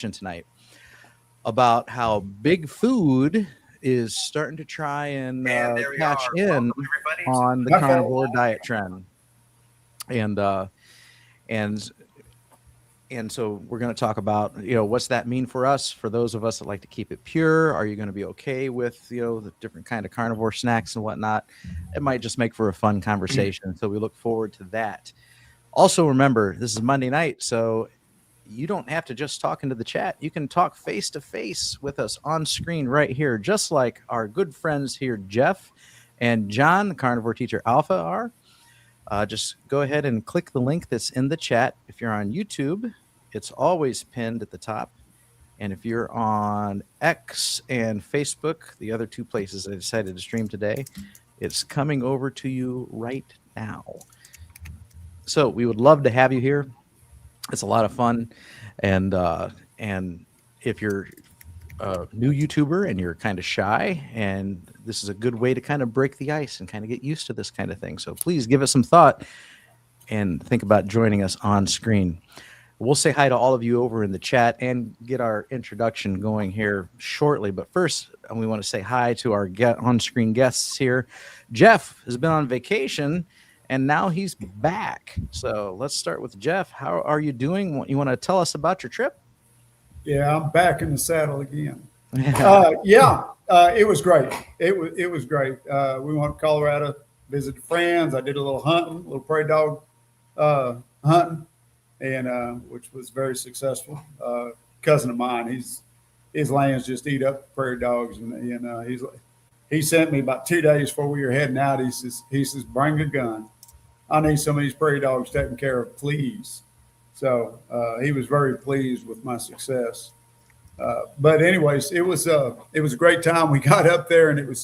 tonight about how big food is starting to try and catch in on the carnivore diet trend, and and and so we're going to talk about what's that mean for us, for those of us that like to keep it pure. Are you going to be okay with the different kind of carnivore snacks and whatnot? It might just make for a fun conversation, so we look forward to that. Also, remember, this is Monday night, so you don't have to just talk into the chat. You can talk face to face with us on screen right here, just like our good friends here, Jeff and John, the Carnivore Teacher Alpha, are. Just go ahead and click the link that's in the chat. If you're on YouTube, it's always pinned at the top. And if you're on X and Facebook, the other two places I decided to stream today, it's coming over to you right now. So we would love to have you here. It's a lot of fun. And if you're a new YouTuber and you're kind of shy, and this is a good way to kind of break the ice and kind of get used to this kind of thing. So please give it some thought and think about joining us on screen. We'll say hi to all of you over in the chat and get our introduction going here shortly. But first, we want to say hi to our on-screen guests here. Jeff has been on vacation, and now he's back. So let's start with Jeff. How are you doing? You want to tell us about your trip? Yeah, I'm back in the saddle again. It was great. It was great. We went to Colorado, visited friends. I did a little hunting, a little prairie dog hunting, and which was very successful. Cousin of mine, his lands just eat up prairie dogs, and he sent me about 2 days before we were heading out. He says, bring a gun. I need some of these prairie dogs taken care of, please. So he was very pleased with my success. But anyways, it was a great time. We got up there, and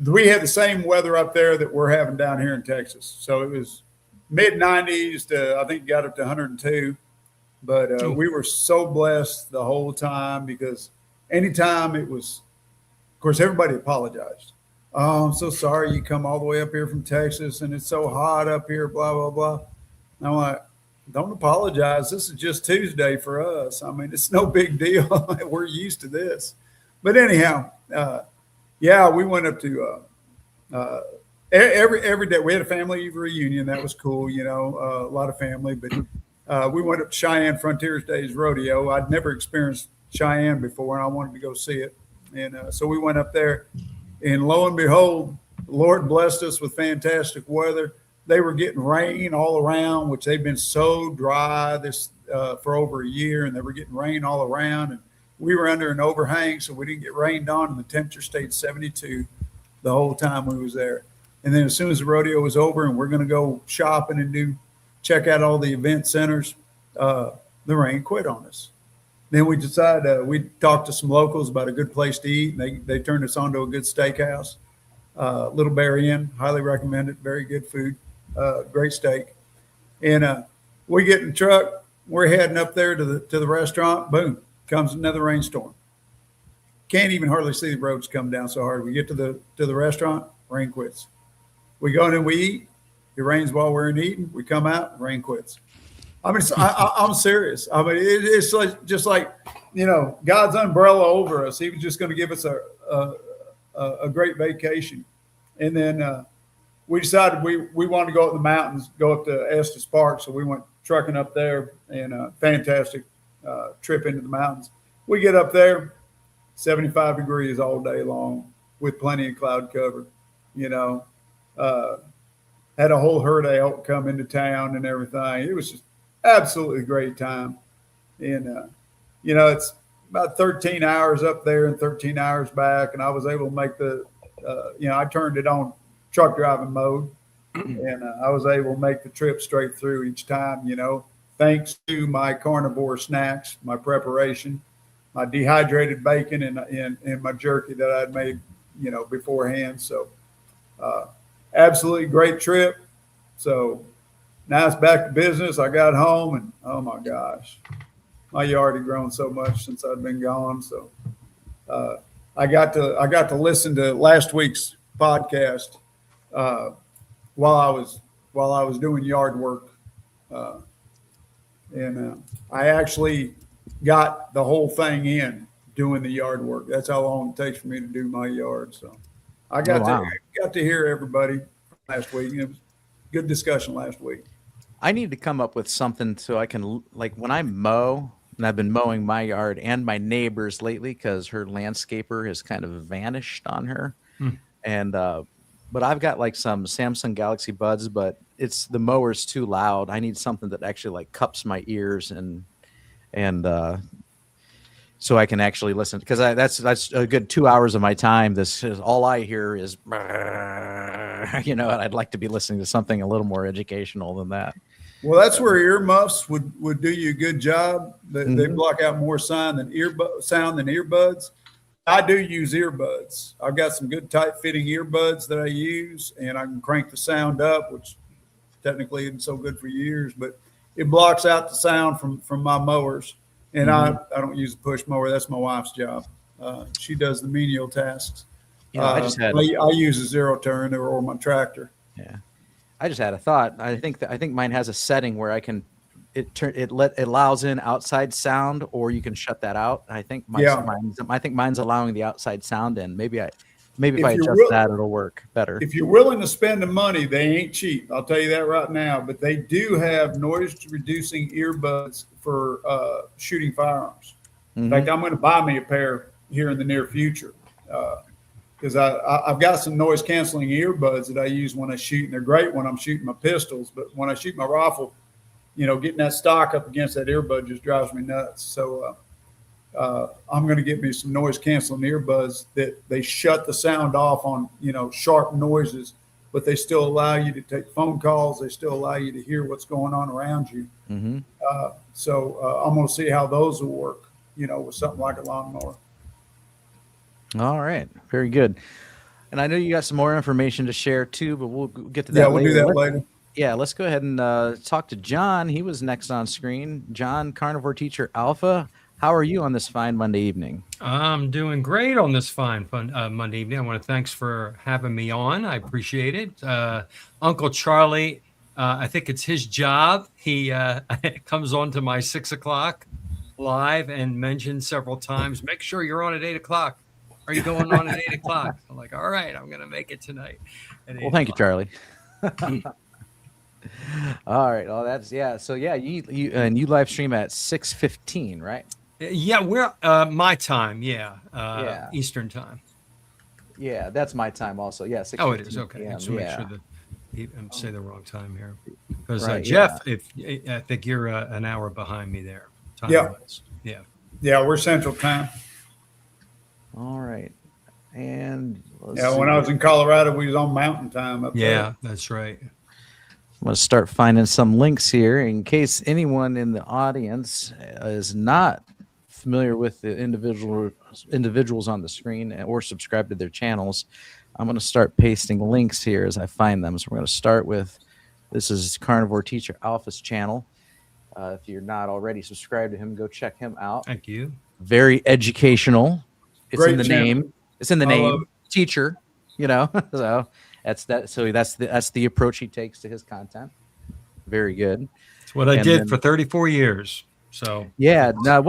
we had the same weather up there that we're having down here in Texas. So it was mid 90s to, I think, got up to 102. But we were so blessed the whole time, because anytime it was, of course, everybody apologized. Oh, I'm so sorry you come all the way up here from Texas and it's so hot up here, blah, blah, blah. And I'm like, don't apologize. This is just Tuesday for us. I mean, it's no big deal. We're used to this. But anyhow, we went up to every day. We had a family reunion. That was cool, a lot of family. But we went up to Cheyenne Frontiers Days Rodeo. I'd never experienced Cheyenne before, and I wanted to go see it. And so we went up there. And lo and behold, the Lord blessed us with fantastic weather. They were getting rain all around, which they've been so dry for over a year, and they were getting rain all around. And we were under an overhang, so we didn't get rained on, and the temperature stayed 72 the whole time we was there. And then as soon as the rodeo was over and we're going to go shopping and check out all the event centers, the rain quit on us. Then we decided we talked to some locals about a good place to eat. And they turned us on to a good steakhouse, Little Bear Inn. Highly recommend it. Very good food, great steak. And we get in the truck. We're heading up there to the restaurant. Boom, comes another rainstorm. Can't even hardly see the roads come down so hard. We get to the restaurant, rain quits. We go in and we eat. It rains while we're in eating. We come out, rain quits. I mean, I'm serious. I mean, it's just like, God's umbrella over us. He was just going to give us a great vacation. And then we decided we wanted to go up the mountains, go up to Estes Park. So we went trucking up there, and a fantastic trip into the mountains. We get up there, 75 degrees all day long with plenty of cloud cover, had a whole herd of elk come into town and everything. It was just absolutely great time. And, it's about 13 hours up there and 13 hours back. And I was able to make I turned it on truck driving mode, and I was able to make the trip straight through each time, thanks to my carnivore snacks, my preparation, my dehydrated bacon and my jerky that I'd made, beforehand. So absolutely great trip. So now it's back to business. I got home, and oh my gosh, my yard had grown so much since I'd been gone. So I got to listen to last week's podcast while I was doing yard work, and I actually got the whole thing in doing the yard work. That's how long it takes for me to do my yard. So I Oh, got wow. to hear everybody last week. It was good discussion last week. I need to come up with something so I can, like, when I mow, and I've been mowing my yard and my neighbor's lately because her landscaper has kind of vanished on her. And but I've got like some Samsung Galaxy Buds, but the mower's too loud. I need something that actually like cups my ears and so I can actually listen, because that's a good 2 hours of my time. This is all I hear is, and I'd like to be listening to something a little more educational than that. Well, that's where earmuffs would do you a good job. They block out more sound than earbuds. I do use earbuds. I've got some good tight fitting earbuds that I use, and I can crank the sound up, which technically isn't so good for ears, but it blocks out the sound from my mowers. And I don't use a push mower. That's my wife's job. She does the menial tasks. I use a zero turn or my tractor. Yeah. I just had a thought. I think mine has a setting where it allows in outside sound, or you can shut that out. I think mine's allowing the outside sound in. Maybe if I adjust that, it'll work better. If you're willing to spend the money, they ain't cheap. I'll tell you that right now. But they do have noise reducing earbuds for shooting firearms. In fact, I'm going to buy me a pair here in the near future. Because I've got some noise canceling earbuds that I use when I shoot, and they're great when I'm shooting my pistols. But when I shoot my rifle, getting that stock up against that earbud just drives me nuts. So I'm going to get me some noise canceling earbuds that they shut the sound off on, sharp noises, but they still allow you to take phone calls. They still allow you to hear what's going on around you. So I'm going to see how those will work, with something like a lawnmower. All right. Very good. And I know you got some more information to share too, but we'll get to that later. Yeah, we'll do that later. Yeah, let's go ahead and talk to John. He was next on screen. John, Carnivore Teacher Alpha. How are you on this fine Monday evening? I'm doing great on this fine Monday evening. I want to thanks for having me on. I appreciate it. Uncle Charlie, I think it's his job. He comes on to my 6 o'clock live and mentions several times, make sure you're on at 8 o'clock. Are you going on at 8 o'clock? I'm like, all right, I'm going to make it tonight. Well, thank you, Charlie. All right. Oh, that's, yeah. So yeah, you live stream at 6:15, right? Yeah, we're my time. Yeah. Eastern time. Yeah, that's my time also. Yeah. Oh, it is. Okay. PM. So make sure that you say the wrong time here, because Right, Jeff, I think you're an hour behind me there. Time-wise. Yeah, we're Central Time. All right. And when I was in Colorado, we was on Mountain Time up there. Yeah, that's right. I'm going to start finding some links here in case anyone in the audience is not familiar with the individuals on the screen or subscribe to their channels. I'm going to start pasting links here as I find them. So we're going to start with, this is Carnivore Teacher Alpha's channel. If you're not already subscribed to him, go check him out. Thank you. Very educational. It's Great in the channel. name. It's in the name. Teacher, so that's that. So that's the approach he takes to his content. Very good. It's what I did for 34 years. So yeah. Now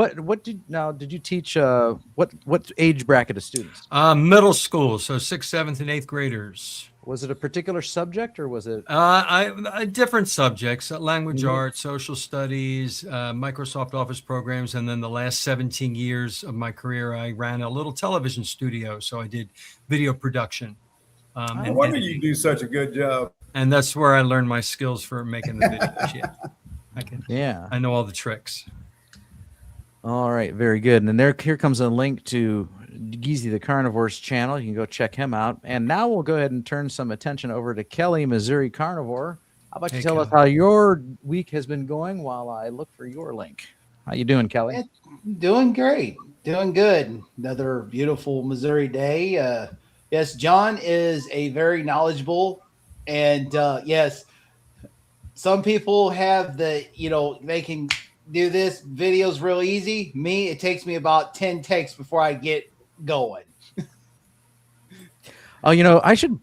did you teach what age bracket of students? Middle school, so 6th, 7th, and 8th graders. Was it a particular subject or was it different subjects, language arts, social studies, Microsoft Office programs, and then the last 17 years of my career, I ran a little television studio, so I did video production. No wonder you do such a good job. And that's where I learned my skills for making the videos. Yeah. I know all the tricks. All right, very good. And then here comes a link to Geezy the Carnivore's channel. You can go check him out. And now we'll go ahead and turn some attention over to Kelly, Missouri Carnivore. How about you tell us how your week has been going while I look for your link? How you doing, Kelly? Doing great. Doing good. Another beautiful Missouri day. Yes, John is a very knowledgeable, and yes, some people have they can do this videos real easy. Me, it takes me about 10 takes before I get going. Oh, I should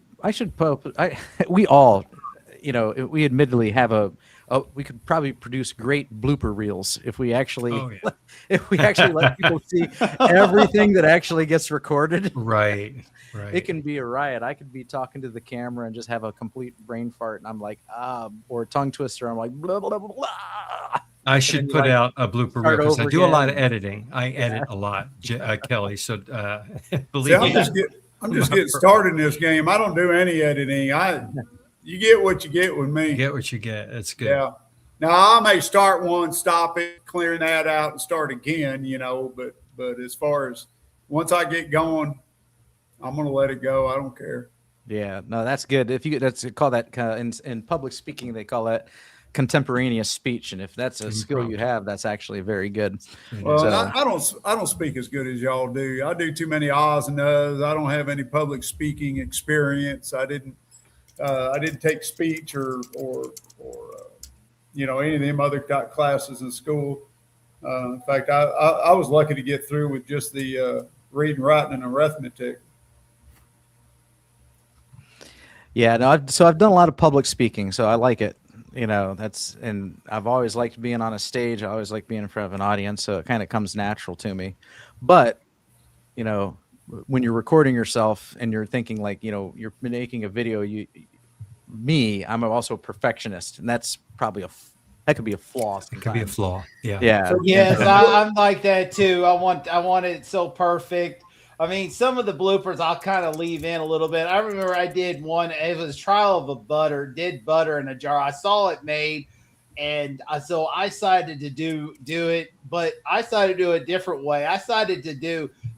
we all, we admittedly have a we could probably produce great blooper reels if we actually Oh, yeah. if we actually let people see everything that actually gets recorded. Right. It can be a riot. I could be talking to the camera and just have a complete brain fart, and I'm like, or a tongue twister. I'm like, blah, blah, blah, blah. I should put out a blooper reel start because I over do a lot of again. editing. I edit a lot, Kelly. So See, believe me. I'm just getting started in this game. I don't do any editing. You get what you get with me. You get what you get. That's good. Yeah. Now I may start one, stop it, clearing that out, and start again. But as far as once I get going, I'm gonna let it go. I don't care. Yeah, no, that's good. If you that's call that in public speaking, they call that contemporaneous speech, and if that's a skill you have, that's actually very good. Well, So- I don't speak as good as y'all do. I do too many ahs and uhs. I don't have any public speaking experience. I didn't take speech or any of them other classes in school. In fact, I was lucky to get through with just the reading, writing, and arithmetic. Yeah, no, I've done a lot of public speaking, so I like it. And I've always liked being on a stage. I always like being in front of an audience, so it kind of comes natural to me. But, when you're recording yourself and you're thinking like, you're making a video, I'm also a perfectionist, and that's probably that could be a flaw. It could be a flaw. Yeah. Yeah. Yes, I'm like that too. I want it so perfect. I mean, some of the bloopers I'll kind of leave in a little bit. I remember I did one. It was trial of a butter in a jar. I saw it made, and so I decided to do it, but I decided to do it a different way.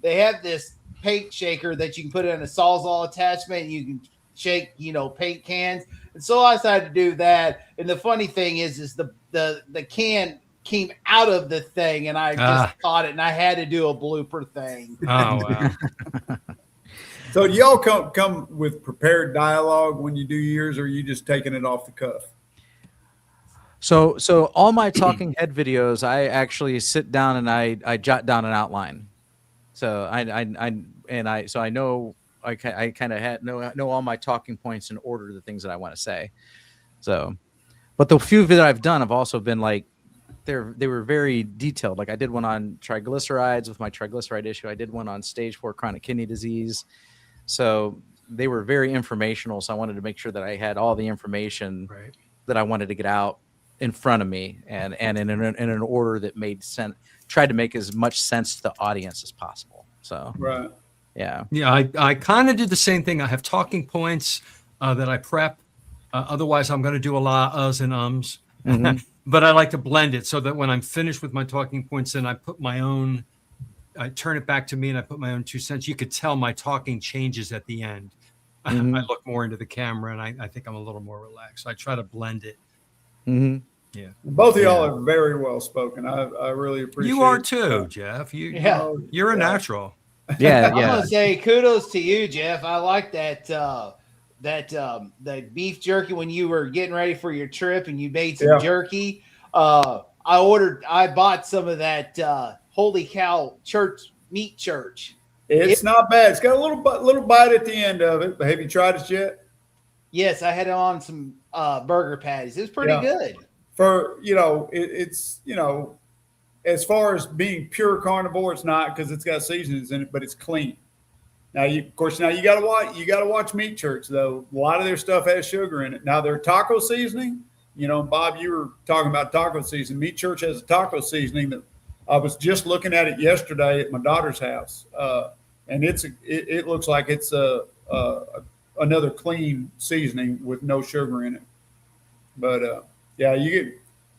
They have this paint shaker that you can put in a Sawzall attachment, and you can shake, paint cans. And so I decided to do that. And the funny thing is the can came out of the thing, and I just caught it, and I had to do a blooper thing. Oh, wow. So do y'all come with prepared dialogue when you do yours, or are you just taking it off the cuff? So all my talking head videos, I actually sit down and I jot down an outline. So I know I kind of know all my talking points in order, the things that I want to say. So, but the few that I've done have also been like, they were very detailed. Like I did one on triglycerides with my triglyceride issue. I did one on stage 4 chronic kidney disease. So they were very informational. So I wanted to make sure that I had all the information that I wanted to get out in front of me, and in an order that made sense. Tried to make as much sense to the audience as possible. So Right. yeah. I kind of do the same thing. I have talking points that I prep. Otherwise, I'm going to do a lot of uhs and ums. Mhm. But I like to blend it so that when I'm finished with my talking points, then I turn it back to me and I put my own 2 cents. You could tell my talking changes at the end. Mhm. I look more into the camera, and I think I'm a little more relaxed. I try to blend it. Mm-hmm. Yeah. Both of y'all are very well spoken. I really appreciate it. You are too, Jeff. You're a natural. Yeah, I'm gonna say kudos to you, Jeff. I like that the beef jerky when you were getting ready for your trip and you made some jerky. I bought some of that Holy Cow meat church. It's not bad. It's got a little bite at the end of it. But have you tried it yet? Yes, I had it on some burger patties. It was pretty good. For it's as far as being pure carnivore, it's not, because it's got seasonings in it, but it's clean. Now you gotta watch Meat Church though. A lot of their stuff has sugar in it. Now their taco seasoning, Bob, you were talking about taco seasoning. Meat Church has a taco seasoning that I was just looking at it yesterday at my daughter's house, and it looks like it's another clean seasoning with no sugar in it. But you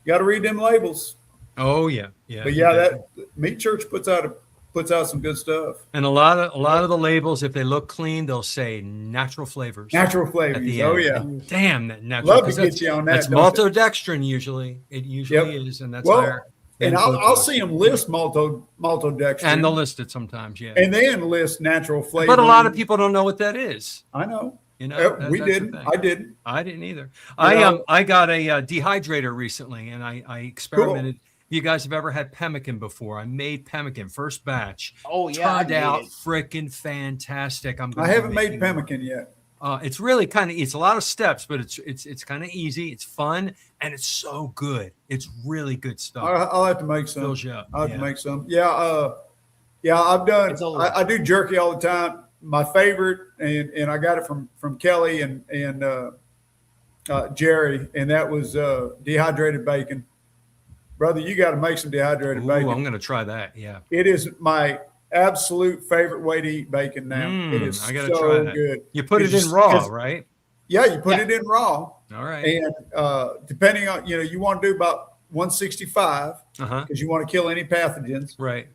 got to read them labels. Oh yeah. But that Meat Church puts out some good stuff. And a lot of the labels, if they look clean, they'll say natural flavors. Natural flavors. Oh yeah. And damn, that natural. Love to get you on that. That's maltodextrin usually. It usually is, and that's higher. And I'll see them list maltodextrin. And they'll list it sometimes, yeah. And then list natural flavor. But a lot of people don't know what that is. I know. We didn't. I didn't. I didn't either. I got a dehydrator recently, and I experimented. Cool. You guys have ever had pemmican before? I made pemmican, first batch. Oh yeah, turned out freaking fantastic. I haven't made pemmican yet. It's really it's a lot of steps, but it's kind of easy. It's fun and it's so good. It's really good stuff. I'll have to make some. Fills you up. I'll have to make some. Yeah. Yeah. I've done, I do jerky all the time. My favorite, and I got it from Kelly and Jerry, and that was dehydrated bacon. Brother, you got to make some dehydrated bacon. I'm going to try that. Yeah. It is my absolute favorite way to eat bacon now. It is I gotta so try that. good. You put it in raw, right? Yeah, you put it in raw. All right. And depending on, you want to do about 165 because you want to kill any pathogens. Right.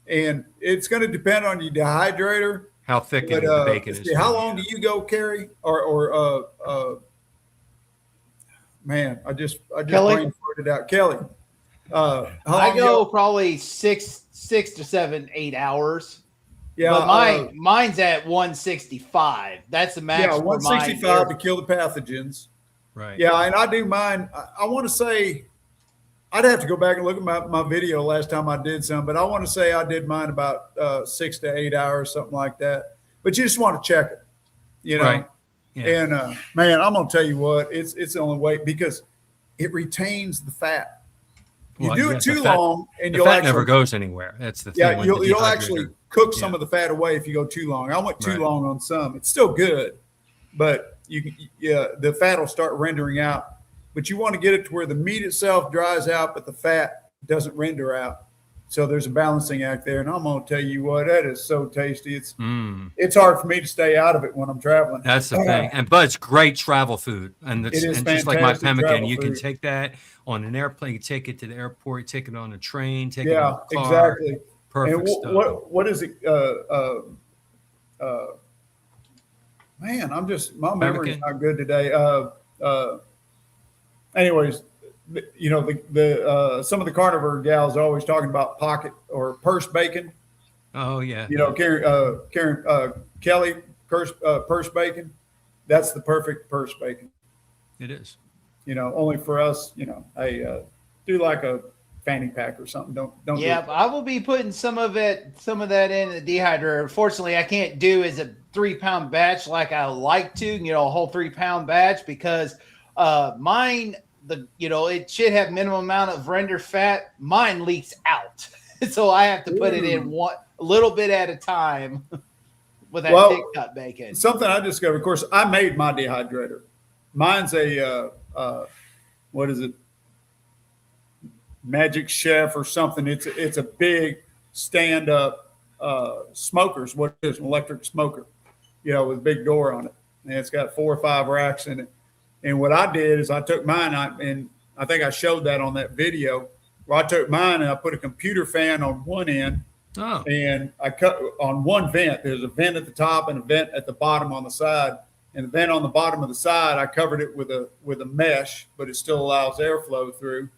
And it's going to depend on your dehydrator. How thick the bacon is. How long do you go, Carrie? Man, I just brain farted out. Kelly. I go probably 6 to 7, 8 hours. Yeah, but mine's at 165. That's the max. Yeah, 165 to kill the pathogens. Right. Yeah, and I do mine. I want to say, I'd have to go back and look at my video last time I did some, but I want to say I did mine about 6 to 8 hours, something like that. But you just want to check it, Right. Yeah. And man, I'm gonna tell you what, it's the only way because it retains the fat. You do it too long, and the fat never goes anywhere. That's the thing. Yeah, you'll actually cook some of the fat away if you go too long. I went too long on some. It's still good, but the fat will start rendering out. But you want to get it to where the meat itself dries out, but the fat doesn't render out. So there's a balancing act there. And I'm going to tell you what, that is so tasty. It's hard for me to stay out of it when I'm traveling. That's the thing. But it's great travel food. And just like my pemmican, you can take that on an airplane, you take it to the airport, you take it on a train, take it on a car. Exactly. Perfect stuff. What is it? Man, my memory's not good today. Anyways, some of the carnivore gals are always talking about pocket or purse bacon. Oh yeah. Kelly purse bacon. That's the perfect purse bacon. It is. Only for us. Do like a fanny pack or something. Don't. Yeah, I will be putting some of that in the dehydrator. Unfortunately, I can't do as a 3-pound batch like I like to. A whole 3-pound batch because mine. It should have minimum amount of render fat. Mine leaks out, so I have to put it in a little bit at a time with that thick cut bacon. Something I discovered. Of course, I made my dehydrator. Mine's a what is it? Magic Chef or something. It's a big stand-up smokers. What is an electric smoker? With a big door on it, and it's got 4 or 5 racks in it. And what I did is I took mine, and I think I showed that on that video, where I took mine and I put a computer fan on one end, and I cut on one vent. There's a vent at the top and a vent at the bottom on the side. And the vent on the bottom of the side, I covered it with a mesh, but it still allows airflow through.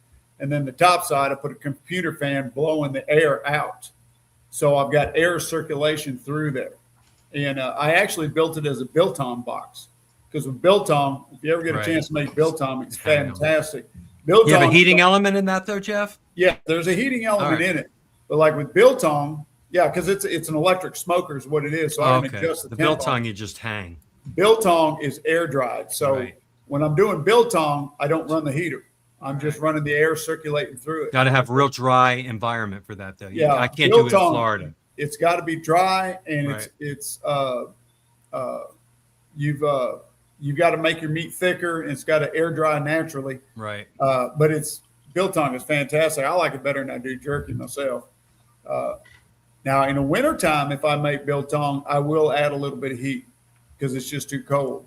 And then the top side, I put a computer fan blowing the air out. So I've got air circulation through there. And I actually built it as a biltong box. Because with biltong, if you ever get a chance to make biltong, it's fantastic. Biltong, you have a heating element in that, though, Jeff? Yeah, there's a heating element in it. But like with biltong, because it's an electric smoker is what it is. So I can adjust the biltong, you just hang. Biltong is air dried. So when I'm doing biltong, I don't run the heater. I'm just running the air circulating through it. Got to have real dry environment for that, though. Yeah, I can't do it in Florida. It's got to be dry, and you've got to make your meat thicker, and it's got to air dry naturally. Right. But biltong is fantastic. I like it better than I do jerky myself. Now, in the wintertime, if I make biltong, I will add a little bit of heat because it's just too cold.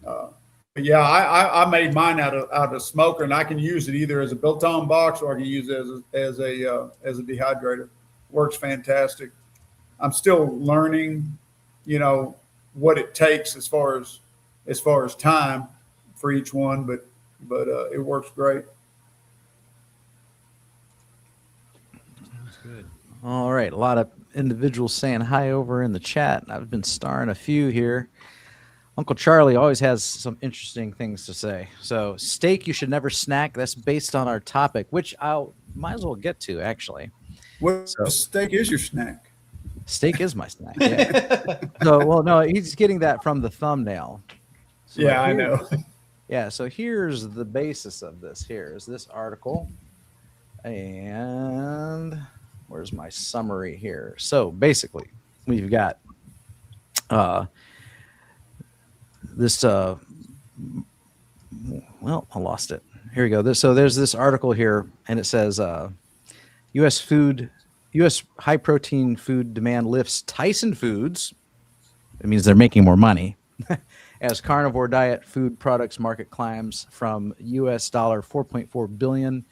But yeah, I made mine out of a smoker, and I can use it either as a biltong box or I can use it as a dehydrator. Works fantastic. I'm still learning, what it takes as far as time for each one, but it works great. That's good. All right, a lot of individuals saying hi over in the chat. I've been starring a few here. Uncle Charlie always has some interesting things to say. So steak, you should never snack. That's based on our topic, which I might as well get to, actually. What steak is your snack? Steak is my snack. Yeah. So, well, no, he's getting that from the thumbnail. So Yeah, I know. Yeah. So here's the basis of this. Here's this article. And where's my summary here? So basically, we've got this. Well, I lost it. Here we go. So there's this article here, and it says U.S. high protein food demand lifts Tyson Foods. It means they're making more money as carnivore diet food products market climbs from U.S. dollar 4.4 billion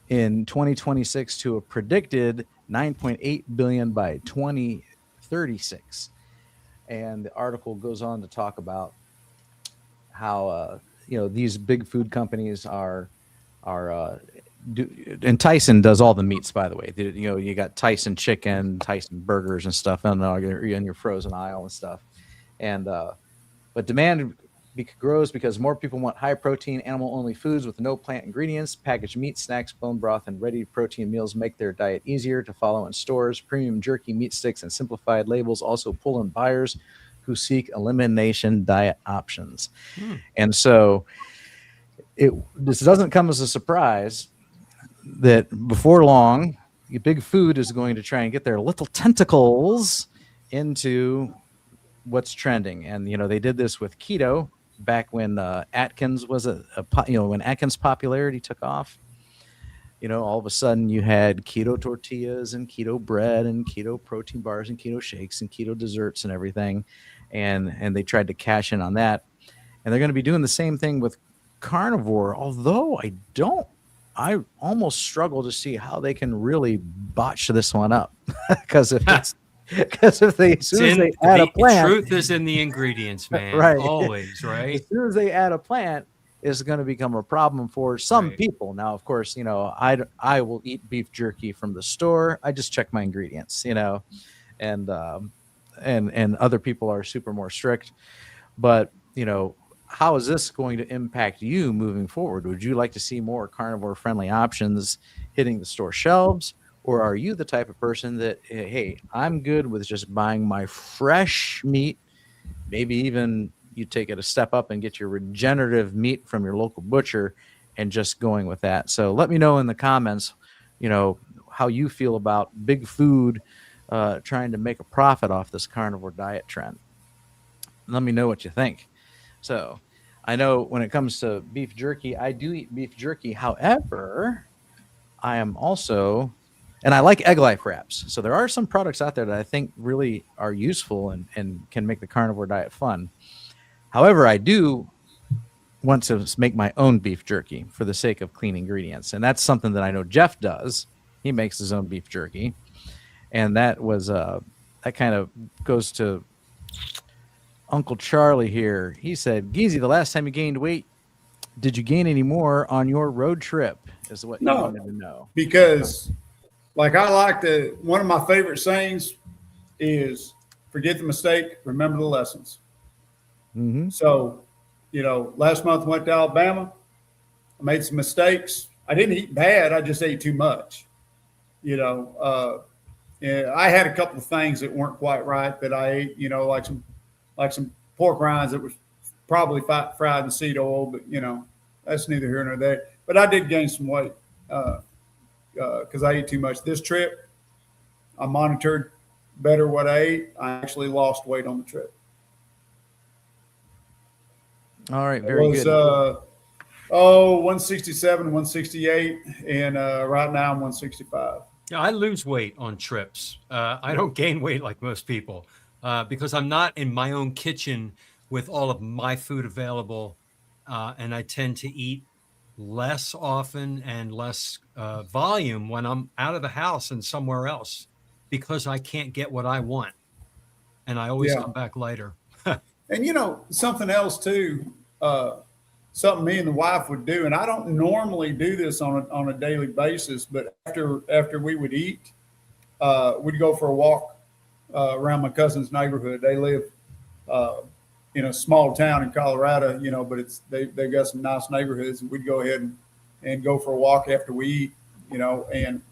in 2026 to a predicted 9.8 billion by 2036. And the article goes on to talk about how these big food companies are and Tyson does all the meats, by the way. You got Tyson chicken, Tyson burgers and stuff in your frozen aisle and stuff. And but demand grows because more people want high protein, animal only foods with no plant ingredients. Packaged meat, snacks, bone broth, and ready protein meals make their diet easier to follow in stores. Premium jerky, meat sticks, and simplified labels also pull in buyers who seek elimination diet options. And so this doesn't come as a surprise that before long, big food is going to try and get their little tentacles into what's trending. And, they did this with keto back when Atkins was when Atkins popularity took off. All of a sudden you had keto tortillas and keto bread and keto protein bars and keto shakes and keto desserts and everything. And they tried to cash in on that. And they're going to be doing the same thing with carnivore, although I almost struggle to see how they can really botch this one up. Because if they as soon as they add a plant, truth is in the ingredients, man. Right. Always, right? As soon as they add a plant, it's going to become a problem for some people. Now, of course, I will eat beef jerky from the store. I just check my ingredients, and other people are super more strict. But how is this going to impact you moving forward? Would you like to see more carnivore friendly options hitting the store shelves? Or are you the type of person that, hey, I'm good with just buying my fresh meat? Maybe even you take it a step up and get your regenerative meat from your local butcher and just going with that. So let me know in the comments, how you feel about big food trying to make a profit off this carnivore diet trend. Let me know what you think. So I know when it comes to beef jerky, I do eat beef jerky. However, I am also, and I like egg life wraps. So there are some products out there that I think really are useful and can make the carnivore diet fun. However, I do want to make my own beef jerky for the sake of clean ingredients. And that's something that I know Jeff does. He makes his own beef jerky. And that was, that kind of goes to Uncle Charlie here. He said, Geezy, the last time you gained weight, did you gain any more on your road trip? Is what you wanted to know. Because one of my favorite sayings is forget the mistake, remember the lessons. Mm-hmm. So, last month I went to Alabama. I made some mistakes. I didn't eat bad. I just ate too much. I had a couple of things that weren't quite right that I ate, like some pork rinds that was probably fried in seed oil, but that's neither here nor there. But I did gain some weight because I ate too much. This trip, I monitored better what I ate. I actually lost weight on the trip. All right, very good. 167, 168, and right now I'm 165. Yeah, I lose weight on trips. I don't gain weight like most people because I'm not in my own kitchen with all of my food available, and I tend to eat less often and less volume when I'm out of the house and somewhere else because I can't get what I want, and I always come back later. And something else too, something me and the wife would do, and I don't normally do this on a daily basis, but after we would eat, we'd go for a walk around my cousin's neighborhood. They live in a small town in Colorado, but they've got some nice neighborhoods, and we'd go ahead and go for a walk after we eat, and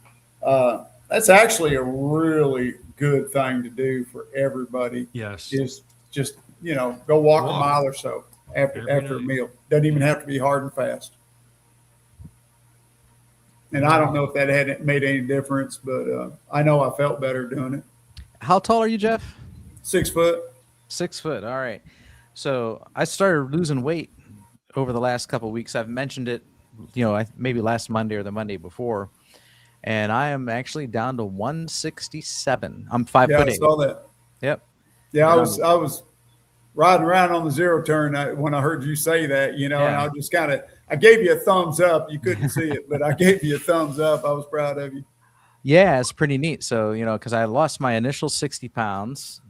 That's actually a really good thing to do for everybody. Yes. Is just go walk a Walk. mile or so after Every a night. meal. Doesn't even have to be hard and fast. And I don't know if that had made any difference, but I know I felt better doing it. How tall are you, Jeff? 6 foot. 6 foot. All right. So I started losing weight over the last couple of weeks. I've mentioned it, maybe last Monday or the Monday before, and I am actually down to 167. I'm 5'8". I saw that. Yep. Yeah, I was riding around on the zero turn when I heard you say that, and I just I gave you a thumbs up. You couldn't see it, but I gave you a thumbs up. I was proud of you. Yeah, it's pretty neat. So, because I lost my initial 60 pounds,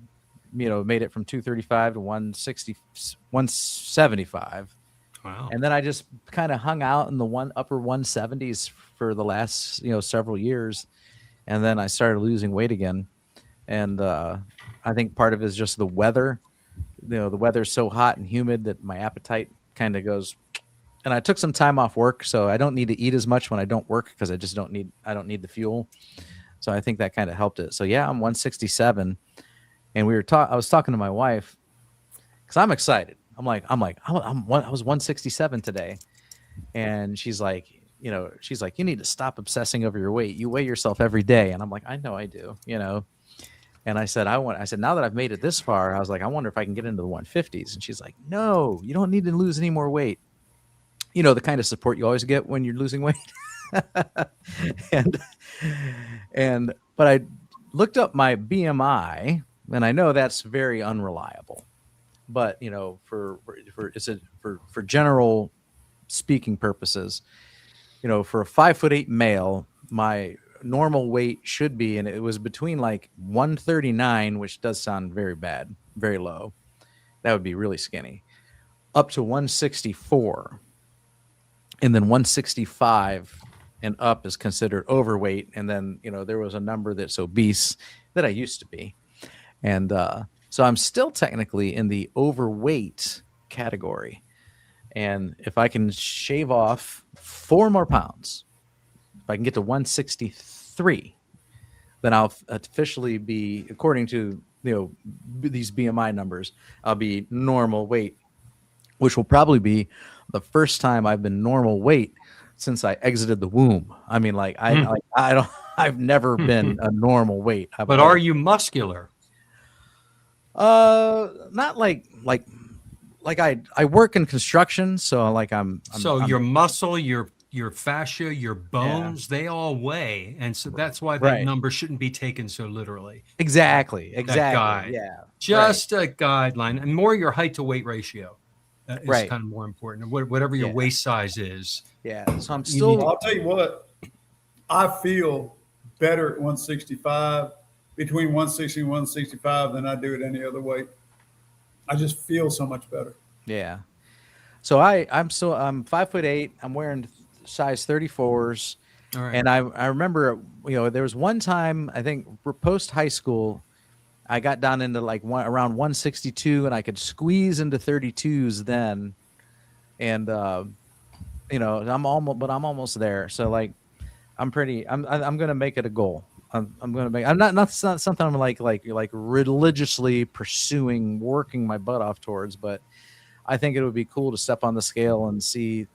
made it from 235 to 175. Wow. And then I just kind of hung out in the upper 170s for the last, several years. And then I started losing weight again. And I think part of it is just the weather. The weather's so hot and humid that my appetite kind of goes. And I took some time off work, so I don't need to eat as much when I don't work because I don't need the fuel. So I think that kind of helped it. So yeah, I'm 167, and I was talking to my wife because I'm excited. I was 167 today, and she's like, you need to stop obsessing over your weight. You weigh yourself every day, and I'm like, I know I do, And I said, now that I've made it this far, I was like, I wonder if I can get into the 150s. And she's like, no, you don't need to lose any more weight. The kind of support you always get when you're losing weight. But I looked up my BMI, and I know that's very unreliable. But for general speaking purposes, for a 5'8" male, my normal weight should be, and it was between like 139, which does sound very bad, very low. That would be really skinny, up to 164. And then 165 and up is considered overweight. And then, there was a number that's obese that I used to be. And so I'm still technically in the overweight category. And if I can shave off 4 more pounds, if I can get to 163, then I'll officially be, according to, these BMI numbers, I'll be normal weight, which will probably be the first time I've been normal weight since I exited the womb. I mean, I've never been a normal weight. But are you muscular? Not like I work in construction, so I'm your muscle, your fascia, your bones, they all weigh, and so that's why that number shouldn't be taken so literally. Exactly. Yeah, just a guideline, and more your height to weight ratio. Is kind of more important. Whatever your waist size is. Yeah. So I'm still. I'll tell you what. I feel better at 165, between 160 and 165, than I do at any other weight. I just feel so much better. Yeah. So I'm 5'8". I'm wearing size 34s. All right. And I remember, there was one time, I think post high school, I got down into around 162, and I could squeeze into 32s then. And, I'm almost there. So I'm going to make it a goal. I'm going to make, I'm not something I'm like religiously pursuing, working my butt off towards, but I think it would be cool to step on the scale and see,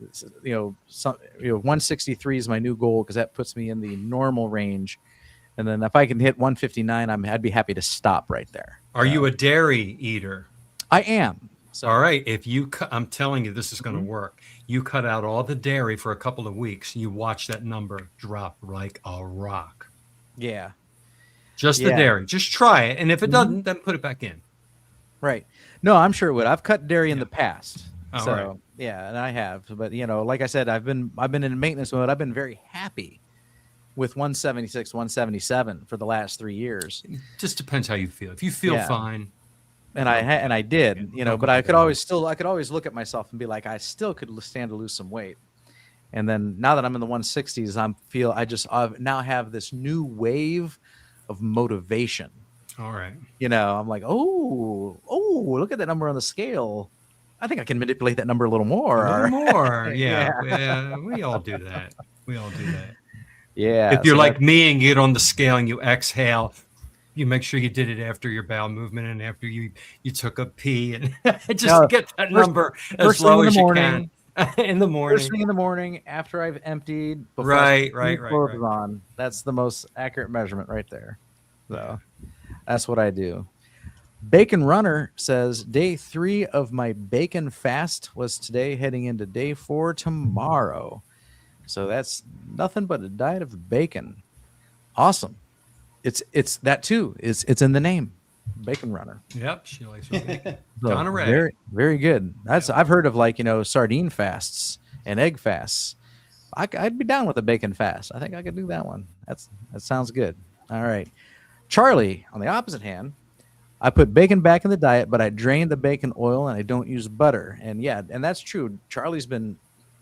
163 is my new goal, because that puts me in the normal range. And then if I can hit 159, I'd be happy to stop right there. Are you a dairy eater? I am. So. All right. If I'm telling you, this is going to work. You cut out all the dairy for a couple of weeks. You watch that number drop like a rock. Yeah. Just the dairy. Just try it. And if it doesn't, then put it back in. Right. No, I'm sure it would. I've cut dairy in the past. Oh, so right. Yeah, and I have. But like I said, I've been in maintenance mode. I've been very happy with 176, 177 for the last 3 years. It just depends how you feel. If you feel fine. And I did, but I could always look at myself and be like, I still could stand to lose some weight. And then now that I'm in the 160s, I now have this new wave of motivation. All right. I'm like, oh, look at that number on the scale. I think I can manipulate that number a little more. A little more. Yeah. We all do that. Yeah. If you're so like me and you get on the scale and you exhale, you make sure you did it after your bowel movement and after you took a pee, and just No, get that number as first thing low in the as you morning. can in the morning. First thing in the morning after I've emptied, before Right, I put right, any right, clothes right. on. That's the most accurate measurement right there. So Yeah. that's what I do. Bacon Runner says day 3 of my bacon fast was today, heading into day 4 tomorrow. So that's nothing but a diet of bacon. Awesome. It's that too. It's in the name. Bacon Runner. Yep, she likes her bacon. So Donna Ray. very, very good. I've heard of sardine fasts and egg fasts. I'd be down with a bacon fast. I think I could do that one. That sounds good. All right. Charlie, on the opposite hand, I put bacon back in the diet, but I drained the bacon oil and I don't use butter. And yeah, and that's true. Charlie's been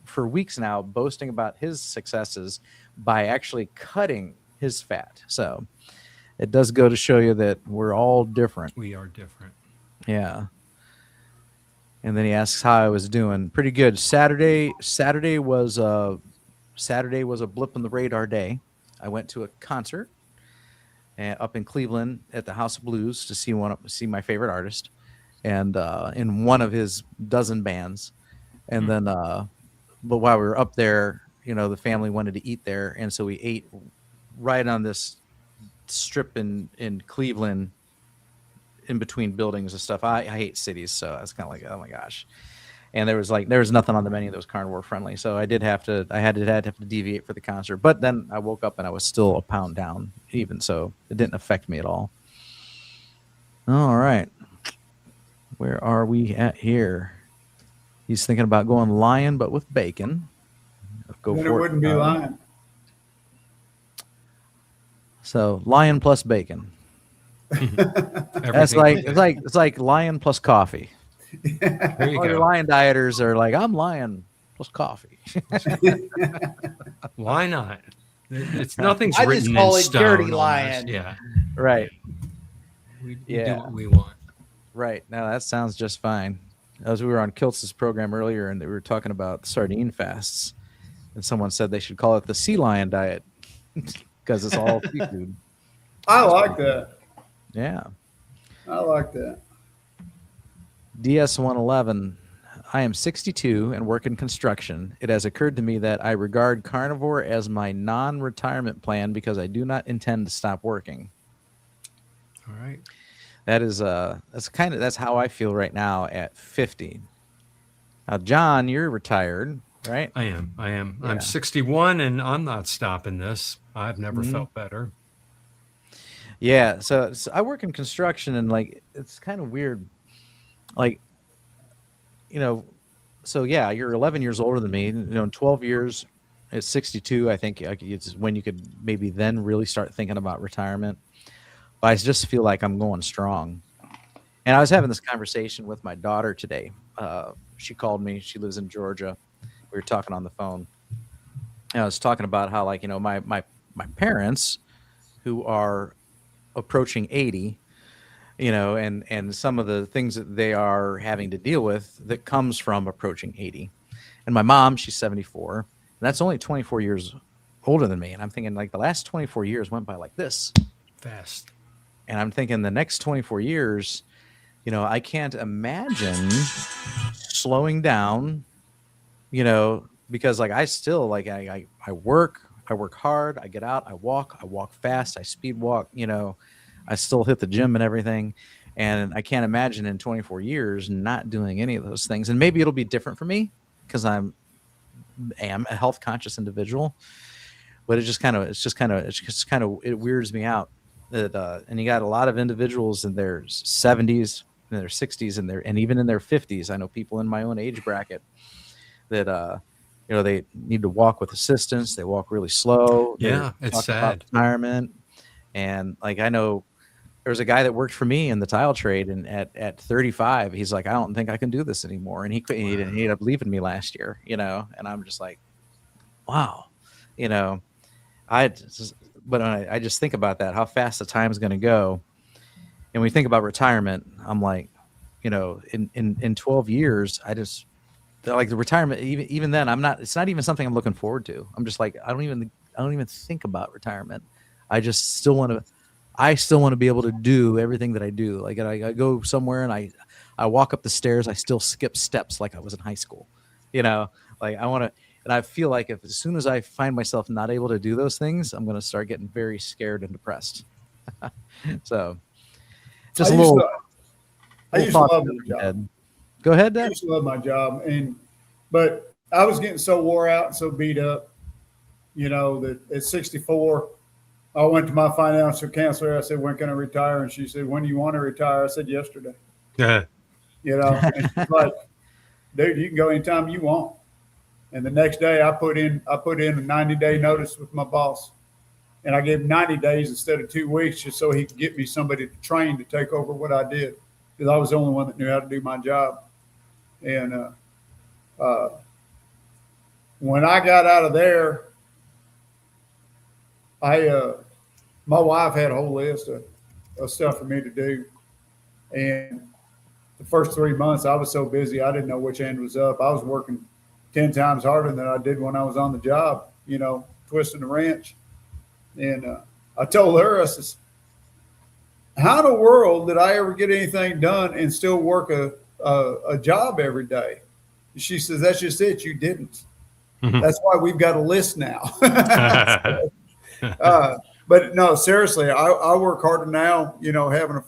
for weeks now boasting about his successes by actually cutting his fat. So it does go to show you that we're all different. We are different. Yeah. And then he asks how I was doing. Pretty good. Saturday was a blip on the radar day. I went to a concert up in Cleveland at the House of Blues to see my favorite artist, and in one of his dozen bands. And then, but while we were up there, the family wanted to eat there, and so we ate right on this strip in Cleveland, in between buildings and stuff. I hate cities, so I was kind of like, oh my gosh. And there was nothing on the menu that was carnivore friendly, so I had to deviate for the concert. But then I woke up and I was still a pound down, even so it didn't affect me at all. All right, where are we at here? He's thinking about going lion, but with bacon. Then it wouldn't be lion. So lion plus bacon. That's it's like lion plus coffee. There you All your go. lion dieters are like, I'm lion plus coffee. Why not? It's nothing's I written just call in it stone. dirty on this. lion. Yeah. Right. We do Yeah. what we want. Right. Now that sounds just fine. As we were on Kiltz's program earlier, and we were talking about sardine fasts, and someone said they should call it the sea lion diet because it's all seafood. I like that. Yeah. I like that. DS111. I am 62 and work in construction. It has occurred to me that I regard carnivore as my non-retirement plan because I do not intend to stop working. All right. That's how I feel right now at 50. Now, John, you're retired, right? I am. Yeah. I'm 61 and I'm not stopping this. I've never felt better. Yeah. So I work in construction, and it's kind of weird. So yeah, you're 11 years older than me. In 12 years, at 62, I think it's when you could maybe then really start thinking about retirement. But I just feel like I'm going strong. And I was having this conversation with my daughter today. She called me. She lives in Georgia. We were talking on the phone. And I was talking about how, my parents, who are approaching 80, and some of the things that they are having to deal with that comes from approaching 80. And my mom, she's 74. And that's only 24 years older than me. And I'm thinking, the last 24 years went by like this. Fast. And I'm thinking the next 24 years, I can't imagine slowing down, because I still I work hard, I get out, I walk fast, I speed walk, I still hit the gym and everything. And I can't imagine in 24 years not doing any of those things. And maybe it'll be different for me because I am a health conscious individual, but it weirds me out that, and you got a lot of individuals in their 70s, in their 60s, and even in their 50s. I know people in my own age bracket that, they need to walk with assistance. They walk really slow. Yeah, it's sad. Retirement. And I know there was a guy that worked for me in the tile trade, and at 35, he's like, I don't think I can do this anymore. And he ended up leaving me last year, and I'm just like, wow, but I just think about that, how fast the time is going to go. And when we think about retirement, I'm like, in 12 years, I just the retirement, even then, it's not even something I'm looking forward to. I'm just like, I don't even think about retirement. I just still want to be able to do everything that I do. Like I go somewhere and I walk up the stairs, I still skip steps like I was in high school. Like I want to, and I feel like as soon as I find myself not able to do those things, I'm going to start getting very scared and depressed. So just I used to love my job. Go ahead, I Dad. used to love my job, but I was getting so wore out and so beat up, that at 64, I went to my financial counselor. I said, "When can I retire?" And she said, "When do you want to retire?" I said, "Yesterday." Yeah. And she's like, "Dude, you can go anytime you want." And the next day, I put in a 90-day notice with my boss, and I gave him 90 days instead of 2 weeks, just so he could get me somebody to train to take over what I did, because I was the only one that knew how to do my job. And when I got out of there, my wife had a whole list of stuff for me to do, and the first 3 months I was so busy I didn't know which end was up. I was working 10 times harder than I did when I was on the job, twisting the wrench. And I told her, I says, "How in the world did I ever get anything done and still work a job every day?" And she says, "That's just it. You didn't. That's why we've got a list now." But no, seriously, I work harder now, having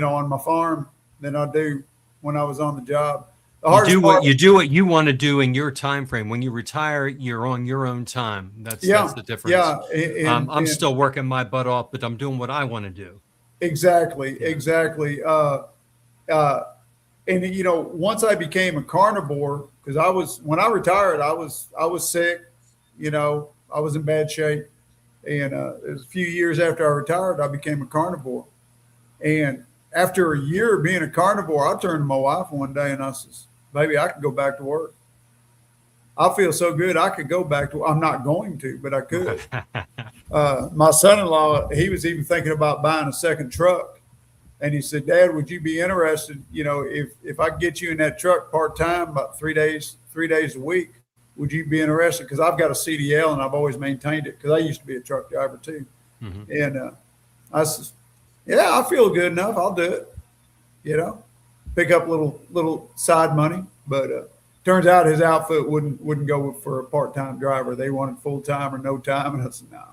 on my farm than I do when I was on the job. You do what you want to do in your time frame. When you retire, you're on your own time. That's the difference. Yeah, I'm still working my butt off, but I'm doing what I want to do. Exactly. And once I became a carnivore, because when I retired, I was sick. I was in bad shape, and it was a few years after I retired, I became a carnivore. And after a year of being a carnivore, I turned to my wife one day and I says, "Baby, I could go back to work. I feel so good. I could go back to. I'm not going to, but I could." My son-in-law, he was even thinking about buying a second truck. And he said, "Dad, would you be interested, if I could get you in that truck part-time, about 3 days a week, would you be interested? Because I've got a CDL and I've always maintained it, because I used to be a truck driver too." And I said, "Yeah, I feel good enough. I'll do it, pick up a little side money." But turns out his outfit wouldn't go for a part-time driver. They wanted full-time or no time. And I said, "No,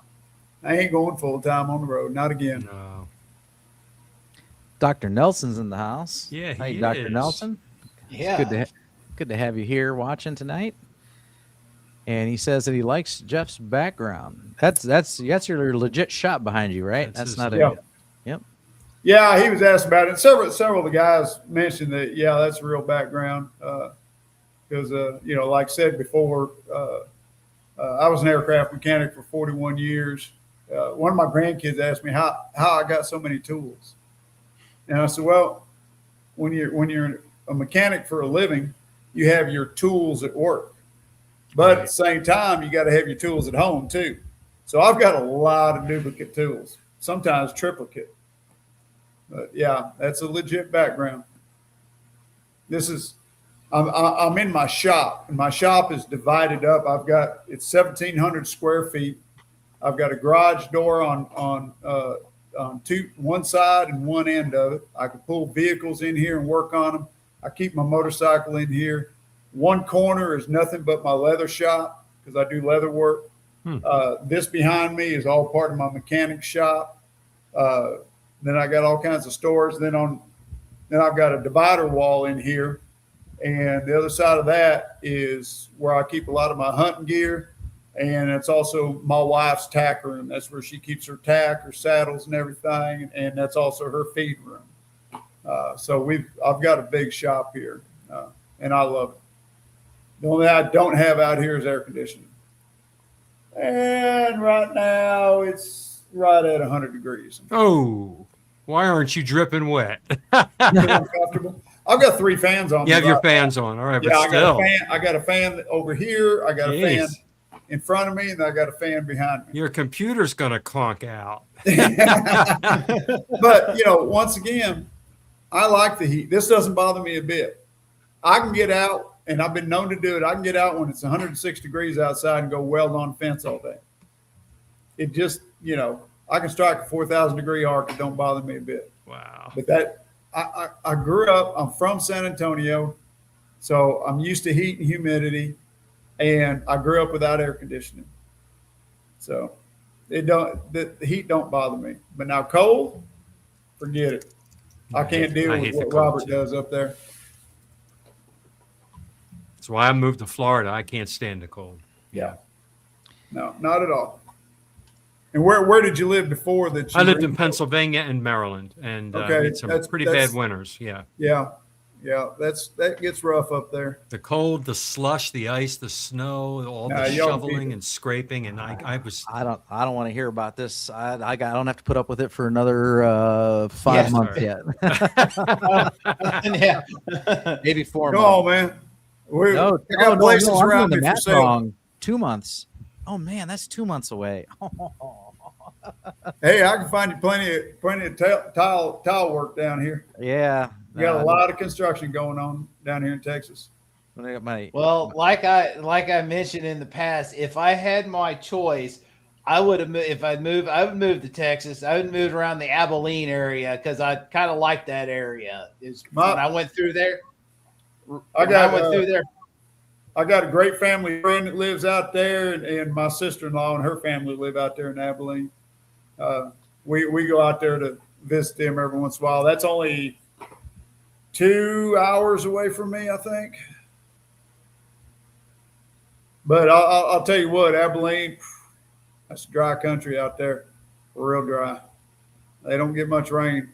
I ain't going full-time on the road. Not again." No. Dr. Nelson's in the house. Yeah, Hey, he Dr. is. Nelson. Yeah. It's good to have you here watching tonight. And he says that he likes Jeff's background. That's your legit shop behind you, right? That's not yeah. Yep. Yeah, he was asked about it. Several of the guys mentioned that. Yeah, that's a real background. Because like I said before, I was an aircraft mechanic for 41 years. One of my grandkids asked me how I got so many tools, and I said, "Well, when you're a mechanic for a living, you have your tools at work, but at the same time, you got to have your tools at home too. So I've got a lot of duplicate tools, sometimes triplicate. But yeah, that's a legit background. I'm in my shop, and my shop is divided up. It's 1,700 square feet. I've got a garage door on one side and one end of it. I can pull vehicles in here and work on them. I keep my motorcycle in here. One corner is nothing but my leather shop, because I do leather work. This behind me is all part of my mechanic shop. Then I got all kinds of stores. Then I've got a divider wall in here. And the other side of that is where I keep a lot of my hunting gear. And it's also my wife's tack room. That's where she keeps her tack, her saddles and everything. And that's also her feed room. So I've got a big shop here, and I love it. The only thing I don't have out here is air conditioning. And right now it's right at 100 degrees. Oh, why aren't you dripping wet? Uncomfortable. I've got 3 fans on. You have your fans on. All right, but still. I got a fan over here. I got a fan in front of me, and I got a fan behind me. Your computer's going to clonk out. But, once again, I like the heat. This doesn't bother me a bit. I can get out, and I've been known to do it. I can get out when it's 106 degrees outside and go weld on fence all day. it just, I can strike a 4,000 degree arc. It don't bother me a bit. Wow. But I grew up, I'm from San Antonio, so I'm used to heat and humidity, and I grew up without air conditioning. So the heat don't bother me. But now cold, forget it. I can't deal with what Robert does up there. That's why I moved to Florida. I can't stand the cold. Yeah. No, not at all. And where did you live before that? I lived in Pennsylvania and Maryland, and had some pretty bad winters. Yeah. Yeah. That gets rough up there. The cold, the slush, the ice, the snow, all the shoveling and scraping, and I don't want to hear about this. I don't have to put up with it for another 5 months yet. Maybe 4 months. No, man. I got places around me for sale. Wrong. 2 months. Oh man, that's 2 months away. Hey, I can find you plenty of tile work down here. Yeah. You got a lot of construction going on down here in Texas. Well, like I mentioned in the past, if I had my choice, I would have I would move to Texas. I would move around the Abilene area because I kind of like that area. When I went through there. I got a great family friend that lives out there, and my sister-in-law and her family live out there in Abilene. We go out there to visit them every once in a while. That's only 2 hours away from me, I think. But I'll tell you what, Abilene, that's dry country out there, real dry. They don't get much rain.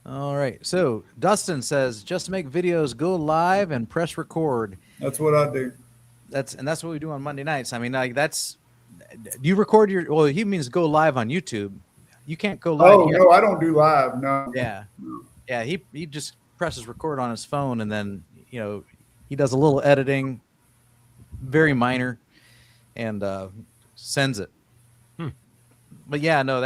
All right. So Dustin says, just make videos, go live, and press record. That's what I do. That's what we do on Monday nights. I mean, you record he means go live on YouTube. You can't go live. Oh, no, I don't do live. No. Yeah. Yeah. He just presses record on his phone, and then, he does a little editing, very minor, and sends it. But yeah, no,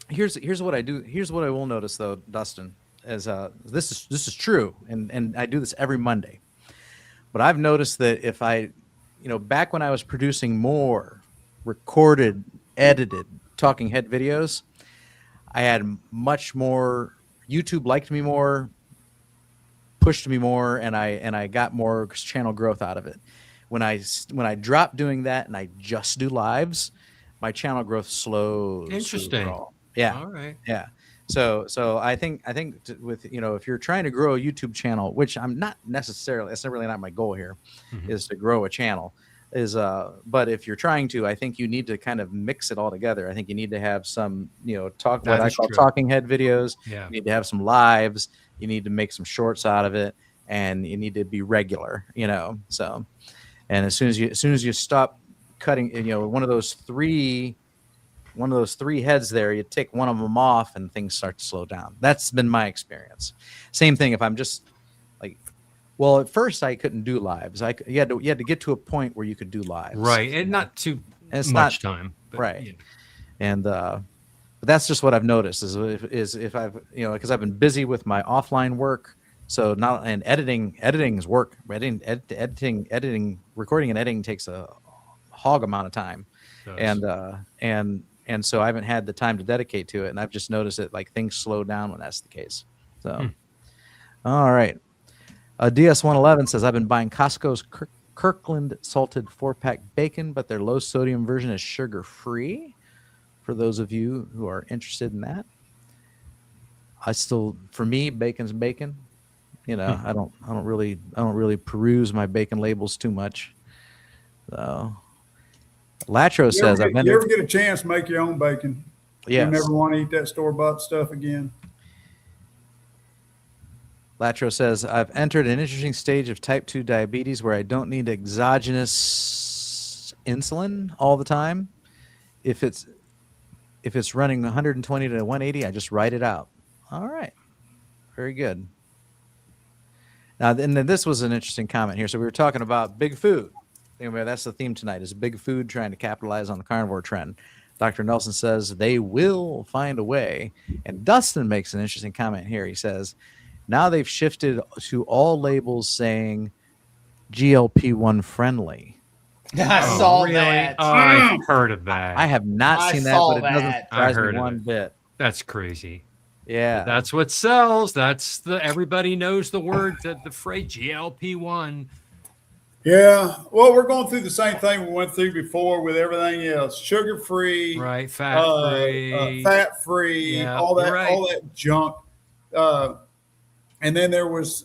here's what I do. Here's what I will notice though, Dustin, is this is true. And I do this every Monday, but I've noticed that if I, back when I was producing more recorded, edited talking head videos, I had much more. YouTube liked me more, pushed me more, and I got more channel growth out of it. When I drop doing that and I just do lives, my channel growth slows. Interesting. Yeah. All right. Yeah. So I think with if you're trying to grow a YouTube channel, which I'm not necessarily, that's really not my goal here, is to grow a channel. But if you're trying to, I think you need to kind of mix it all together. I think you need to have some, what I call talking head videos. Yeah. You need to have some lives. You need to make some shorts out of it, and you need to be regular. So, and as soon as you stop cutting, one of those three heads there, you take one of them off, and things start to slow down. That's been my experience. Same thing if I'm just at first I couldn't do lives. You had to get to a point where you could do lives. Right. And not too much time. But, right. Yeah. And but that's just what I've noticed is if I've, because I've been busy with my offline work. So now, and editing's work. Editing, recording and editing takes a hog amount of time. And so I haven't had the time to dedicate to it. And I've just noticed that things slow down when that's the case. So, all right. DS111 says, I've been buying Costco's Kirkland salted 4-pack bacon, but their low sodium version is sugar free. For those of you who are interested in that, for me, bacon's bacon. I don't really peruse my bacon labels too much. So, Latro says, you ever get a chance to make your own bacon? Yes. You never want to eat that store-bought stuff again. Latro says, I've entered an interesting stage of type 2 diabetes where I don't need exogenous insulin all the time. If it's running 120 to 180, I just write it out. All right. Very good. Now, and then this was an interesting comment here. So we were talking about big food. Anyway, that's the theme tonight, is big food trying to capitalize on the carnivore trend. Dr. Nelson says they will find a way. And Dustin makes an interesting comment here. He says, now they've shifted to all labels saying GLP-1 friendly. I Oh, saw really? that. Oh, I've heard of that. I have not I seen that, saw but it doesn't that. I surprise heard me of one it. bit. That's crazy. Yeah. But that's what sells. That's everybody knows the word, the phrase GLP-1. Yeah. Well, we're going through the same thing we went through before with everything else: sugar-free, Right, fat-free. fat-free, Yeah, all you're that, right. all that junk. And then there was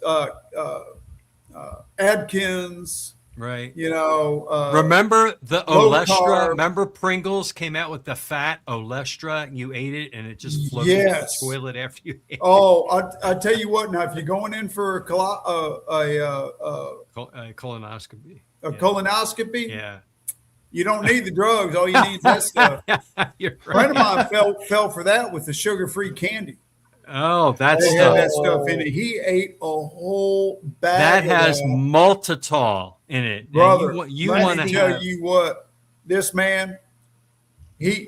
Adkins. Right. Remember the low Olestra? carb. Remember Pringles came out with the fat Olestra, and you ate it, and it just floated Yes. in the toilet after you ate I tell you what. Now, if you're going in for a colonoscopy. colonoscopy, Yeah. you don't need the drugs. All you need is that stuff. You're A friend right. of mine fell for that with the sugar-free candy. Oh, that's They had stuff. that stuff in it. He ate a whole bag. That has of that. maltitol in it. And Brother, you let want me to tell have you what, this man, he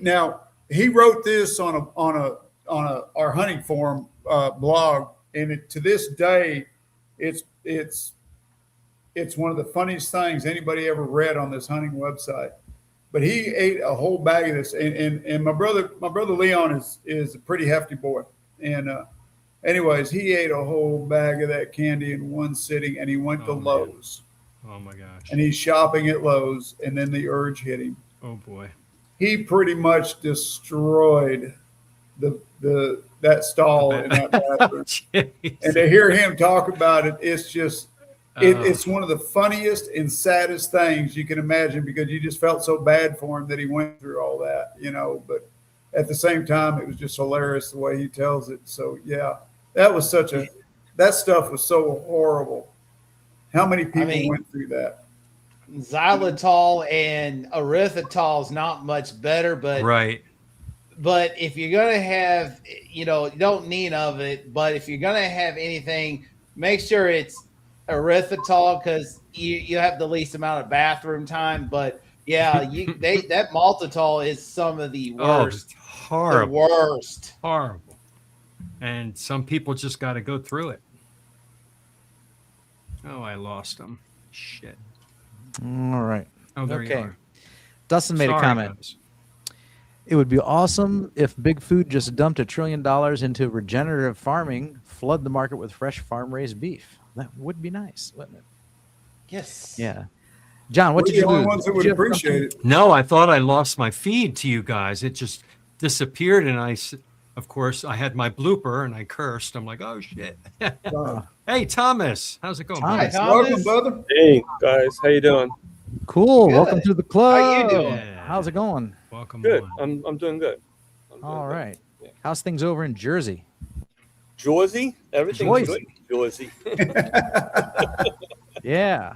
wrote this on our hunting forum blog, and to this day, it's one of the funniest things anybody ever read on this hunting website. But he ate a whole bag of this, and my brother Leon is a pretty hefty boy, and anyways, he ate a whole bag of that candy in one sitting, and he went to Lowe's. Oh my gosh. And he's shopping at Lowe's, and then the urge hit him. Oh boy. He pretty much destroyed that stall in that bathroom. And to hear him talk about it, it's just it's one of the funniest and saddest things you can imagine, because you just felt so bad for him that he went through all that, but at the same time, it was just hilarious the way he tells it. So yeah, that stuff was so horrible. How many people went through that? Xylitol and erythritol is not much better, but right. But if you're gonna have, you don't need of it. But if you're gonna have anything, make sure it's erythritol, because you have the least amount of bathroom time. But yeah, that maltitol is some of the worst. Horrible. The worst. Horrible. And some people just got to go through it. Oh, I lost them. Shit. All right. Oh, there you are. Dustin made a comment. Guys. It would be awesome if Big Food just dumped $1 trillion into regenerative farming, flood the market with fresh farm-raised beef. That would be nice, wouldn't it? Yes. Yeah. John, what We're did you the only lose? ones that would appreciate it. No, I thought I lost my feed to you guys. It just disappeared, and of course, I had my blooper, and I cursed. I'm like, oh shit. Hey, Thomas, how's it going? Thomas. buddy? Welcome, brother. Hey guys, how you doing? Cool. Good. Welcome to the club. How you doing? Yeah. How's it going? Welcome. Good. on. I'm doing good. All right. Yeah. How's things over in Jersey? Jersey, everything's good. Jersey. Yeah.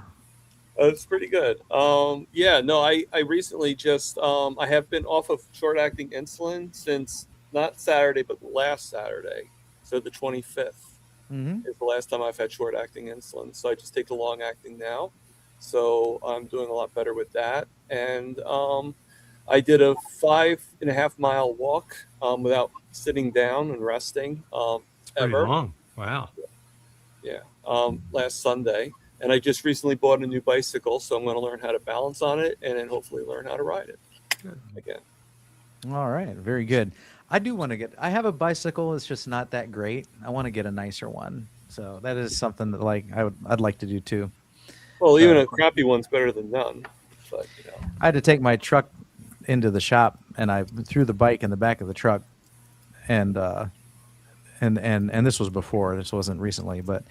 It's pretty good. I recently just I have been off of short acting insulin since not Saturday, but last Saturday. So the 25th is the last time I've had short acting insulin. So I just take the long acting now. So I'm doing a lot better with that. And I did a 5.5 mile walk without sitting down and resting Pretty ever. long. Wow. Yeah. Last Sunday. And I just recently bought a new bicycle, so I'm going to learn how to balance on it and then hopefully learn how to ride it again. All right. Very good. I do want to I have a bicycle. It's just not that great. I want to get a nicer one. So that is something that I'd like to do too. Well, even a crappy one's better than none. But I had to take my truck into the shop, and I threw the bike in the back of the truck, and this was before. This wasn't recently, but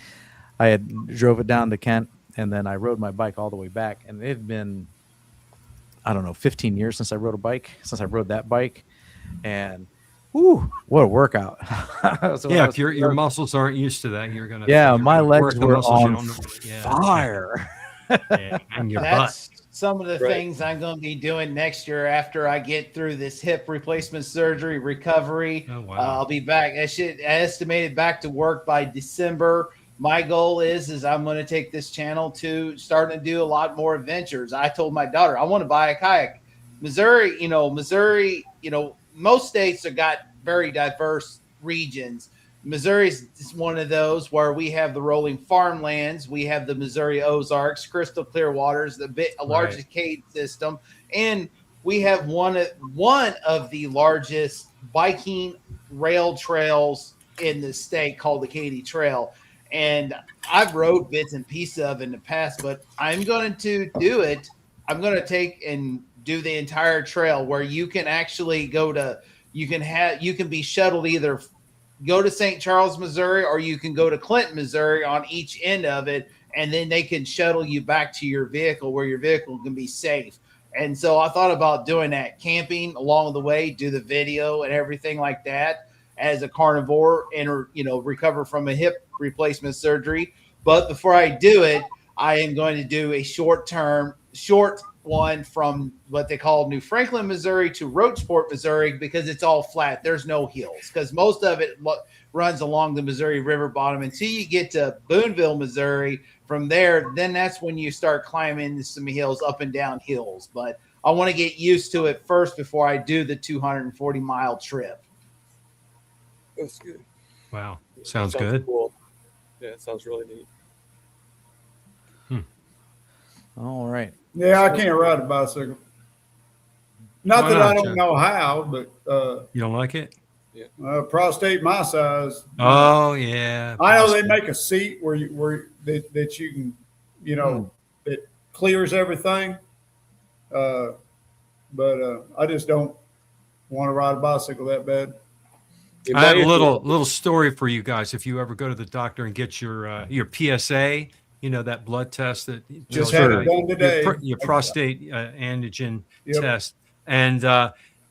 I had drove it down to Kent, and then I rode my bike all the way back, and it had been, I don't know, 15 years since I rode that bike, and whoo, what a workout. So yeah, if your muscles aren't used to that, you're gonna. Yeah, my legs work the were muscles you on don't know. Yeah. fire. Yeah, and your That's butt. some of the Right. things I'm going to be doing next year after I get through this hip replacement surgery recovery. Oh, wow. I'll be back. I estimated back to work by December. My goal is I'm going to take this channel to starting to do a lot more adventures. I told my daughter I want to buy a kayak. Missouri, most states have got very diverse regions. Missouri's one of those where we have the rolling farmlands, we have the Missouri Ozarks, crystal clear waters, the largest cave system, and we have one of the largest biking rail trails in the state called the Katy Trail. And I've rode bits and pieces of it in the past, but I'm going to do it. I'm going to take and do the entire trail where you can actually you can be shuttled either go to St. Charles, Missouri, or you can go to Clinton, Missouri on each end of it. And then they can shuttle you back to your vehicle where your vehicle can be safe. And so I thought about doing that, camping along the way, do the video and everything like that as a carnivore and, recover from a hip replacement surgery. But before I do it, I am going to do a short one from what they call New Franklin, Missouri to Rocheport, Missouri, because it's all flat. There's no hills because most of it runs along the Missouri River bottom until you get to Boonville, Missouri. From there, then that's when you start climbing some hills, up and down hills. But I want to get used to it first before I do the 240-mile trip. That's good. Wow. Sounds good. Cool. Yeah, it sounds really neat. All right. Yeah, I can't ride a bicycle. Not Why that not, I don't Jeff? know how, but You don't like it? prostate my size. Oh yeah. I know they make a seat where you can, that clears everything. But I just don't want to ride a bicycle that bad. I have a little story for you guys. If you ever go to the doctor and get your PSA, that blood test that Just tells had it done today. your prostate antigen Yep. test. And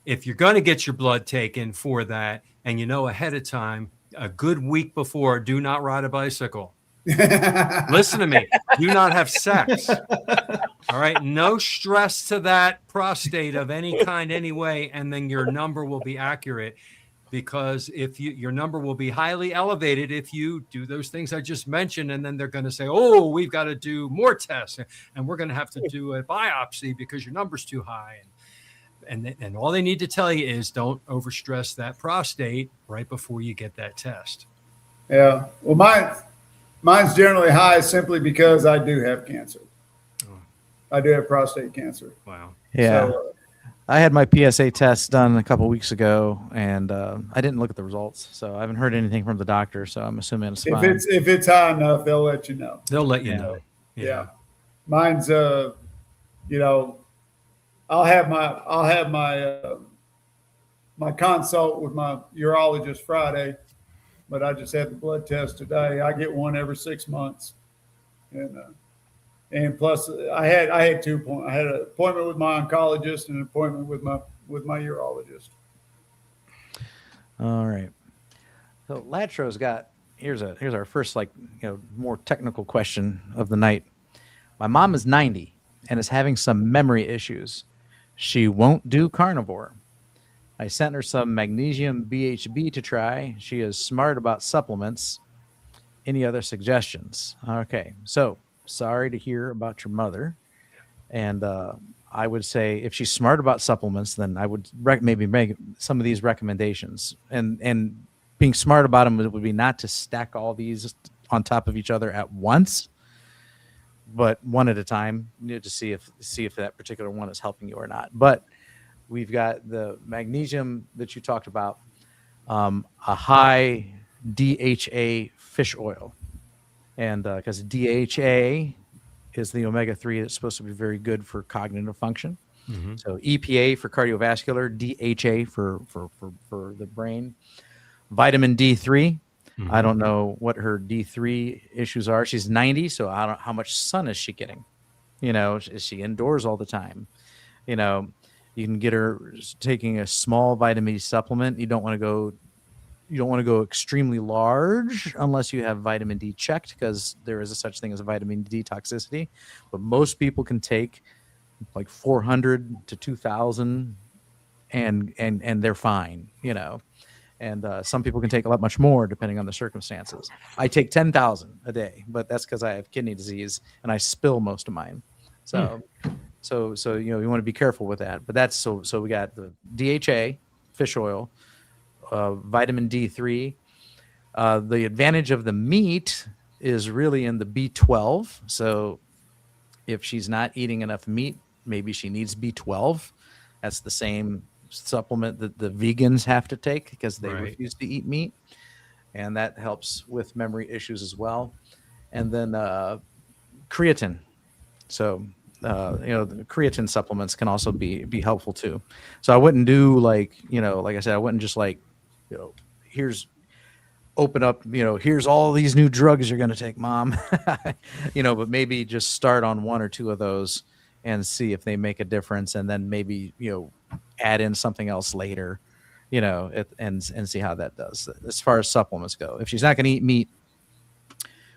if you're going to get your blood taken for that, and ahead of time, a good week before, do not ride a bicycle. Listen to me. Do not have sex. All right. No stress to that prostate of any kind, anyway, and then your number will be accurate. Because if your number will be highly elevated if you do those things I just mentioned, and then they're going to say, "Oh, we've got to do more tests, and we're going to have to do a biopsy because your number's too high." And all they need to tell you is don't overstress that prostate right before you get that test. Yeah. Well, mine's generally high simply because I do have cancer. I do have prostate cancer. Wow. Yeah. So, I had my PSA test done a couple weeks ago, and I didn't look at the results, so I haven't heard anything from the doctor. So I'm assuming it's fine. if it's high enough, they'll let you know. They'll let you know. Yeah. Mine's I'll have my my consult with my urologist Friday, but I just had the blood test today. I get one every 6 months, and plus I had 2 appointments. I had an appointment with my oncologist and an appointment with my urologist. All right. So Latro's got here's our first more technical question of the night. My mom is 90 and is having some memory issues. She won't do carnivore. I sent her some magnesium BHB to try. She is smart about supplements. Any other suggestions? Okay. So sorry to hear about your mother. And I would say if she's smart about supplements, then I would maybe make some of these recommendations. And being smart about them would be not to stack all these on top of each other at once, but one at a time, to see if that particular one is helping you or not. But we've got the magnesium that you talked about, a high DHA fish oil, and because DHA is the omega-3 that's supposed to be very good for cognitive function. Mm-hmm. So EPA for cardiovascular, DHA for the brain, vitamin D3. Mm-hmm. I don't know what her D3 issues are. She's 90, so I don't know how much sun is she getting. Is she indoors all the time? You can get her taking a small vitamin D supplement. You don't want to go extremely large unless you have vitamin D checked, because there is a such thing as a vitamin D toxicity. But most people can take like 400 to 2,000 and they're fine, And some people can take a lot much more depending on the circumstances. I take 10,000 a day, but that's because I have kidney disease and I spill most of mine. So you want to be careful with that. But that's so we got the DHA, fish oil, vitamin D3. The advantage of the meat is really in the B12. So if she's not eating enough meat, maybe she needs B12. That's the same supplement that the vegans have to take because they refuse to eat meat. And that helps with memory issues as well. And then creatine. So, the creatine supplements can also be helpful too. So I wouldn't do like I said, I wouldn't just here's open up, here's all these new drugs you're going to take, mom, but maybe just start on one or two of those and see if they make a difference. And then maybe, add in something else later, and see how that does as far as supplements go. If she's not going to eat meat,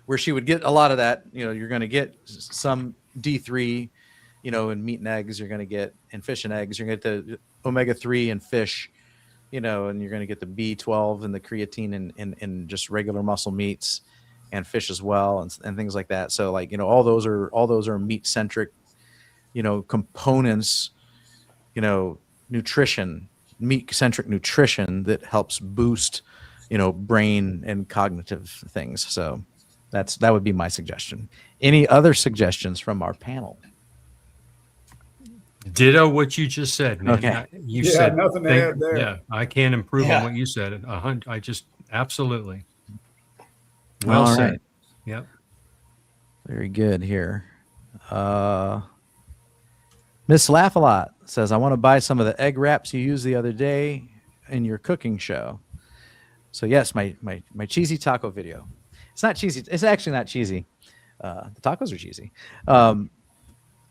where she would get a lot of that, you're going to get some D3, in meat and eggs, you're going to get in fish and eggs, you're going to get the omega-3 in fish, and you're going to get the B12 and the creatine in just regular muscle meats and fish as well, and things like that. So all those are meat centric, components, nutrition, meat centric nutrition that helps boost, brain and cognitive things. So that would be my suggestion. Any other suggestions from our panel? Ditto what you just said, man. Okay. You said nothing to add there. Yeah, I can't improve on what you said. I just absolutely. Well All said. right. Yep. Very good here. Miss Laugh-A-Lot says, I want to buy some of the egg wraps you used the other day in your cooking show. So yes, my cheesy taco video. It's not cheesy. It's actually not cheesy. The tacos are cheesy.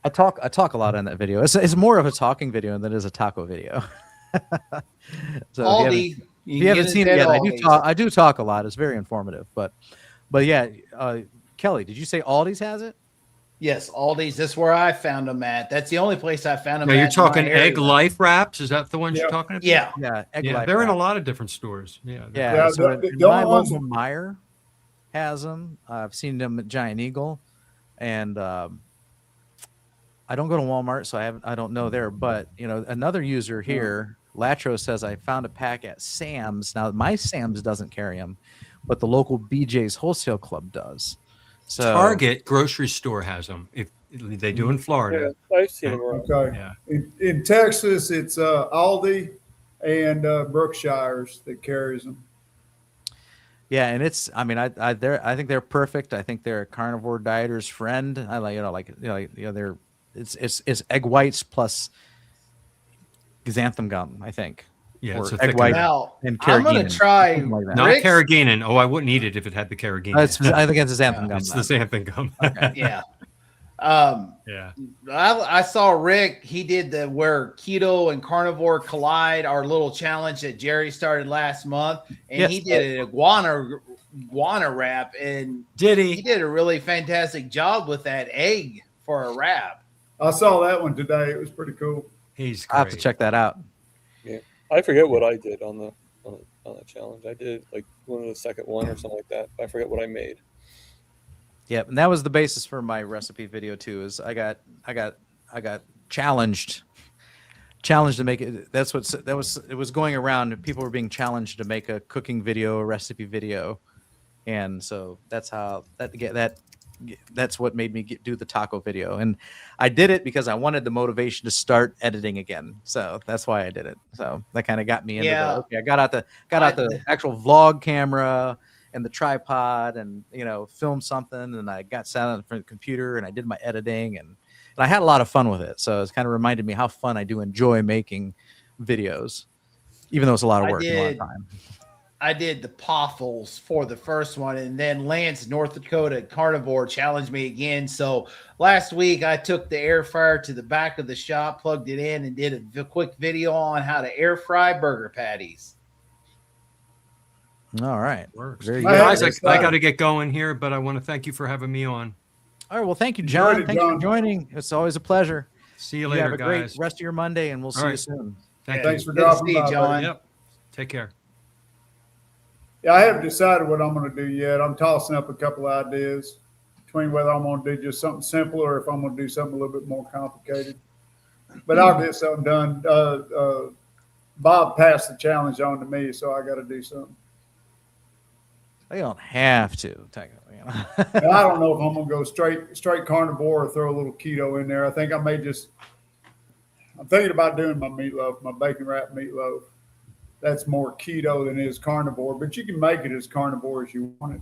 I talk a lot in that video. It's more of a talking video than it is a taco video. So Aldi, if you haven't seen it yet, I do talk a lot. It's very informative. But yeah, Kelly, did you say Aldi's has it? Yes, Aldi's. That's where I found them at. That's the only place I found them. Now at you're talking in my area. Egg Life wraps. Is that the ones you're talking about? Yeah. Yeah, Egg Yeah, Life they're in a wrap. lot of different stores. Yeah. Yeah, so the my only ones local Meijer has them. I've seen them at Giant Eagle, and I don't go to Walmart, so I don't know there. But another user here, Latro, says I found a pack at Sam's. Now my Sam's doesn't carry them, but the local BJ's Wholesale Club does. So Target grocery store has them. If they do in Florida. Yeah, I've seen them around. Okay. Yeah. In Texas, it's Aldi and Brookshire's that carries them. yeah, and it's I think they're perfect. I think they're a carnivore dieter's friend. I they're it's egg whites plus xanthan gum, I think. Yeah, Or it's a egg thick white Now, and I'm going carrageenan, to try. something like that. Not Rick's- carrageenan. Oh, I wouldn't eat it if it had the carrageenan. I think it's a xanthan gum. It's then. the xanthan gum. Yeah. Yeah. I saw Rick. He did where keto and carnivore collide, our little challenge that Jerry started last month, and Yes. he did an iguana wrap, and Did he he? did a really fantastic job with that egg for a wrap. I saw that one today. It was pretty cool. He's great. I'll have to check that out. I forget what I did on the challenge. I did like one of the second one or something like that. I forget what I made. Yep, and that was the basis for my recipe video too. Is I got challenged to make it. It was going around. People were being challenged to make a cooking video, a recipe video, and so that's what made me do the taco video. And I did it because I wanted the motivation to start editing again. So that's why I did it. So that kind of got me into I got out the actual vlog camera and the tripod and filmed something, and I got sat on the computer and I did my editing and I had a lot of fun with it. So it's kind of reminded me how fun I do enjoy making videos, even though it's a lot of work and a lot of time. I did the poffles for the first one, and then Lance, North Dakota Carnivore, challenged me again. So last week I took the air fryer to the back of the shop, plugged it in, and did a quick video on how to air fry burger patties. All right. Works. Very Guys, good. I got to get going here, but I want to thank you for having me on. All right. Well, thank you, John. Enjoyed it, Thank you John. for joining. It's always a pleasure. See you You later, have a great guys. rest of your Monday, and we'll see you right. soon. Thanks you. for Good to dropping see you, by, John. buddy. Yep. Take care. Yeah, I haven't decided what I'm going to do yet. I'm tossing up a couple of ideas between whether I'm going to do just something simple or if I'm going to do something a little bit more complicated. But I'll get something done. Bob passed the challenge on to me, so I got to do something. They don't have to, technically. You know? And I don't know if I'm gonna go straight carnivore or throw a little keto in there. I think I may just. I'm thinking about doing my meatloaf, my bacon wrapped meatloaf. That's more keto than it is carnivore, but you can make it as carnivore as you want it.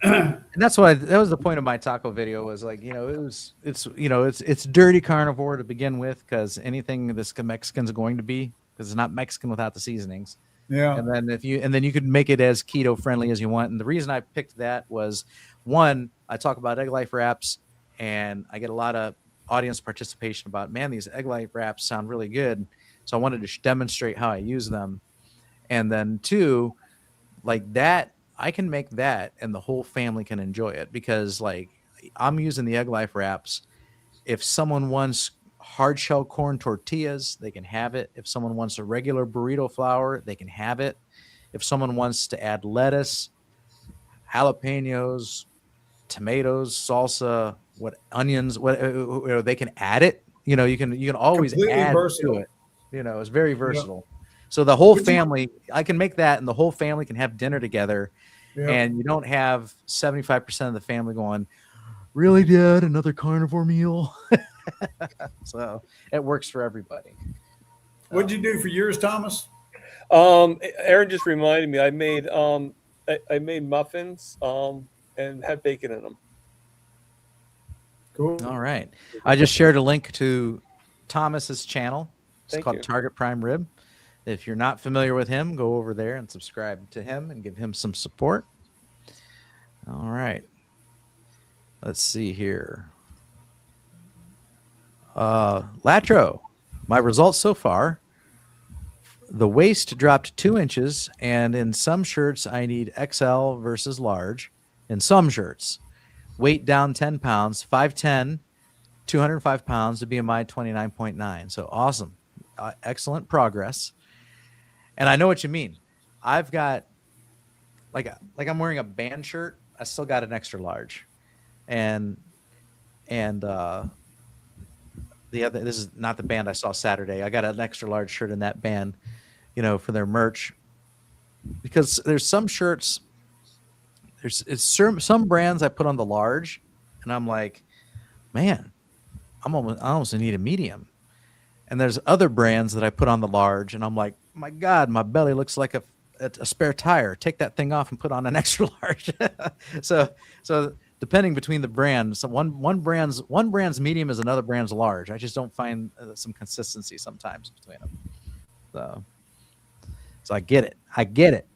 And that's why that was the point of my taco video, was like, you know, it's dirty carnivore to begin with, because anything this Mexican's going to be, because it's not Mexican without the seasonings. Yeah. And then you could make it as keto friendly as you want. And the reason I picked that was, one, I talk about egg life wraps, and I get a lot of audience participation about, man, these egg life wraps sound really good. So I wanted to demonstrate how I use them. And then two, like that, I can make that and the whole family can enjoy it, because like I'm using the egg life wraps. If someone wants hard shell corn tortillas, they can have it. If someone wants a regular burrito flour, they can have it. If someone wants to add lettuce, jalapenos, tomatoes, salsa, onions, they can add it. You know, you can always Completely add versatile. to it. You know, it's very versatile. So the whole family, I can make that, and the whole family can have dinner together. Yeah. And you don't have 75% of the family going, really, Dad, another carnivore meal? So it works for everybody. What'd you do for yours, Thomas? Aaron just reminded me. I made muffins and had bacon in them. Cool. All right. I just shared a link to Thomas's channel. It's Thank called you. Target Prime Rib. If you're not familiar with him, go over there and subscribe to him and give him some support. All right. Let's see here. Latro, my results so far. The waist dropped 2 inches, and in some shirts, I need XL versus large. In some shirts, weight down 10 pounds, 5'10", 205 pounds, to BMI 29.9. So awesome. Excellent progress. And I know what you mean. I've got like I'm wearing a band shirt. I still got an extra large, and the other, this is not the band I saw Saturday. I got an extra large shirt in that band, you know, for their merch, because there's some shirts, it's some brands I put on the large, and I'm like, man, I almost need a medium. And there's other brands that I put on the large, and I'm like, my God, my belly looks like a spare tire. Take that thing off and put on an extra large. so depending between the brands, so one brand's medium is another brand's large. I just don't find some consistency sometimes between them. So I get it.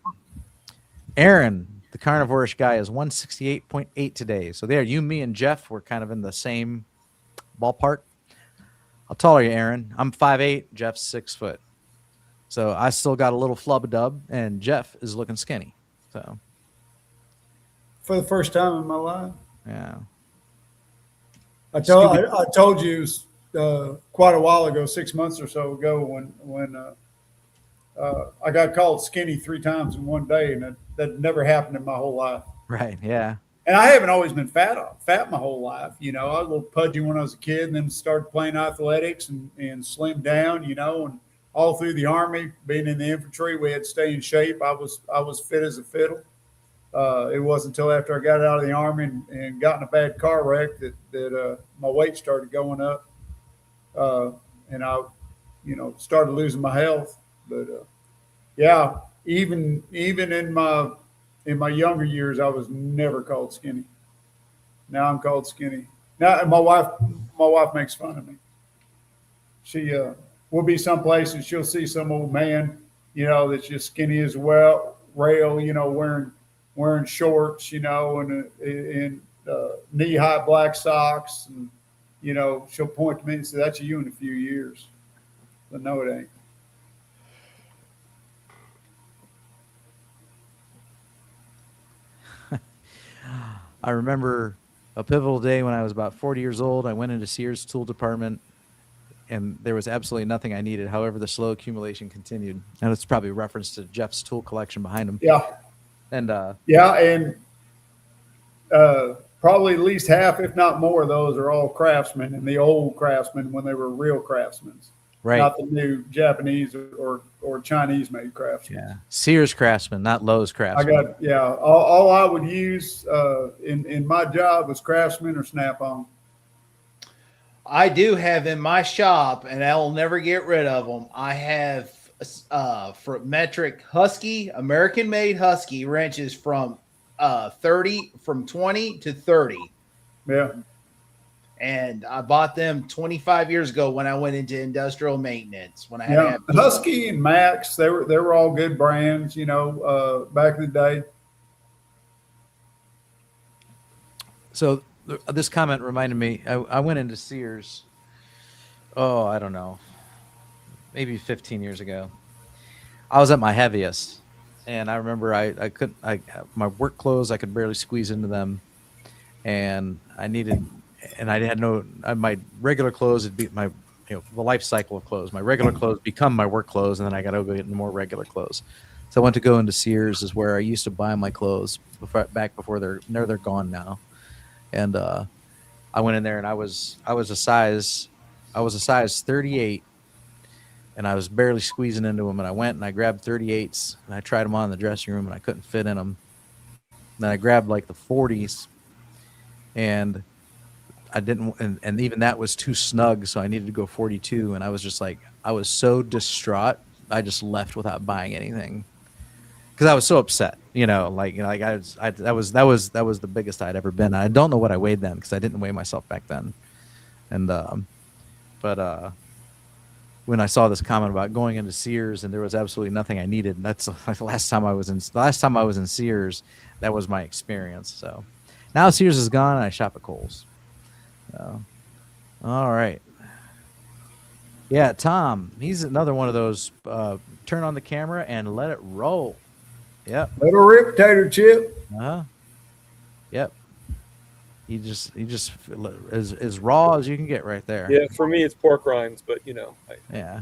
Aaron, the carnivore-ish guy, is 168.8 today. So there, you, me, and Jeff were kind of in the same ballpark. How tall are you, Aaron? I'm 5'8", Jeff's 6 foot. So I still got a little flub-a-dub, and Jeff is looking skinny. So For the first time in my life. yeah. I told you quite a while ago, 6 months or so ago, when I got called skinny 3 times in one day, and that never happened in my whole life. Right, yeah. And I haven't always been fat my whole life. You know, I was a little pudgy when I was a kid, and then started playing athletics and slimmed down, you know, and all through the Army, being in the infantry, we had to stay in shape. I was fit as a fiddle. It wasn't until after I got out of the Army and got in a bad car wreck that my weight started going up. And I, you know, started losing my health. But yeah, even in my younger years, I was never called skinny. Now I'm called skinny. Now my wife makes fun of me. She we'll be someplace and she'll see some old man, you know, that's just skinny as well, rail, you know, wearing shorts, you know, and knee-high black socks, and you know, she'll point to me and say, "That's you in a few years." But no, it ain't. I remember a pivotal day when I was about 40 years old. I went into Sears tool department, and there was absolutely nothing I needed. However, the slow accumulation continued. And it's probably a reference to Jeff's tool collection behind him. Yeah. And probably at least half, if not more, of those are all craftsmen, and the old craftsmen when they were real craftsmen. Right. not the new Japanese or Chinese made Craftsman. Yeah. Sears Craftsman, not Lowe's I Craftsman. got, yeah, all I would use in my job was Craftsman or Snap-on. I do have in my shop, and I'll never get rid of them. I have for metric Husky, American made Husky wrenches from 20 to 30. Yeah. And I bought them 25 years ago when I went into industrial maintenance. When I had to Yeah, have Husky and Max, they were all good brands, back in the day. So this comment reminded me, I went into Sears, I don't know, maybe 15 years ago. I was at my heaviest, and I remember my work clothes, I could barely squeeze into them, and I had my regular clothes would be the life cycle of clothes. My regular clothes become my work clothes, and then I got to go get more regular clothes. So I went to go into Sears, is where I used to buy my clothes back before they're gone now. And I went in there, and I was a size 38, and I was barely squeezing into them. And I went and I grabbed 38s, and I tried them on in the dressing room, and I couldn't fit in them. And then I grabbed like the 40s, and I didn't, and even that was too snug, so I needed to go 42. And I was just like, I was so distraught, I just left without buying anything. Because I was so upset, that was the biggest I'd ever been. I don't know what I weighed then, because I didn't weigh myself back then. And but when I saw this comment about going into Sears and there was absolutely nothing I needed, and that's like the last time I was in Sears, that was my experience. So now Sears is gone, and I shop at Kohl's. So, all right. Yeah, Tom, he's another one of those. Turn on the camera and let it roll. Yep. Little rip tater chip. Yep. He just as raw as you can get right there. Yeah, for me it's pork rinds, but Yeah.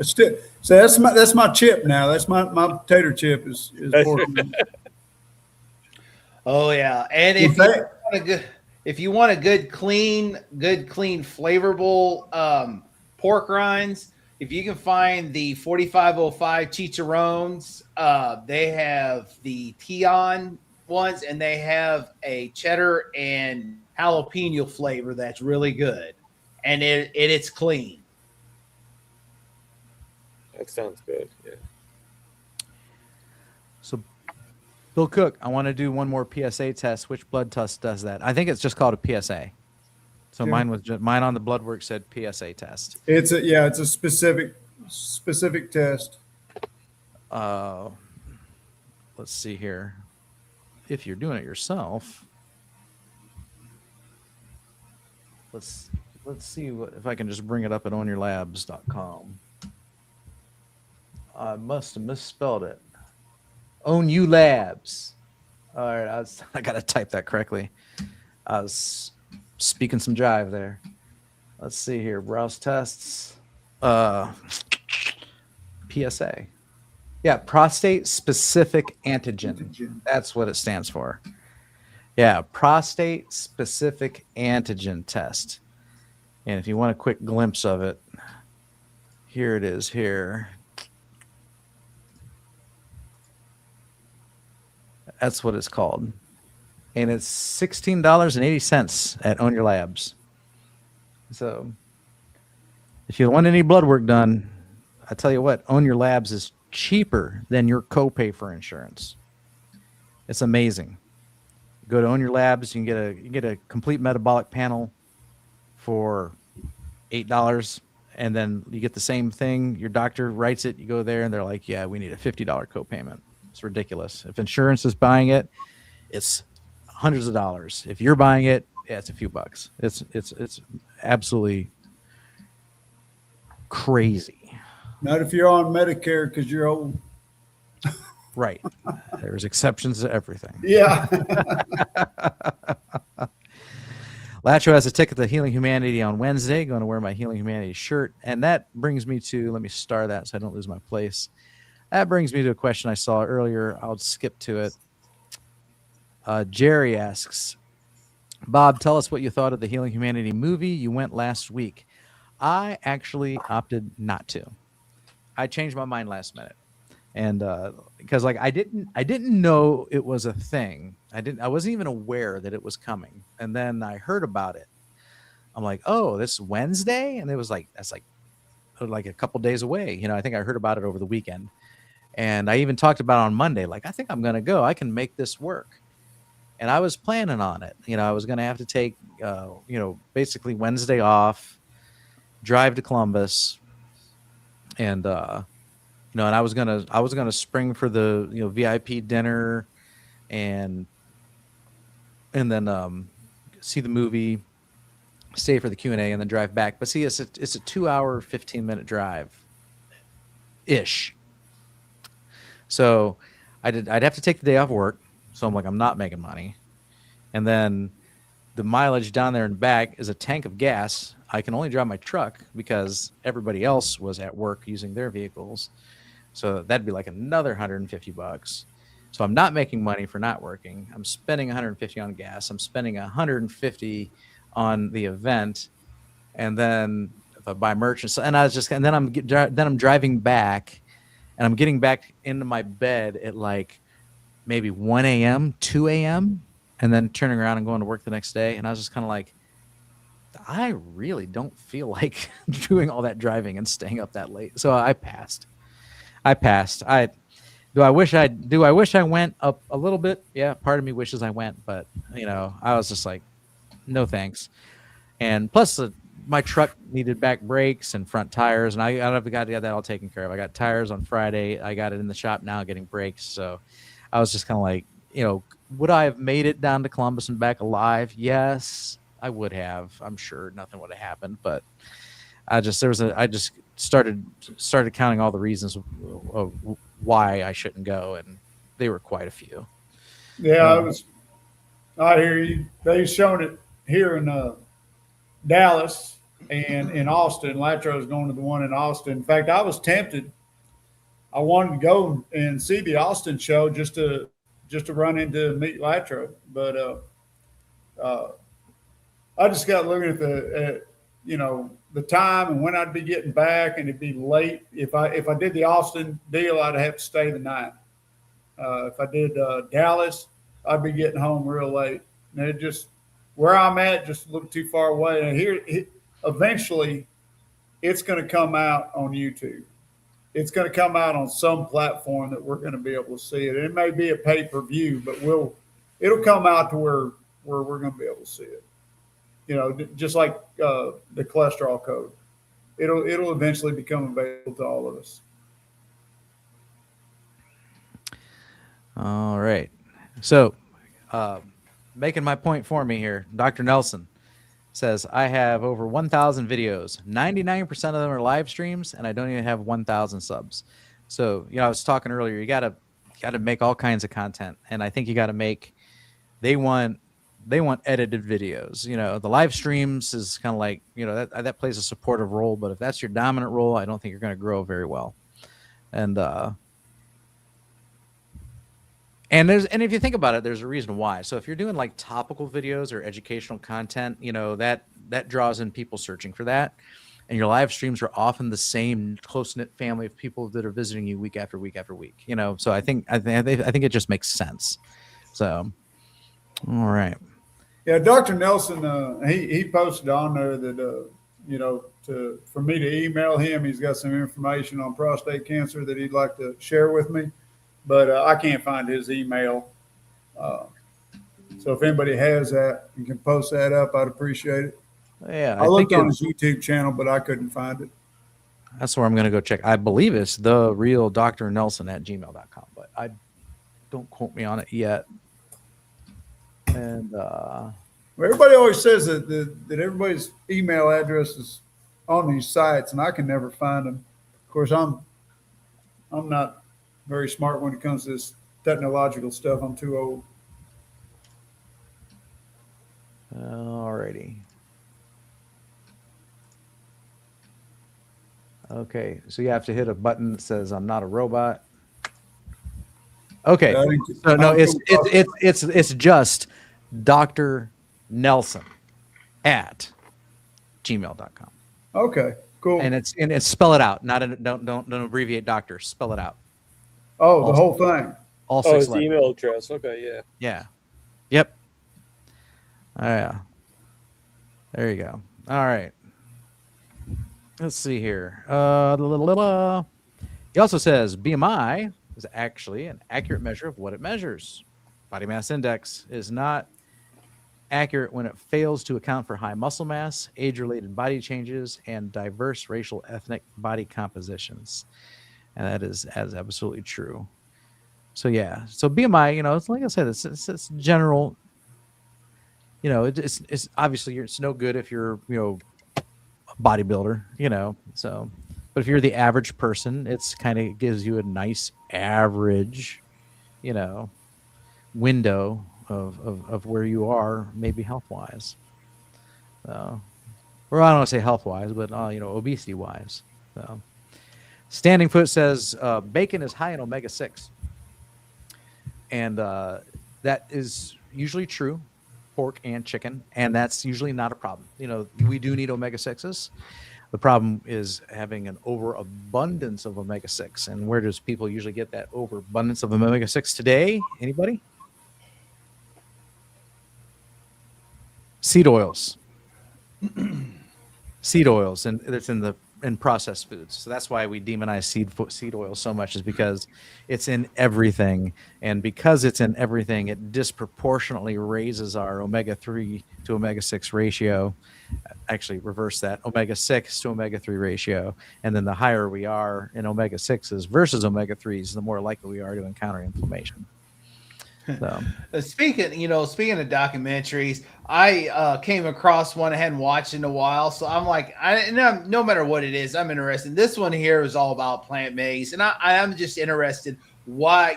So that's my chip now. That's my tater chip is pork. Oh yeah, and if you want a good clean, flavorful pork rinds, if you can find the 4505 chicharrones, they have the Tion ones, and they have a cheddar and jalapeno flavor that's really good, and it's clean. That sounds good. Yeah. So, Bill Cook, I want to do one more PSA test. Which blood test does that? I think it's just called a PSA. So Yeah. mine on the blood work said PSA test. It's a specific test. Let's see here. If you're doing it yourself, let's see if I can just bring it up at ownyourlabs.com. I must have misspelled it. Own You Labs. All right, I got to type that correctly. I was speaking some jive there. Let's see here. Browse tests. PSA. Yeah, prostate specific antigen. That's what it stands for. Yeah, prostate specific antigen test. And if you want a quick glimpse of it, here it is here. That's what it's called. And it's $16.80 at Own Your Labs. So if you want any blood work done, I tell you what, Own Your Labs is cheaper than your copay for insurance. It's amazing. Go to Own Your Labs, you can get a complete metabolic panel for $8, and then you get the same thing. Your doctor writes it, you go there, and they're like, yeah, we need a $50 copayment. It's ridiculous. If insurance is buying it, it's hundreds of dollars. If you're buying it, yeah, it's a few bucks. It's absolutely crazy. Not if you're on Medicare because you're old. Right. There's exceptions to everything. Yeah. Lacho has a ticket to Healing Humanity on Wednesday. Going to wear my Healing Humanity shirt. And that brings me to, let me star that so I don't lose my place. That brings me to a question I saw earlier. I'll skip to it. Jerry asks, Bob, tell us what you thought of the Healing Humanity movie. You went last week. I actually opted not to. I changed my mind last minute. And because like I didn't know it was a thing. I wasn't even aware that it was coming. And then I heard about it. I'm like, oh, this Wednesday? And it was like, that's like a couple days away. I think I heard about it over the weekend. And I even talked about it on Monday, like, I think I'm going to go. I can make this work. And I was planning on it. I was going to have to take, basically Wednesday off, drive to Columbus, and, and I was gonna spring for the VIP dinner, and then see the movie, stay for the Q&A, and then drive back. But see, it's a 2-hour, 15-minute drive ish. So I'd have to take the day off work. So I'm like, I'm not making money. And then the mileage down there and back is a tank of gas. I can only drive my truck because everybody else was at work using their vehicles. So that'd be like another $150. So I'm not making money for not working. I'm spending $150 on gas. I'm spending $150 on the event, and then if I buy merch, and then I'm driving back, and I'm getting back into my bed at like maybe 1 a.m., 2 a.m., and then turning around and going to work the next day. And I was just kind of like, I really don't feel like doing all that driving and staying up that late. So I passed. Do I wish I went up a little bit? Yeah, part of me wishes I went, but I was just like, no thanks. And plus my truck needed back brakes and front tires, and I got that all taken care of. I got tires on Friday. I got it in the shop now getting brakes. So I was just kind of like, would I have made it down to Columbus and back alive? Yes, I would have. I'm sure nothing would have happened, but I just started counting all the reasons of why I shouldn't go, and they were quite a few. Yeah, I hear you. They've shown it here in Dallas and in Austin. Latro's going to the one in Austin. In fact, I was tempted. I wanted to go and see the Austin show just to run into meet Latro, but I just got looking at the time and when I'd be getting back, and it'd be late. If I did the Austin deal, I'd have to stay the night. If I did Dallas, I'd be getting home real late. And it just, where I'm at, just a little too far away. And eventually, it's going to come out on YouTube. It's going to come out on some platform that we're going to be able to see it. And it may be a pay-per-view, but it'll come out to where we're going to be able to see it. Just like the cholesterol code, it'll eventually become available to all of us. All right. So, making my point for me here, Dr. Nelson says, I have over 1,000 videos. 99% of them are live streams, and I don't even have 1,000 subs. So, I was talking earlier, you gotta make all kinds of content, and I think you got to make. They want edited videos. The live streams is kind of like, that plays a supportive role, but if that's your dominant role, I don't think you're going to grow very well. And if you think about it, there's a reason why. So if you're doing like topical videos or educational content, that draws in people searching for that. And your live streams are often the same close-knit family of people that are visiting you week after week after week. So I think it just makes sense. So, all right. Yeah, Dr. Nelson, he posted on there that for me to email him. He's got some information on prostate cancer that he'd like to share with me, but I can't find his email. So if anybody has that and can post that up, I'd appreciate it. Yeah, I looked on his YouTube channel, but I couldn't find it. That's where I'm going to go check. I believe it's the real Dr. Nelson at gmail.com, but I don't quote me on it yet. And everybody always says that everybody's email address is on these sites, and I can never find them. Of course, I'm not very smart when it comes to this technological stuff. I'm too old. Alrighty. Okay, so you have to hit a button that says "I'm not a robot." Okay, so no, it's just Dr. Nelson at gmail.com. Okay, cool. And it's spell it out. Don't abbreviate doctor. Spell it out. Oh, the All, whole thing. all Oh, 6 his letters. email address. Okay, yeah. Yeah. Yep. Oh, yeah. There you go. All right. Let's see here. He also says BMI is actually an accurate measure of what it measures. Body mass index is not accurate when it fails to account for high muscle mass, age-related body changes, and diverse racial ethnic body compositions. And that is absolutely true. So yeah, so BMI, it's like I said, it's general. It's obviously it's no good if you're a bodybuilder, So, but if you're the average person, it's kind of gives you a nice average, window of where you are, maybe health wise. So, or I don't want to say health wise, but obesity wise. So, Standing Foot says bacon is high in omega-6. And that is usually true, pork and chicken, and that's usually not a problem. We do need omega-6s. The problem is having an overabundance of omega-6. And where does people usually get that overabundance of omega-6 today? Anybody? Seed oils. Seed oils, and it's in processed foods. So that's why we demonize seed oil so much, is because it's in everything. And because it's in everything, it disproportionately raises our omega-3 to omega-6 ratio. Actually, reverse that, omega-6 to omega-3 ratio. And then the higher we are in omega-6s versus omega-3s, the more likely we are to encounter inflammation. So. Speaking of documentaries, I came across one I hadn't watched in a while, so I'm like, no matter what it is, I'm interested. This one here is all about plant-based, and I'm just interested why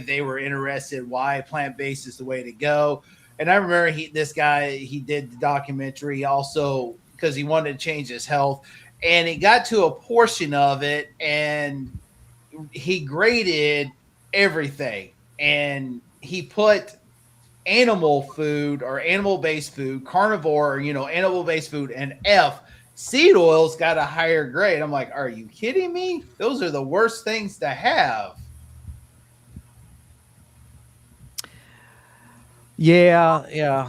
they were interested, why plant-based is the way to go. And I remember this guy did the documentary also because he wanted to change his health, and he got to a portion of it, and he graded everything. And he put animal food or animal-based food, carnivore, animal-based food, and F. Seed oils got a higher grade. I'm like, are you kidding me? Those are the worst things to have. Yeah.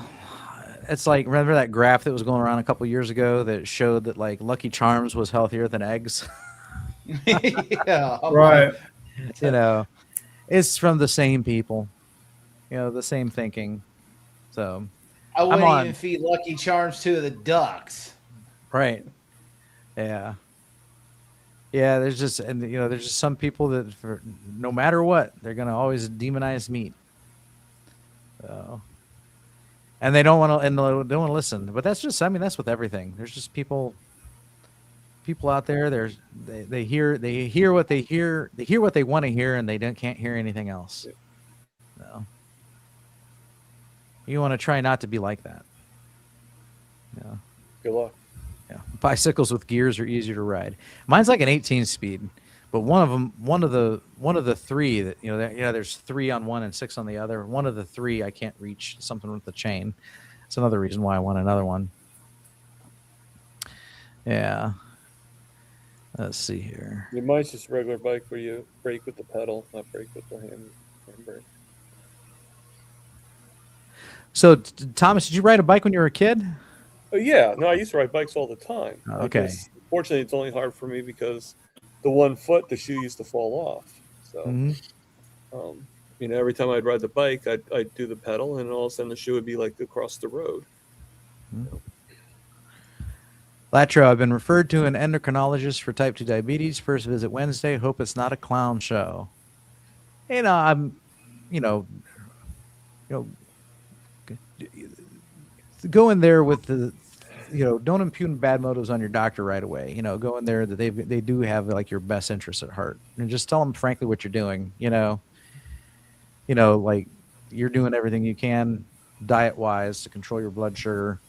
It's like, remember that graph that was going around a couple years ago that showed that like Lucky Charms was healthier than eggs? Yeah, Right. It's from the same people, the same thinking. So I wouldn't even feed Lucky Charms to the ducks. Right. Yeah. Yeah. There's just some people that no matter what, they're going to always demonize meat. So, and they don't want to, and they don't want to listen, but that's with everything. There's just people out there. They hear what they want to hear, and they can't hear anything else. No. You want to try not to be like that. Yeah. Good luck. Yeah. Bicycles with gears are easier to ride. Mine's like an 18 speed, but one of the three that there's 3 on one and 6 on the other. One of the 3 I can't reach, something with the chain. It's another reason why I want another one. Yeah. Let's see here. Mine's just a regular bike where you brake with the pedal, not brake with the handbrake. So, Thomas, did you ride a bike when you were a kid? Oh, yeah. No, I used to ride bikes all the time. Okay. Fortunately, it's only hard for me because the one foot, the shoe used to fall off. So, every time I'd ride the bike, I'd do the pedal, and all of a sudden the shoe would be like across the road. Latro, I've been referred to an endocrinologist for type 2 diabetes. First visit Wednesday. Hope it's not a clown show. I'm, go in there with the, don't impugn bad motives on your doctor right away. Go in there that they do have like your best interests at heart, and just tell them frankly what you're doing. Like you're doing everything you can diet wise to control your blood sugar,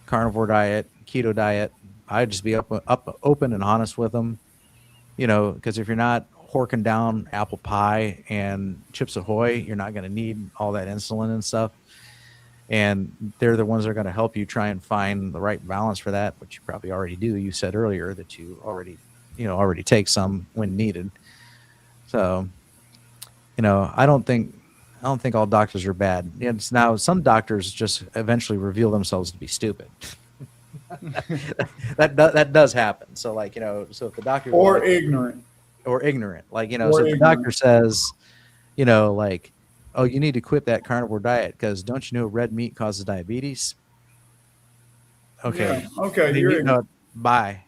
carnivore diet, keto diet. I'd just be open and honest with them, because if you're not horking down apple pie and Chips Ahoy, you're not going to need all that insulin and stuff. and they're the ones that are going to help you try and find the right balance for that, which you probably already do. You said earlier that you already take some when needed. So, I don't think all doctors are bad. It's now some doctors just eventually reveal themselves to be stupid. that does happen. So so if the doctor Or ignorant. or ignorant, so if ignorant. the doctor says, oh, you need to quit that carnivore diet because don't you know red meat causes diabetes? Okay. Yeah. Okay. Maybe, You're ignorant. bye.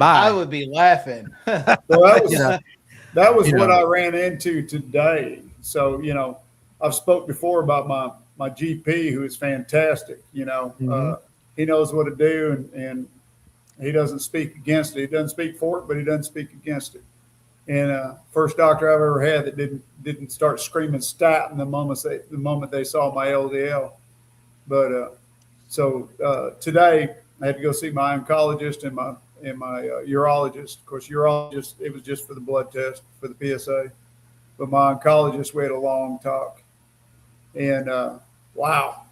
I would be laughing. Well, that was what know. I ran into today. So, I've spoke before about my GP, who is fantastic. He knows what to do, and he doesn't speak against it. He doesn't speak for it, but he doesn't speak against it. And first doctor I've ever had that didn't start screaming statin the moment they saw my LDL. But so today I had to go see my oncologist and my urologist. Of course, urologist, it was just for the blood test for the PSA. But my oncologist, we had a long talk, and wow,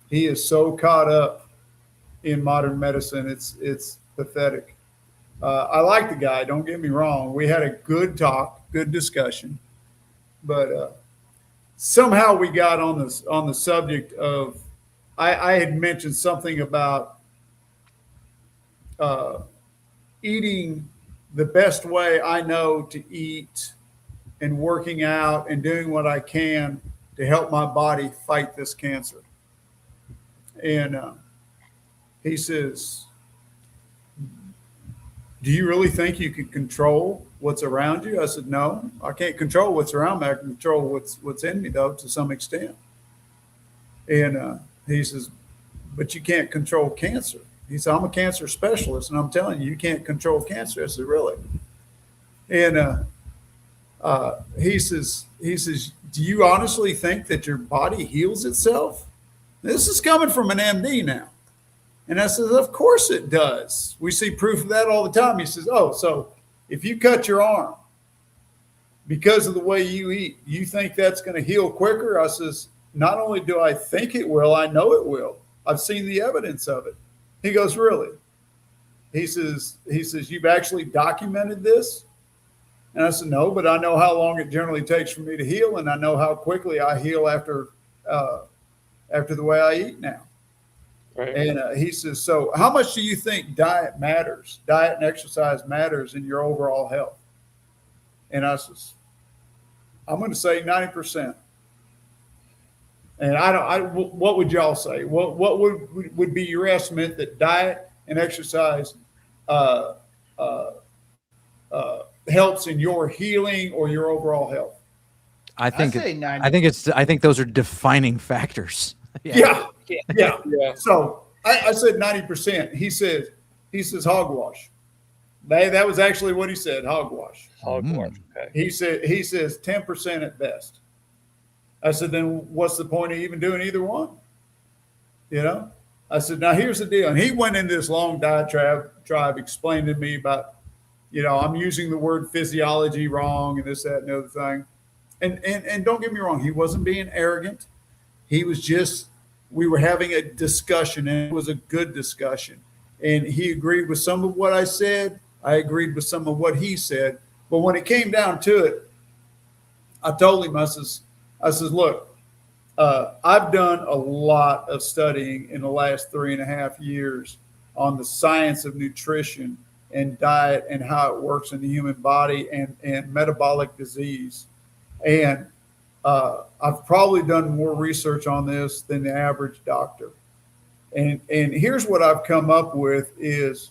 he is so caught up in modern medicine. It's pathetic. I like the guy. Don't get me wrong. We had a good talk, good discussion, but somehow we got on the subject of. I had mentioned something about eating the best way I know to eat, and working out and doing what I can to help my body fight this cancer. And he says, do you really think you can control what's around you? I said, no, I can't control what's around me. I can control what's in me, though, to some extent. And he says, but you can't control cancer. He said, I'm a cancer specialist, and I'm telling you, you can't control cancer. I said, really? And he says, do you honestly think that your body heals itself? This is coming from an MD now. And I said, of course it does. We see proof of that all the time. He says, oh, so if you cut your arm because of the way you eat, you think that's going to heal quicker? I says, not only do I think it will, I know it will. I've seen the evidence of it. He goes, really? He says, you've actually documented this? And I said, no, but I know how long it generally takes for me to heal, and I know how quickly I heal after the way I eat now. Right. And he says, so how much do you think diet and exercise matters in your overall health? And I says, I'm going to say 90%. And what would y'all say? What would be your estimate that diet and exercise helps in your healing or your overall health? I think those are defining factors. Yeah. So I said 90%. He says hogwash. That was actually what he said, hogwash. Hogwash. Okay. He says 10% at best. I said, then what's the point of even doing either one? I said, now here's the deal. And he went into this long diatribe explaining to me about, I'm using the word physiology wrong and this, that, and the other thing. And don't get me wrong, he wasn't being arrogant. He was just, we were having a discussion, and it was a good discussion. And he agreed with some of what I said. I agreed with some of what he said. But when it came down to it, I told him, I says, look, I've done a lot of studying in the last 3.5 years on the science of nutrition and diet and how it works in the human body and metabolic disease. And I've probably done more research on this than the average doctor. And here's what I've come up with is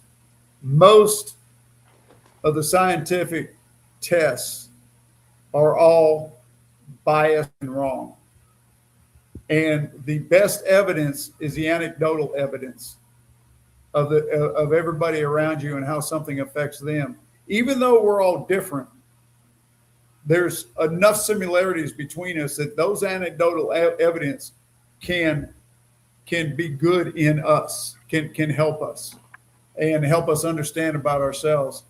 most of the scientific tests are all biased and wrong. And the best evidence is the anecdotal evidence of everybody around you and how something affects them. Even though we're all different, there's enough similarities between us that those anecdotal evidence can be good in us, can help us and help us understand about ourselves.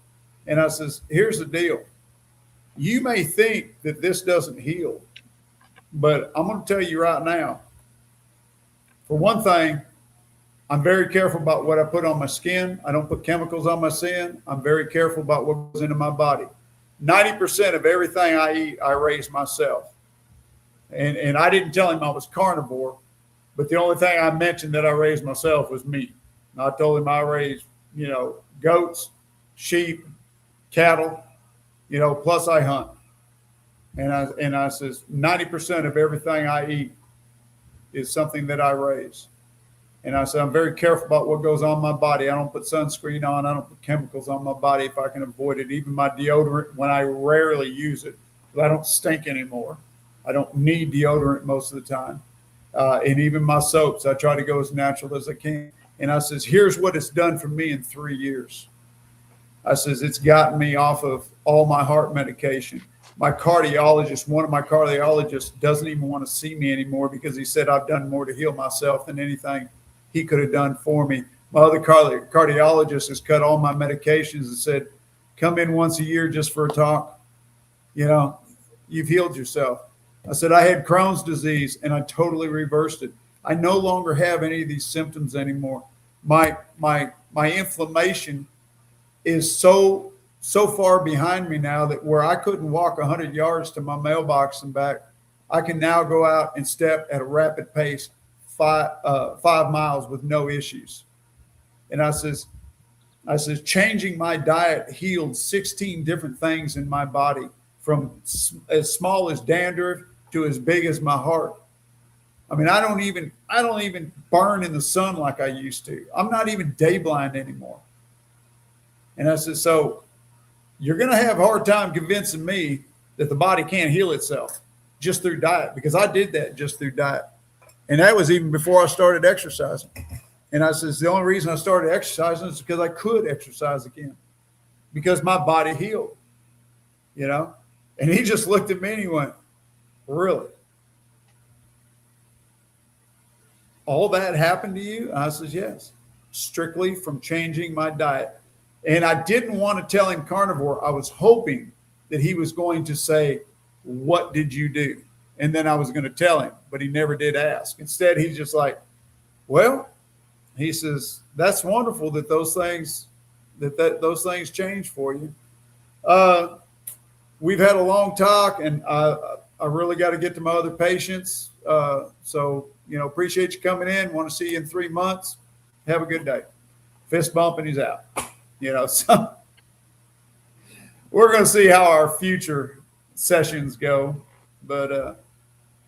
And I says, here's the deal. You may think that this doesn't heal, but I'm going to tell you right now, For one thing, I'm very careful about what I put on my skin. I don't put chemicals on my skin. I'm very careful about what goes into my body. 90% of everything I eat, I raise myself. And I didn't tell him I was carnivore, but the only thing I mentioned that I raised myself was meat. And I told him I raised, goats, sheep, cattle, plus I hunt. And I says 90% of everything I eat is something that I raise. And I said, I'm very careful about what goes on my body. I don't put sunscreen on. I don't put chemicals on my body if I can avoid it. Even my deodorant, when I rarely use it, because I don't stink anymore. I don't need deodorant most of the time. And even my soaps, I try to go as natural as I can. And I says, here's what it's done for me in 3 years. I says, it's gotten me off of all my heart medication. My cardiologist, one of my cardiologists, doesn't even want to see me anymore because he said I've done more to heal myself than anything he could have done for me. My other cardiologist has cut all my medications and said, come in once a year just for a talk. You've healed yourself. I said, I had Crohn's disease and I totally reversed it. I no longer have any of these symptoms anymore. My inflammation is so far behind me now that where I couldn't walk 100 yards to my mailbox and back, I can now go out and step at a rapid pace 5 miles with no issues. And I says, changing my diet healed 16 different things in my body, from as small as dandruff to as big as my heart. I mean, I don't even burn in the sun like I used to. I'm not even day blind anymore. And I said, so you're going to have a hard time convincing me that the body can't heal itself just through diet, because I did that just through diet. And that was even before I started exercising. And I says, the only reason I started exercising is because I could exercise again, because my body healed, And he just looked at me and he went, really? All that happened to you? And I says, yes, strictly from changing my diet. And I didn't want to tell him carnivore. I was hoping that he was going to say, what did you do? And then I was going to tell him, but he never did ask. Instead, he's just like, well, he says, that's wonderful that those things, those things change for you. We've had a long talk, and I really got to get to my other patients. So, appreciate you coming in. Want to see you in 3 months. Have a good day. Fist bump, and he's out. So we're going to see how our future sessions go. But,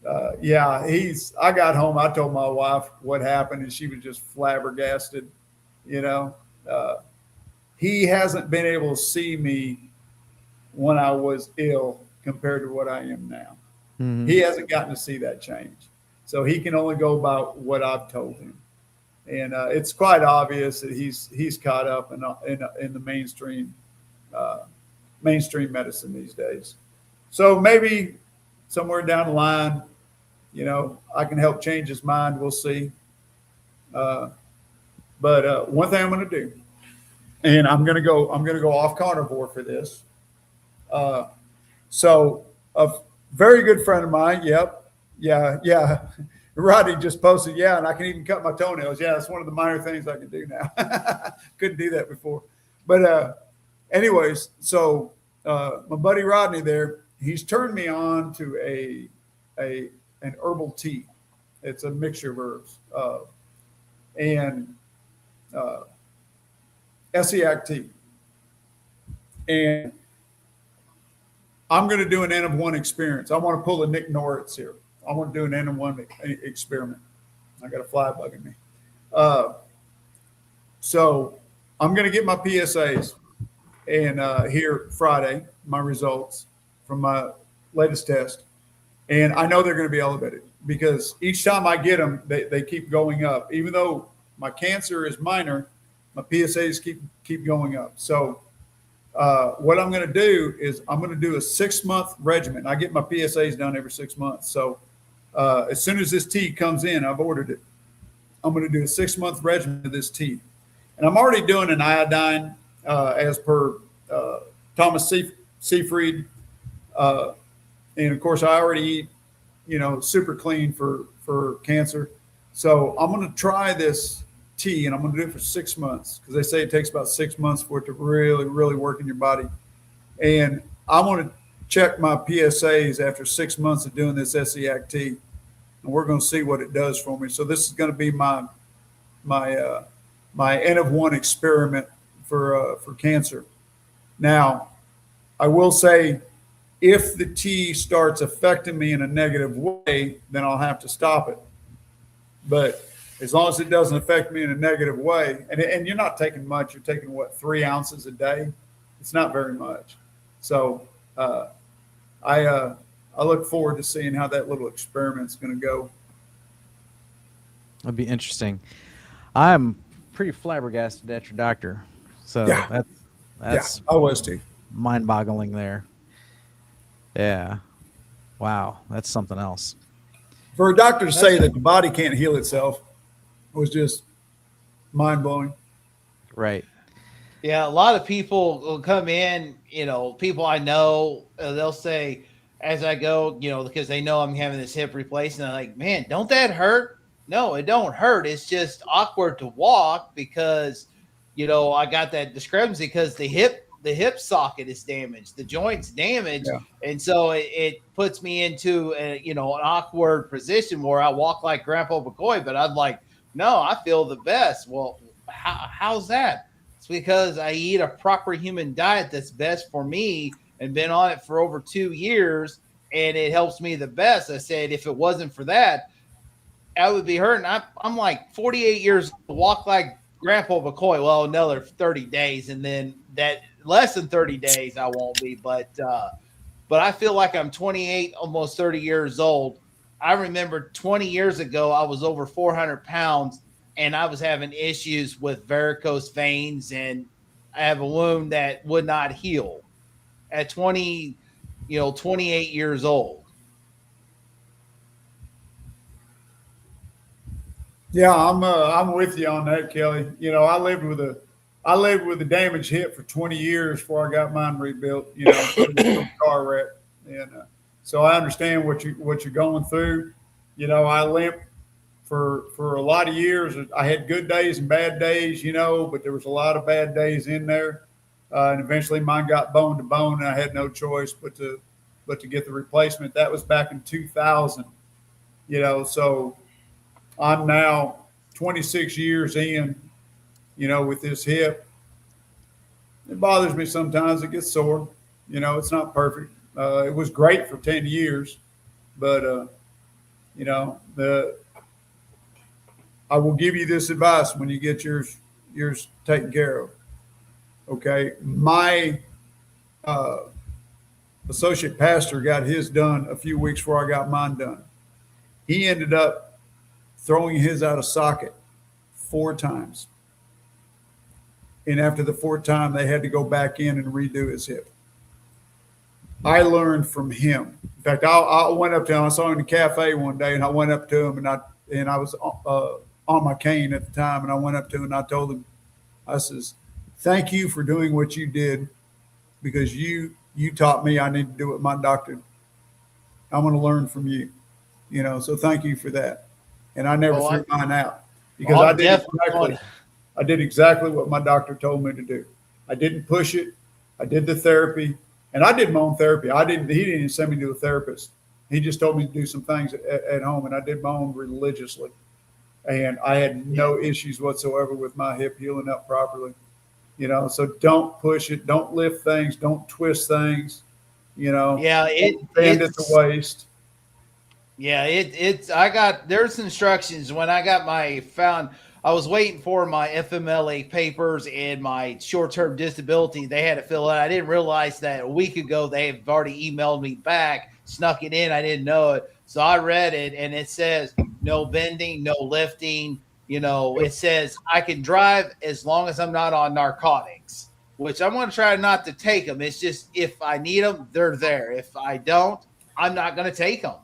I got home. I told my wife what happened, and she was just flabbergasted. He hasn't been able to see me when I was ill compared to what I am now. Mm-hmm. He hasn't gotten to see that change. So he can only go about what I've told him. And it's quite obvious that he's caught up in the mainstream medicine these days. So maybe somewhere down the line, I can help change his mind. We'll see. But one thing I'm going to do, and I'm going to go off carnivore for this. So a very good friend of mine. Yep. Yeah. Rodney just posted. Yeah. And I can even cut my toenails. Yeah. That's one of the minor things I can do now. Couldn't do that before. But, anyways, so, my buddy Rodney there, he's turned me on to an herbal tea. It's a mixture of herbs, and Essiac tea. And I'm going to do an N of 1 experience. I want to pull a Nick Norris here. I want to do an N of 1 experiment. I got a fly bugging me. So I'm going to get my PSAs and here Friday, my results from my latest test. And I know they're going to be elevated because each time I get them, they keep going up. Even though my cancer is minor, my PSAs keep going up. So what I'm going to do is I'm going to do a 6-month regimen. I get my PSAs done every 6 months. So as soon as this tea comes in, I've ordered it. I'm going to do a 6-month regimen of this tea. And I'm already doing an iodine as per Thomas Seyfried. And of course, I already eat, super clean for cancer. So I'm going to try this tea, and I'm going to do it for 6 months because they say it takes about 6 months for it to really, really work in your body. And I want to check my PSAs after 6 months of doing this SEAC tea, and we're going to see what it does for me. So this is going to be my N of 1 experiment for cancer. Now, I will say, if the tea starts affecting me in a negative way, then I'll have to stop it. But as long as it doesn't affect me in a negative way, and you're not taking much, you're taking what, 3 ounces a day? It's not very much. So I look forward to seeing how that little experiment's going to go. That'd be interesting. I'm pretty flabbergasted at your doctor. So Yeah. that's I was too. mind-boggling there. Yeah. Wow, that's something else. For a doctor to say that the body can't heal itself was just mind-blowing. Right. Yeah, a lot of people will come in, people I know, they'll say as I go, because they know I'm having this hip replacement, I'm like, man, don't that hurt? No, it don't hurt. It's just awkward to walk because, I got that discrepancy because the hip socket is damaged, the joint's damaged. Yeah. And so it puts me into an awkward position where I walk like Grandpa McCoy, but I'm like, no, I feel the best. Well, how's that? It's because I eat a proper human diet that's best for me and been on it for over 2 years, and it helps me the best. I said, if it wasn't for that, I would be hurting. I'm like 48 years old, walk like Grandpa McCoy. Well, another 30 days, and then that less than 30 days I won't be. But I feel like I'm 28, almost 30 years old. I remember 20 years ago, I was over 400 pounds, and I was having issues with varicose veins, and I have a wound that would not heal at 28 years old. Yeah, I'm with you on that, Kelly. I lived with a damaged hip for 20 years before I got mine rebuilt. From a car wreck, and so I understand what you're going through. I limped for a lot of years. I had good days and bad days, but there was a lot of bad days in there, and eventually mine got bone to bone, and I had no choice but to get the replacement. That was back in 2000. So I'm now 26 years in, with this hip. It bothers me sometimes. It gets sore. It's not perfect. It was great for 10 years, but, I will give you this advice when you get yours taken care of. Okay. My associate pastor got his done a few weeks before I got mine done. He ended up throwing his out of socket 4 times. And after the 4th time, they had to go back in and redo his hip. I learned from him. In fact, I went up to him. I saw him in the cafe one day, and I went up to him, and I was on my cane at the time, and I went up to him and I told him, I says, thank you for doing what you did, because you taught me I need to do what my doctor. I'm going to learn from you, so thank you for that. And I never threw mine out because I did exactly what my doctor told me to do. I didn't push it. I did the therapy, and I did my own therapy. He didn't even send me to a therapist. He just told me to do some things at home, and I did my own religiously. And I had no issues whatsoever with my hip healing up properly. So don't push it. Don't lift things. Don't twist things. Yeah, bend at the waist. Yeah, there's instructions when I got I was waiting for my FMLA papers and my short-term disability. They had to fill it out. I didn't realize that a week ago they have already emailed me back, snuck it in. I didn't know it. So I read it, and it says no bending, no lifting. It says I can drive as long as I'm not on narcotics, which I'm going to try not to take them. It's just if I need them, they're there. If I don't, I'm not going to take them.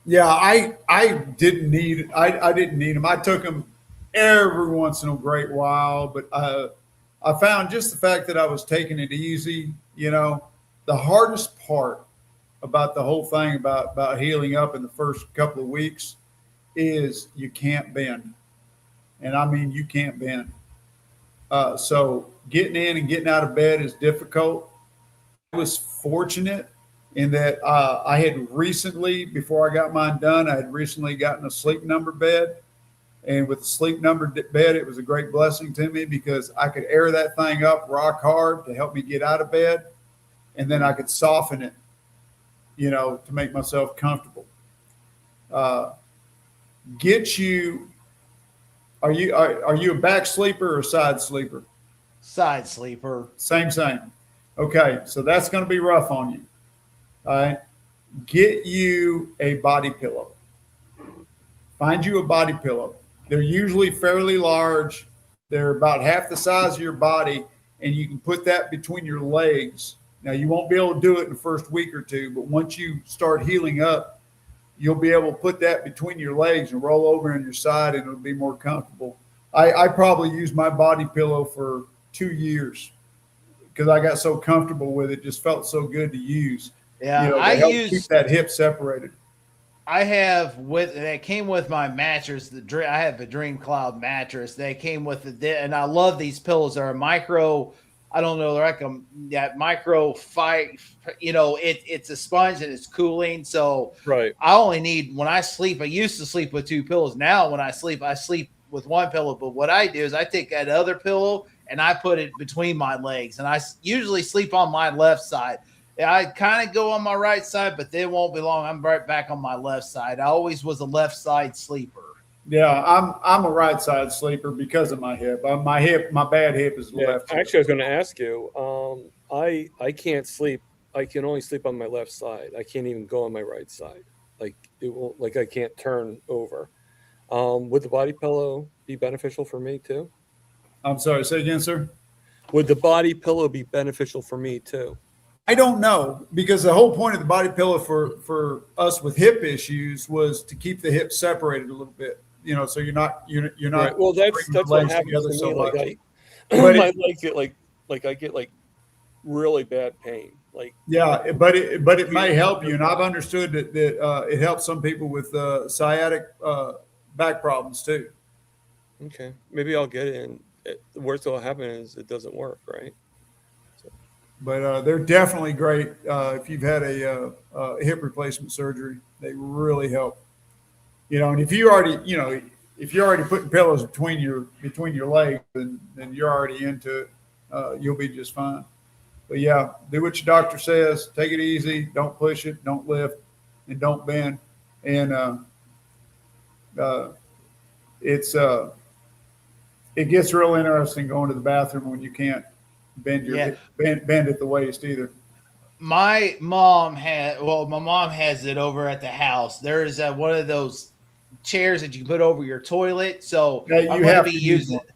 Yeah, I didn't need them. I took them every once in a great while, but I found just the fact that I was taking it easy. The hardest part about the whole thing about healing up in the first couple of weeks is you can't bend. And I mean, you can't bend. So getting in and getting out of bed is difficult. I was fortunate in that I had recently, before I got mine done, I had recently gotten a sleep number bed. And with the sleep number bed, it was a great blessing to me because I could air that thing up rock hard to help me get out of bed. And then I could soften it, to make myself comfortable. Get you, are you a back sleeper or a side sleeper? Side sleeper. Same. Okay, so that's going to be rough on you. All right. Get you a body pillow. Find you a body pillow. They're usually fairly large. They're about half the size of your body, and you can put that between your legs. Now, you won't be able to do it in the first week or two, but once you start healing up, you'll be able to put that between your legs and roll over on your side, and it'll be more comfortable. I probably used my body pillow for 2 years because I got so comfortable with it. Just felt so good to use. Yeah, to help keep that hip separated. I have that came with my mattress. I have a Dream Cloud mattress that came with it, and I love these pillows. They're a micro. I don't know. They're like that micro fight. It's a sponge and it's cooling. So Right. I only need when I sleep. I used to sleep with 2 pillows. Now when I sleep with 1 pillow. But what I do is I take that other pillow and I put it between my legs, and I usually sleep on my left side. I kind of go on my right side, but then won't be long. I'm right back on my left side. I always was a left side sleeper. Yeah, I'm a right side sleeper because of my hip. My bad hip is left. Actually, I was going to ask you. I can't sleep. I can only sleep on my left side. I can't even go on my right side. Like it won't. Like I can't turn over. Would the body pillow be beneficial for me too? I'm sorry. Say again, sir. Would the body pillow be beneficial for me too? I don't know, because the whole point of the body pillow for us with hip issues was to keep the hips separated a little bit. So you're not. Right. Well, that's what happens to me. So like my legs get like I get like really bad pain. Like yeah, but it may help you, and I've understood that it helps some people with sciatic back problems too. Okay, maybe I'll get it, and the worst that will happen is it doesn't work, right? But they're definitely great if you've had a hip replacement surgery. They really help. And if you're already putting pillows between your legs, then you're already into it. You'll be just fine. But yeah, do what your doctor says. Take it easy. Don't push it. Don't lift, and don't bend. And it gets real interesting going to the bathroom when you can't bend at the waist either. My mom has it over at the house. There is one of those chairs that you can put over your toilet. So I'm going to be using it.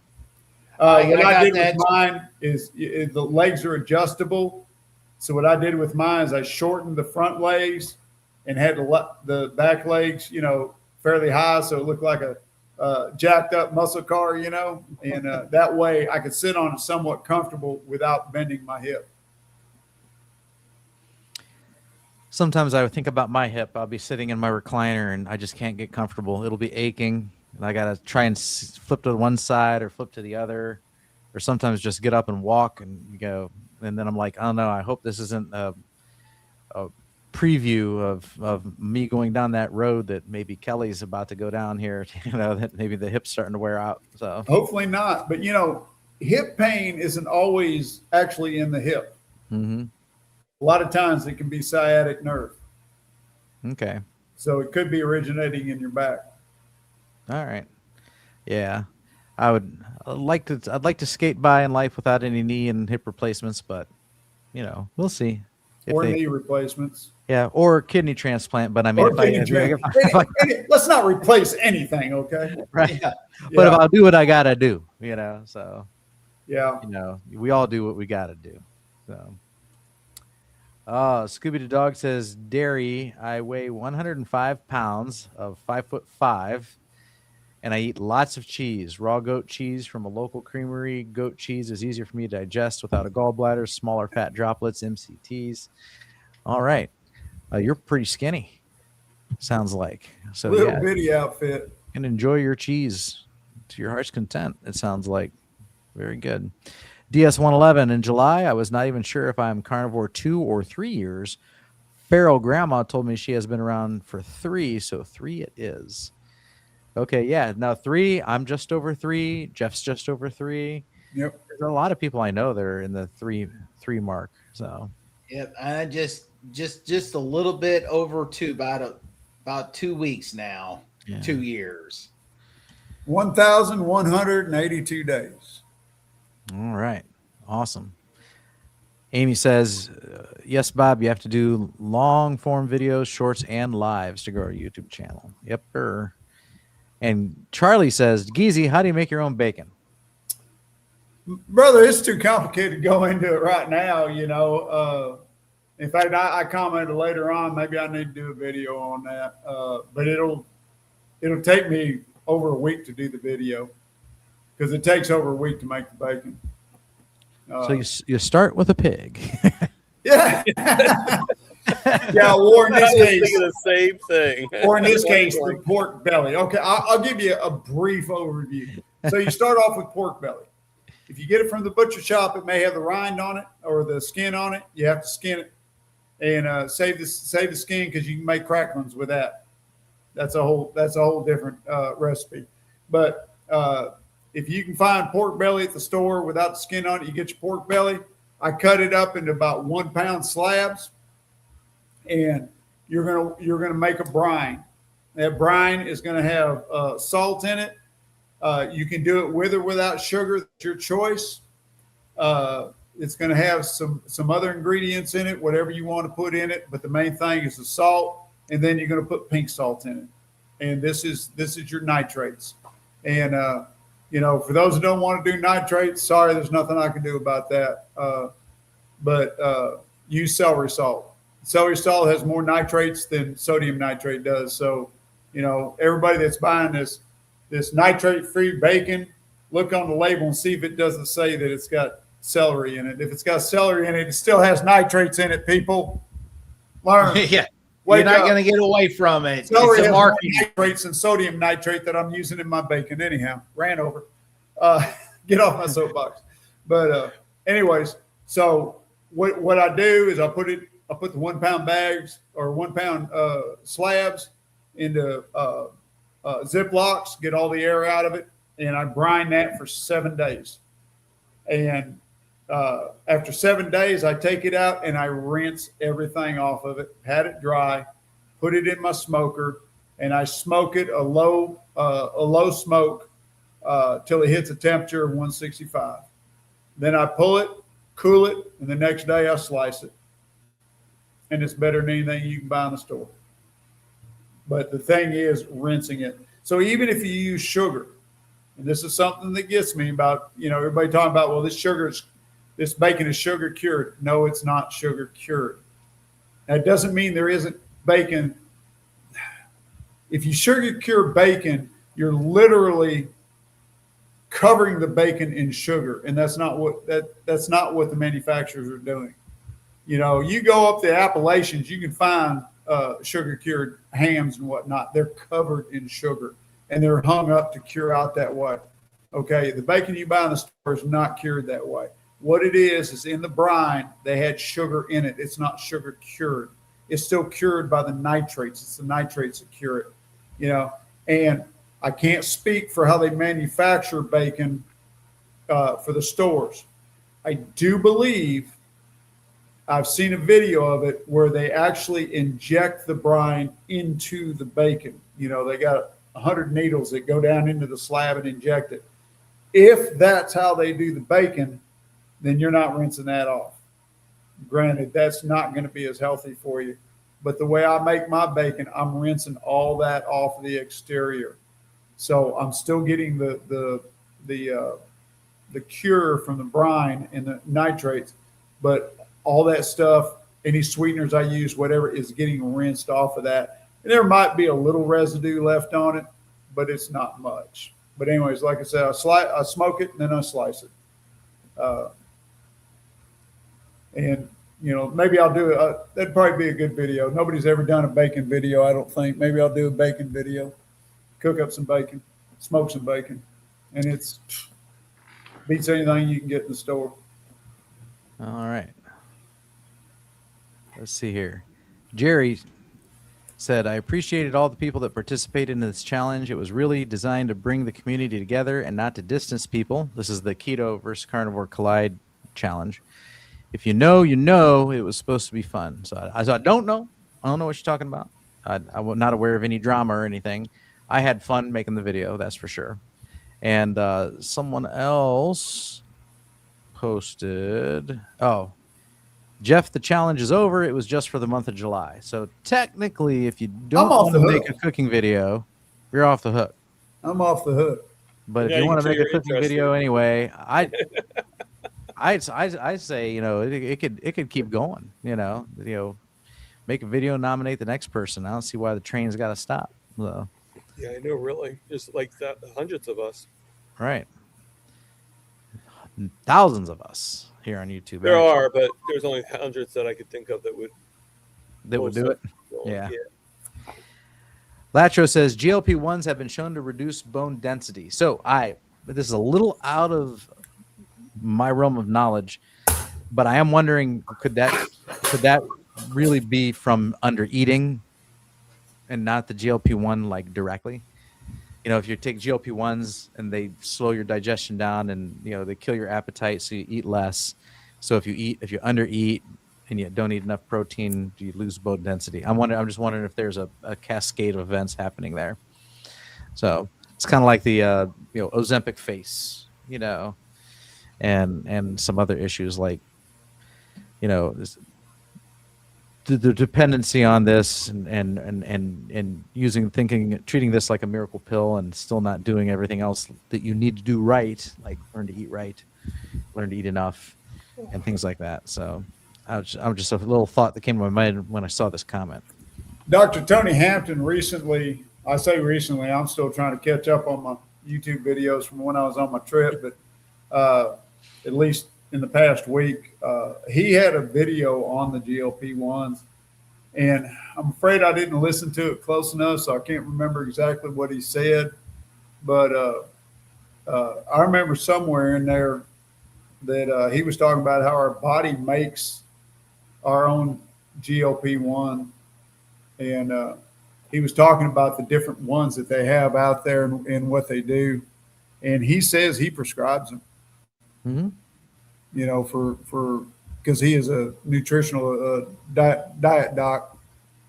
What I did with mine is the legs are adjustable. So what I did with mine is I shortened the front legs and had the back legs, fairly high, so it looked like a jacked up muscle car, and that way I could sit on it somewhat comfortable without bending my hip. Sometimes I would think about my hip. I'll be sitting in my recliner and I just can't get comfortable. It'll be aching, and I got to try and flip to one side or flip to the other, or sometimes just get up and walk and go. And then I'm like, oh no, I hope this isn't a preview of me going down that road that maybe Kelly's about to go down here, that maybe the hip's starting to wear out. So hopefully not. But hip pain isn't always actually in the hip. Mm-hmm. A lot of times it can be sciatic nerve. Okay. So it could be originating in your back. All right. Yeah. I'd like to skate by in life without any knee and hip replacements, but we'll see. Or knee replacements. Yeah, or kidney transplant. But I mean, let's not replace anything, okay? Right. Yeah. But if I'll do what I gotta do, so yeah, we all do what we gotta do. So, Scooby the dog says, Dairy. I weigh 105 pounds of 5'5", and I eat lots of cheese. Raw goat cheese from a local creamery. Goat cheese is easier for me to digest without a gallbladder. Smaller fat droplets, MCTs. All right. You're pretty skinny. Sounds like. So Little yeah, bitty outfit. and enjoy your cheese to your heart's content. It sounds like very good. DS111 in July. I was not even sure if I'm carnivore 2 or 3 years. Feral grandma told me she has been around for 3, so 3 it is. Okay, yeah. Now 3, I'm just over 3. Jeff's just over 3. Yep. There's a lot of people I know that are in the 3 mark. So Yep, I just a little bit over 2, about 2 weeks now, yeah. 2 years. 1,182 days. All right. Awesome. Amy says, yes, Bob, you have to do long form videos, shorts, and lives to grow our YouTube channel. Yep. And Charlie says, Geezy, how do you make your own bacon? Brother, it's too complicated to go into it right now. In fact, I commented later on, maybe I need to do a video on that. But it'll take me over a week to do the video because it takes over a week to make the bacon. So you start with a pig. Yeah. Yeah, or in this I was case, thinking the same thing. or in this case, the pork belly. Okay, I'll give you a brief overview. So you start off with pork belly. If you get it from the butcher shop, it may have the rind on it or the skin on it. You have to skin it and save the skin because you can make cracklings with that. That's a whole different recipe. But if you can find pork belly at the store without the skin on it, you get your pork belly. I cut it up into about 1 pound slabs, and you're gonna make a brine. That brine is gonna have salt in it. You can do it with or without sugar. That's your choice. It's going to have some other ingredients in it, whatever you want to put in it. But the main thing is the salt, and then you're going to put pink salt in it. And this is your nitrates. And for those who don't want to do nitrates, sorry, there's nothing I can do about that. But use celery salt. Celery salt has more nitrates than sodium nitrate does. So, everybody that's buying this nitrate-free bacon, look on the label and see if it doesn't say that it's got celery in it. If it's got celery in it, it still has nitrates in it, people. Learn. Yeah. Wake You're not up. going to get away from it. Celery It's a has more marketing. nitrates than sodium nitrate that I'm using in my bacon anyhow. Ran over. Get off my soapbox. But anyways, so what I do is I put the 1 pound bags or 1 pound slabs into Ziplocs, get all the air out of it, and I brine that for 7 days. And after 7 days, I take it out and I rinse everything off of it, pat it dry, put it in my smoker, and I smoke it a low smoke till it hits a temperature of 165. Then I pull it, cool it, and the next day I slice it. And it's better than anything you can buy in the store. But the thing is rinsing it. So even if you use sugar, and this is something that gets me about, everybody talking about, well, this bacon is sugar cured. No, it's not sugar cured. That doesn't mean there isn't bacon. If you sugar cure bacon, you're literally covering the bacon in sugar, and that's not what the manufacturers are doing. You go up the Appalachians, you can find sugar cured hams and whatnot. They're covered in sugar and they're hung up to cure out that way. Okay, the bacon you buy in the store is not cured that way. What it is in the brine, they had sugar in it. It's not sugar cured. It's still cured by the nitrates. It's the nitrates that cure it. And I can't speak for how they manufacture bacon for the stores. I do believe I've seen a video of it where they actually inject the brine into the bacon. They got 100 needles that go down into the slab and inject it. If that's how they do the bacon, then you're not rinsing that off. Granted, that's not going to be as healthy for you. But the way I make my bacon, I'm rinsing all that off the exterior. So I'm still getting the cure from the brine and the nitrates, but all that stuff, any sweeteners I use, whatever, is getting rinsed off of that. And there might be a little residue left on it, but it's not much. But anyways, like I said, I smoke it and then I slice it. And maybe I'll do it. That'd probably be a good video. Nobody's ever done a bacon video, I don't think. Maybe I'll do a bacon video, cook up some bacon, smoke some bacon, and it's beats anything you can get in the store. All right. Let's see here. Jerry said, I appreciated all the people that participated in this challenge. It was really designed to bring the community together and not to distance people. This is the Keto versus Carnivore Collide challenge. If you know, you know, it was supposed to be fun. So I don't know. I don't know what you're talking about. I'm not aware of any drama or anything. I had fun making the video, that's for sure. And someone else posted, oh, Jeff, the challenge is over. It was just for the month of July. So technically, if you don't want to make a cooking video, you're off the hook. I'm off the hook. But if you want to make a cooking video anyway, I'd say, it could keep going, make a video, nominate the next person. I don't see why the train's got to stop. So. Yeah, I know, really. Just like that, hundreds of us. Right. Thousands of us here on YouTube. There are, but there's only hundreds that I could think of that would do it. Yeah. Latro says GLP-1s have been shown to reduce bone density. So this is a little out of my realm of knowledge, but I am wondering, could that really be from under eating and not the GLP-1 like directly? If you take GLP-1s and they slow your digestion down and they kill your appetite, so you eat less. So if you under eat and you don't eat enough protein, you lose bone density. I'm just wondering if there's a cascade of events happening there. So it's kind of like the Ozempic face, and some other issues like the dependency on this and treating this like a miracle pill and still not doing everything else that you need to do right, like learn to eat right, learn to eat enough, and things like that. So I'm just a little thought that came to my mind when I saw this comment. Dr. Tony Hampton recently, I say recently, I'm still trying to catch up on my YouTube videos from when I was on my trip, but at least in the past week, he had a video on the GLP-1s, and I'm afraid I didn't listen to it close enough, so I can't remember exactly what he said. But I remember somewhere in there that he was talking about how our body makes our own GLP-1, and he was talking about the different ones that they have out there and what they do, and he says he prescribes them. Mm-hmm. Because he is a nutritional diet doc,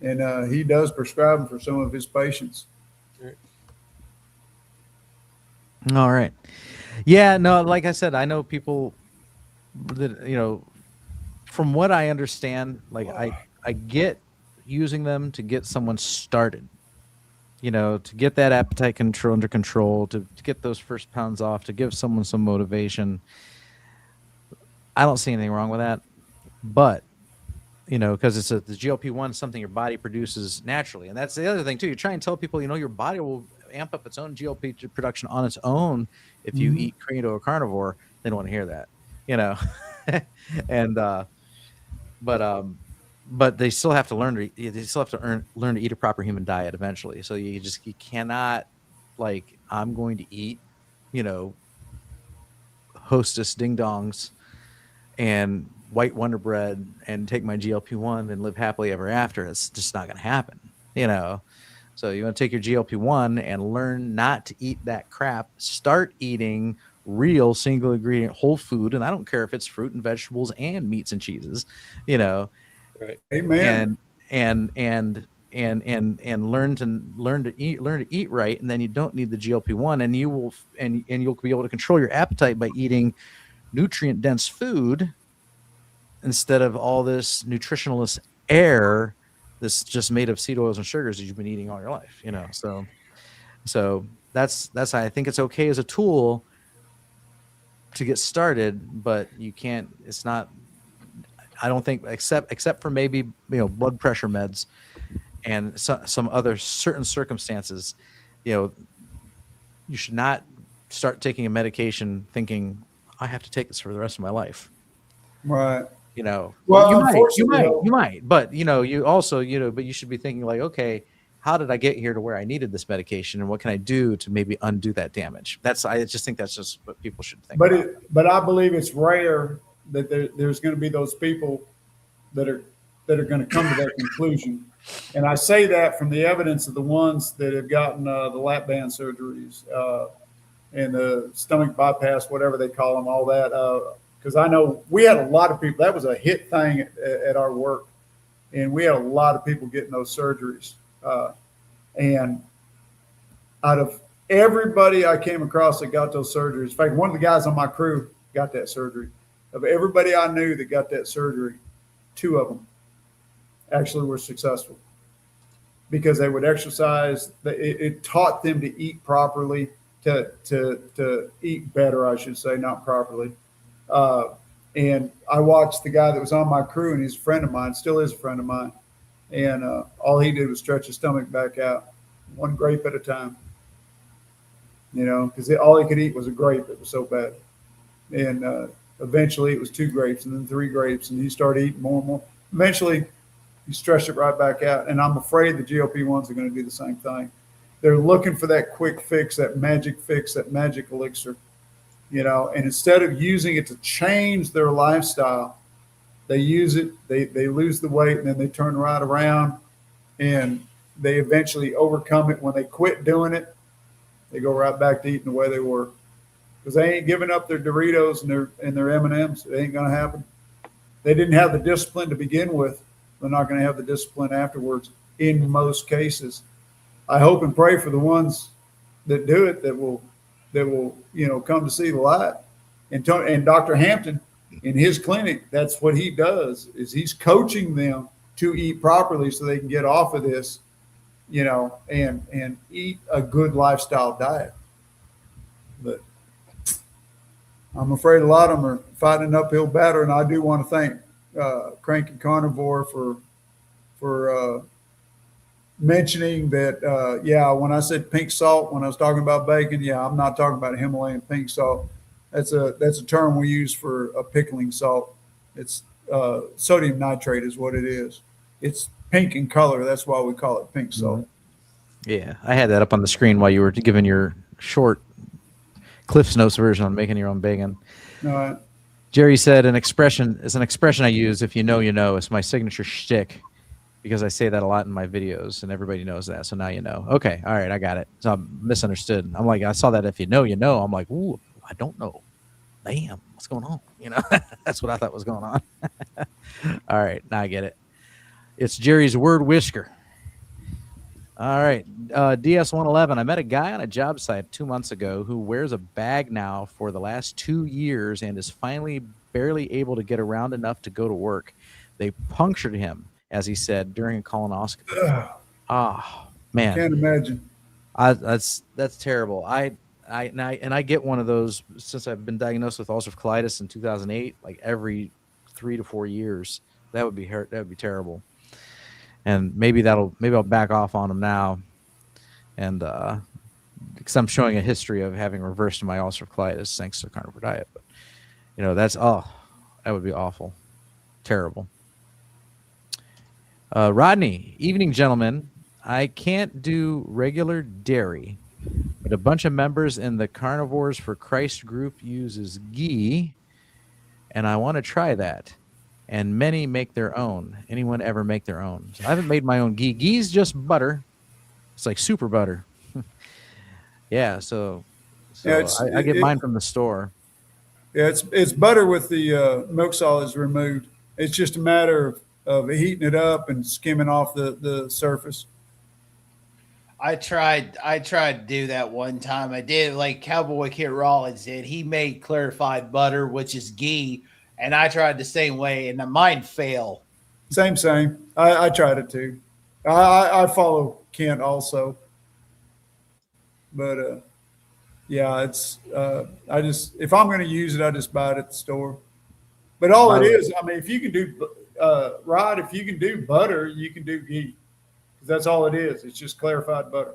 and he does prescribe them for some of his patients. All right. Yeah, no, like I said, I know people that, from what I understand, like I get using them to get someone started, to get that appetite under control, to get those first pounds off, to give someone some motivation. I don't see anything wrong with that, but because the GLP-1 is something your body produces naturally, and that's the other thing too. You try and tell people, your body will amp up its own GLP production on its own if you eat keto or carnivore. They don't want to hear that, and but they still have to learn to eat a proper human diet eventually. So you cannot, like, I'm going to eat, Hostess ding dongs and white Wonder Bread and take my GLP-1 and live happily ever after. It's just not going to happen, So you want to take your GLP-1 and learn not to eat that crap. Start eating real single ingredient whole food, and I don't care if it's fruit and vegetables and meats and cheeses, Right. Amen. And learn to eat right, and then you don't need the GLP-1, and you'll be able to control your appetite by eating nutrient dense food instead of all this nutritionless air that's just made of seed oils and sugars that you've been eating all your life, so that's I think it's okay as a tool to get started, but you can't, it's not, I don't think, except for maybe blood pressure meds and some other certain circumstances, you should not start taking a medication thinking I have to take this for the rest of my life. Right. You know, Well, you unfortunately, might, but you also, but you should be thinking like, okay, how did I get here to where I needed this medication, and what can I do to maybe undo that damage? I just think that's just what people should think about. but I believe it's rare that there's going to be those people that are going to come to that conclusion. And I say that from the evidence of the ones that have gotten the lap band surgeries and the stomach bypass, whatever they call them, all that. Because I know we had a lot of people. That was a hit thing at our work, and we had a lot of people getting those surgeries. And out of everybody I came across that got those surgeries, in fact, one of the guys on my crew got that surgery. Of everybody I knew that got that surgery, 2 of them actually were successful because they would exercise. It taught them to eat properly, to eat better, I should say, not properly. And I watched the guy that was on my crew, and he's a friend of mine, still is a friend of mine. And all he did was stretch his stomach back out, 1 grape at a time. Because all he could eat was a grape. It was so bad. And eventually it was 2 grapes and then 3 grapes, and he started eating more and more. Eventually he stretched it right back out. And I'm afraid the GLP-1s are going to do the same thing. They're looking for that quick fix, that magic elixir, and instead of using it to change their lifestyle, they use it, they lose the weight, and then they turn right around and they eventually overcome it. When they quit doing it, they go right back to eating the way they were. Because they ain't giving up their Doritos and their M&Ms. It ain't going to happen. They didn't have the discipline to begin with. They're not going to have the discipline afterwards in most cases. I hope and pray for the ones that do it that will come to see the light. And Dr. Hampton, in his clinic, that's what he does, is he's coaching them to eat properly so they can get off of this, and eat a good lifestyle diet. But I'm afraid a lot of them are fighting an uphill battle, and I do want to thank Crank and Carnivore for mentioning that. When I said pink salt, when I was talking about bacon, I'm not talking about Himalayan pink salt. That's a term we use for a pickling salt. It's sodium nitrate is what it is. It's pink in color. That's why we call it pink salt. Yeah, I had that up on the screen while you were giving your short Cliff's Notes version on making your own bacon. All right. Jerry said an expression I use. If you know, you know. It's my signature shtick because I say that a lot in my videos, and everybody knows that. So now you know. Okay, all right, I got it. So I'm misunderstood. I'm like, I saw that. If you know, you know. I'm like, ooh, I don't know. Damn, what's going on? That's what I thought was going on. All right, now I get it. It's Jerry's word whisker. All right, DS111. I met a guy on a job site 2 months ago who wears a bag now for the last 2 years and is finally barely able to get around enough to go to work. They punctured him, as he said, during a colonoscopy. Man, Can't imagine. That's terrible. I get one of those since I've been diagnosed with ulcerative colitis in 2008. Like every 3 to 4 years, that would be terrible. And maybe I'll back off on them now, and because I'm showing a history of having reversed my ulcerative colitis thanks to carnivore diet. But that would be awful, terrible. Rodney, evening, gentlemen. I can't do regular dairy, but a bunch of members in the Carnivores for Christ group uses ghee, and I want to try that. And many make their own. Anyone ever make their own? So I haven't made my own ghee. Ghee's just butter. It's like super butter. Yeah, so I get mine from the store. Yeah, it's butter with the milk solids removed. It's just a matter of heating it up and skimming off the surface. I tried to do that one time. I did like Cowboy Kid Rollins did. He made clarified butter, which is ghee, and I tried the same way, and mine failed. Same. I tried it too. I follow Kent also, but it's I just, if I'm going to use it, I just buy it at the store. But all it is, I mean, if you can do Rod, if you can do butter, you can do ghee. That's all it is. It's just clarified butter.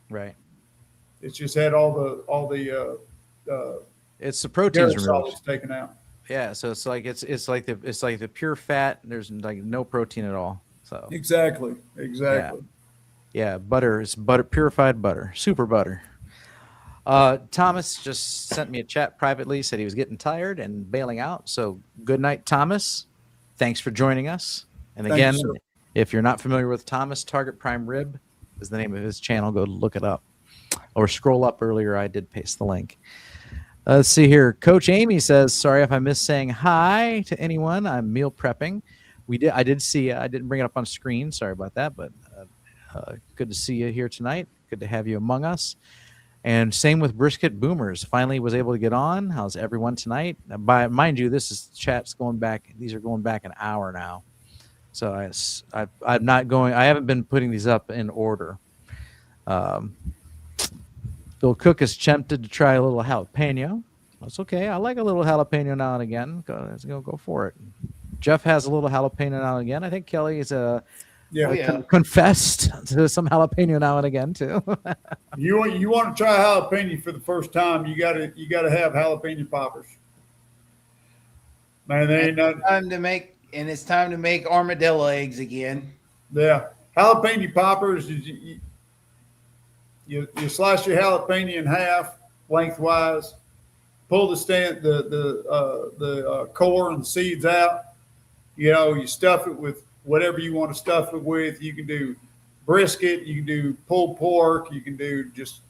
Right. It's just had all the it's the proteins removed. solids taken out. Yeah, so it's like the pure fat. There's like no protein at all. So Exactly. yeah, butter is purified butter, super butter. Thomas just sent me a chat privately, said he was getting tired and bailing out. So good night, Thomas. Thanks for joining us. And Thank you, again, sir. if you're not familiar with Thomas, Target Prime Rib is the name of his channel. Go look it up or scroll up earlier. I did paste the link. Let's see here. Coach Amy says, sorry if I missed saying hi to anyone. I'm meal prepping. I did see, I didn't bring it up on screen. Sorry about that, but good to see you here tonight. Good to have you among us. And same with Brisket Boomers. Finally was able to get on. How's everyone tonight? Mind you, this is chat's going back. These are going back an hour now. So I'm not going. I haven't been putting these up in order. Bill Cook is tempted to try a little jalapeno. That's okay. I like a little jalapeno now and again. Go for it. Jeff has a little jalapeno now and again. I think Kelly is confessed to some jalapeno now and again too. You want to try jalapeno for the first time, you gotta have jalapeno poppers. Man, they ain't nothing. It's time to make armadillo eggs again. Yeah, jalapeno poppers is you slice your jalapeno in half lengthwise, pull the core and the seeds out. You stuff it with whatever you want to stuff it with. You can do brisket, you can do pulled pork, you can do just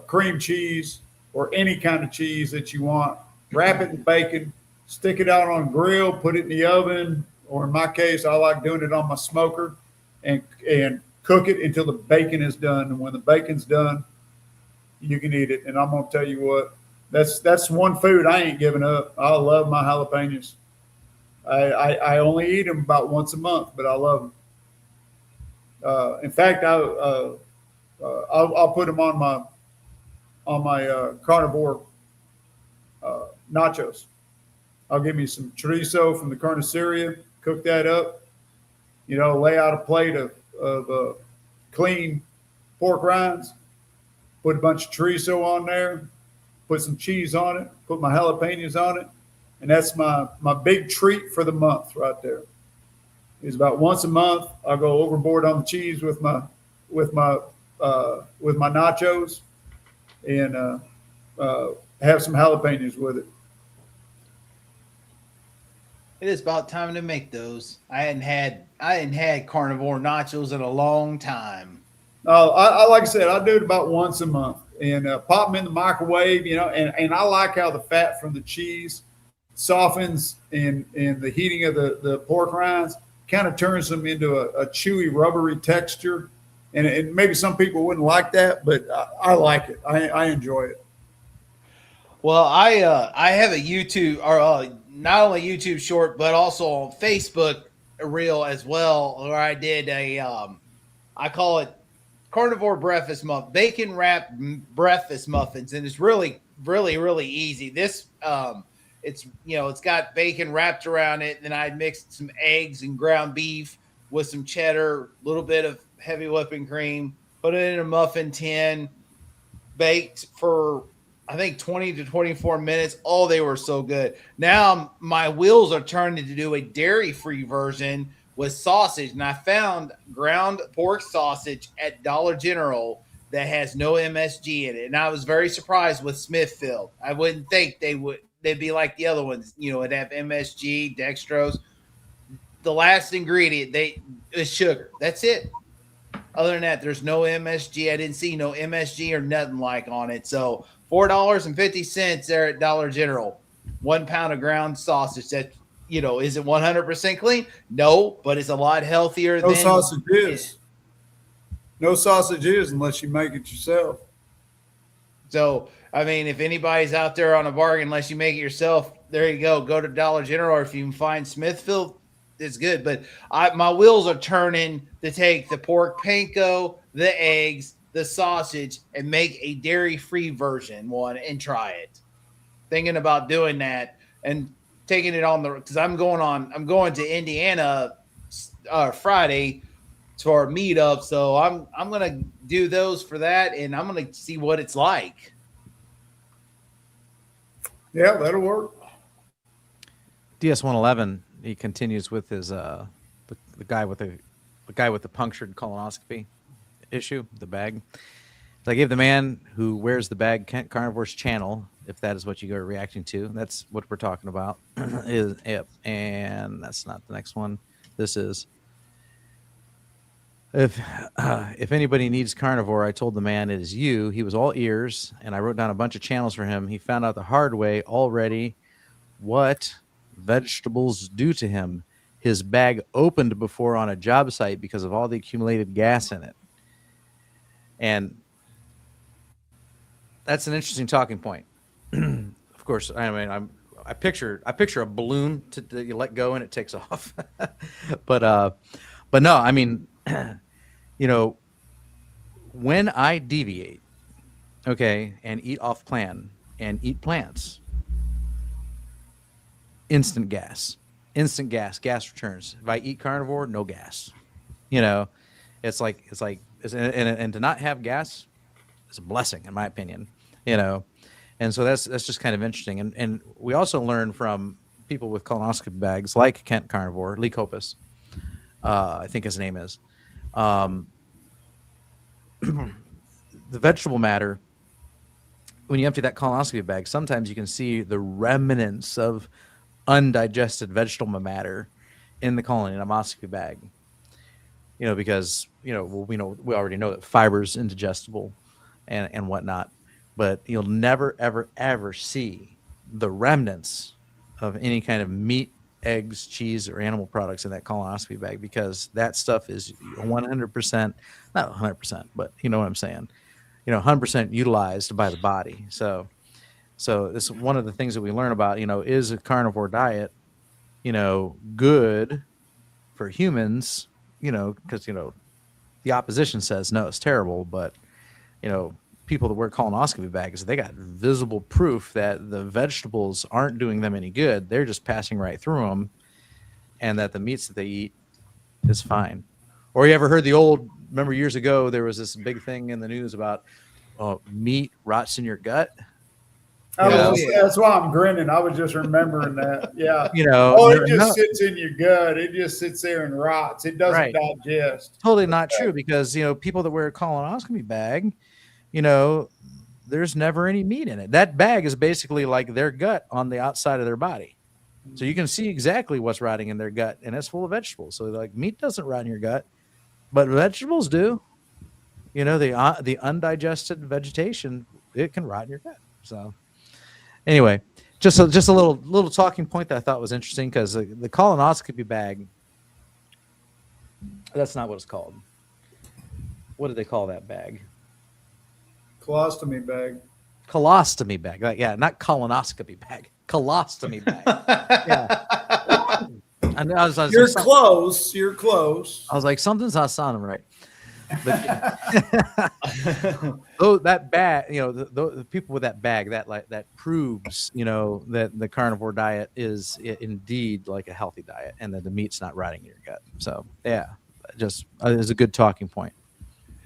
cream cheese or any kind of cheese that you want. Wrap it in bacon, stick it out on a grill, put it in the oven, or in my case, I like doing it on my smoker, and cook it until the bacon is done. And when the bacon's done, you can eat it. And I'm gonna tell you what, that's one food I ain't giving up. I love my jalapenos. I only eat them about once a month, but I love them. In fact, I'll put them on my carnivore nachos. I'll give me some chorizo from the carniceria, cook that up. Lay out a plate of clean pork rinds, put a bunch of chorizo on there, put some cheese on it, put my jalapenos on it. And that's my big treat for the month right there. It's about once a month. I'll go overboard on the cheese with my nachos, and have some jalapenos with it. It is about time to make those. I hadn't had carnivore nachos in a long time. Like I said, I do it about once a month, and pop them in the microwave. And I like how the fat from the cheese softens in the heating of the pork rinds, kind of turns them into a chewy, rubbery texture. And maybe some people wouldn't like that, but I like it. I enjoy it. Well, I have a YouTube, or not only YouTube short, but also on Facebook reel as well, where I did I call it carnivore breakfast muffin, bacon wrapped breakfast muffins, and it's really, really, really easy. This it's got bacon wrapped around it, and then I mixed some eggs and ground beef with some cheddar, a little bit of heavy whipping cream, put it in a muffin tin, baked for I think 20 to 24 minutes. Oh, they were so good. Now my wheels are turning to do a dairy-free version with sausage, and I found ground pork sausage at Dollar General that has no MSG in it, and I was very surprised with Smithfield. I wouldn't think they'd be like the other ones, it'd have MSG, dextrose. The last ingredient is sugar. That's it. Other than that, there's no MSG. I didn't see no MSG or nothing like on it. So $4.50 there at Dollar General. 1 pound of ground sausage. That is it 100% clean? No, but it's a lot healthier. No sausage is. No sausage is unless you make it yourself. So, I mean, if anybody's out there on a bargain, unless you make it yourself, there you go. Go to Dollar General, or if you can find Smithfield, it's good. But my wheels are turning to take the pork panko, the eggs, the sausage, and make a dairy-free version and try it. Thinking about doing that and taking it on because I'm going to Indiana Friday for a meetup, so I'm gonna do those for that, and I'm gonna see what it's like. Yeah, that'll work. DS-111, he continues with his the guy with the punctured colonoscopy issue, the bag. So I gave the man who wears the bag Kent Carnivore's channel, if that is what you are reacting to. That's what we're talking about. And that's not the next one. This is if anybody needs carnivore, I told the man it is you. He was all ears, and I wrote down a bunch of channels for him. He found out the hard way already what vegetables do to him. His bag opened before on a job site because of all the accumulated gas in it. And that's an interesting talking point. Of course, I mean, I picture a balloon that you let go and it takes off. but no, I mean, you know, when I deviate, okay, and eat off plan and eat plants, instant gas returns. If I eat carnivore, no gas. You know, it's like and to not have gas is a blessing, in my opinion. You know, and so that's just kind of interesting. And we also learn from people with colonoscopy bags like Kent Carnivore, Lee Copus, I think his name is. The vegetable matter, when you empty that colonoscopy bag, sometimes you can see the remnants of undigested vegetable matter in the colonoscopy bag. You know, because we already know that fiber's indigestible and whatnot, but you'll never ever see the remnants of any kind of meat, eggs, cheese, or animal products in that colonoscopy bag, because that stuff is 100%, not 100%, but you know what I'm saying, 100% utilized by the body. So this is one of the things that we learn about, is a carnivore diet, good for humans, because, the opposition says, no, it's terrible. But, people that wear colonoscopy bags, they got visible proof that the vegetables aren't doing them any good. They're just passing right through them, and that the meats that they eat is fine. Or you ever heard remember years ago, there was this big thing in the news about meat rots in your gut. That's why I'm grinning. I was just remembering that. Yeah. It just sits in your gut. It just sits there and rots. It doesn't digest. Totally not true, because, people that wear a colonoscopy bag, there's never any meat in it. That bag is basically like their gut on the outside of their body. So you can see exactly what's rotting in their gut, and it's full of vegetables. So like, meat doesn't rot in your gut, but vegetables do. The undigested vegetation, it can rot in your gut. So anyway, just a little talking point that I thought was interesting, because the colonoscopy bag, that's not what it's called. What do they call that bag? Colostomy bag. Colostomy bag. Yeah, not colonoscopy bag. Colostomy bag. Yeah. You're close. You're close. I was like, something's not sounding right. But that bag, the people with that bag, that proves, that the carnivore diet is indeed like a healthy diet, and that the meat's not rotting in your gut. So yeah, just is a good talking point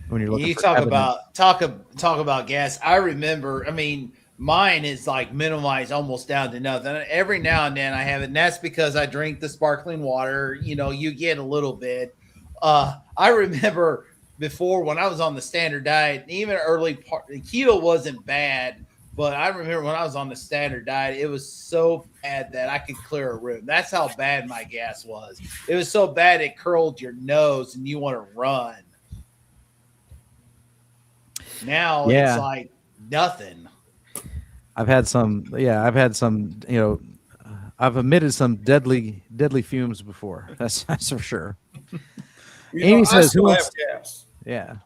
when you're looking. You for talk evidence. about gas. I remember. I mean, mine is like minimized almost down to nothing. Every now and then I have it, and that's because I drink the sparkling water. You get a little bit. I remember before, when I was on the standard diet, even early part, keto wasn't bad, but I remember when I was on the standard diet, it was so bad that I could clear a room. That's how bad my gas was. It was so bad it curled your nose and you want to run. Now it's like nothing. I've had some, I've emitted some deadly fumes before. That's for sure. Amy says, "Who wants gas?" Yeah.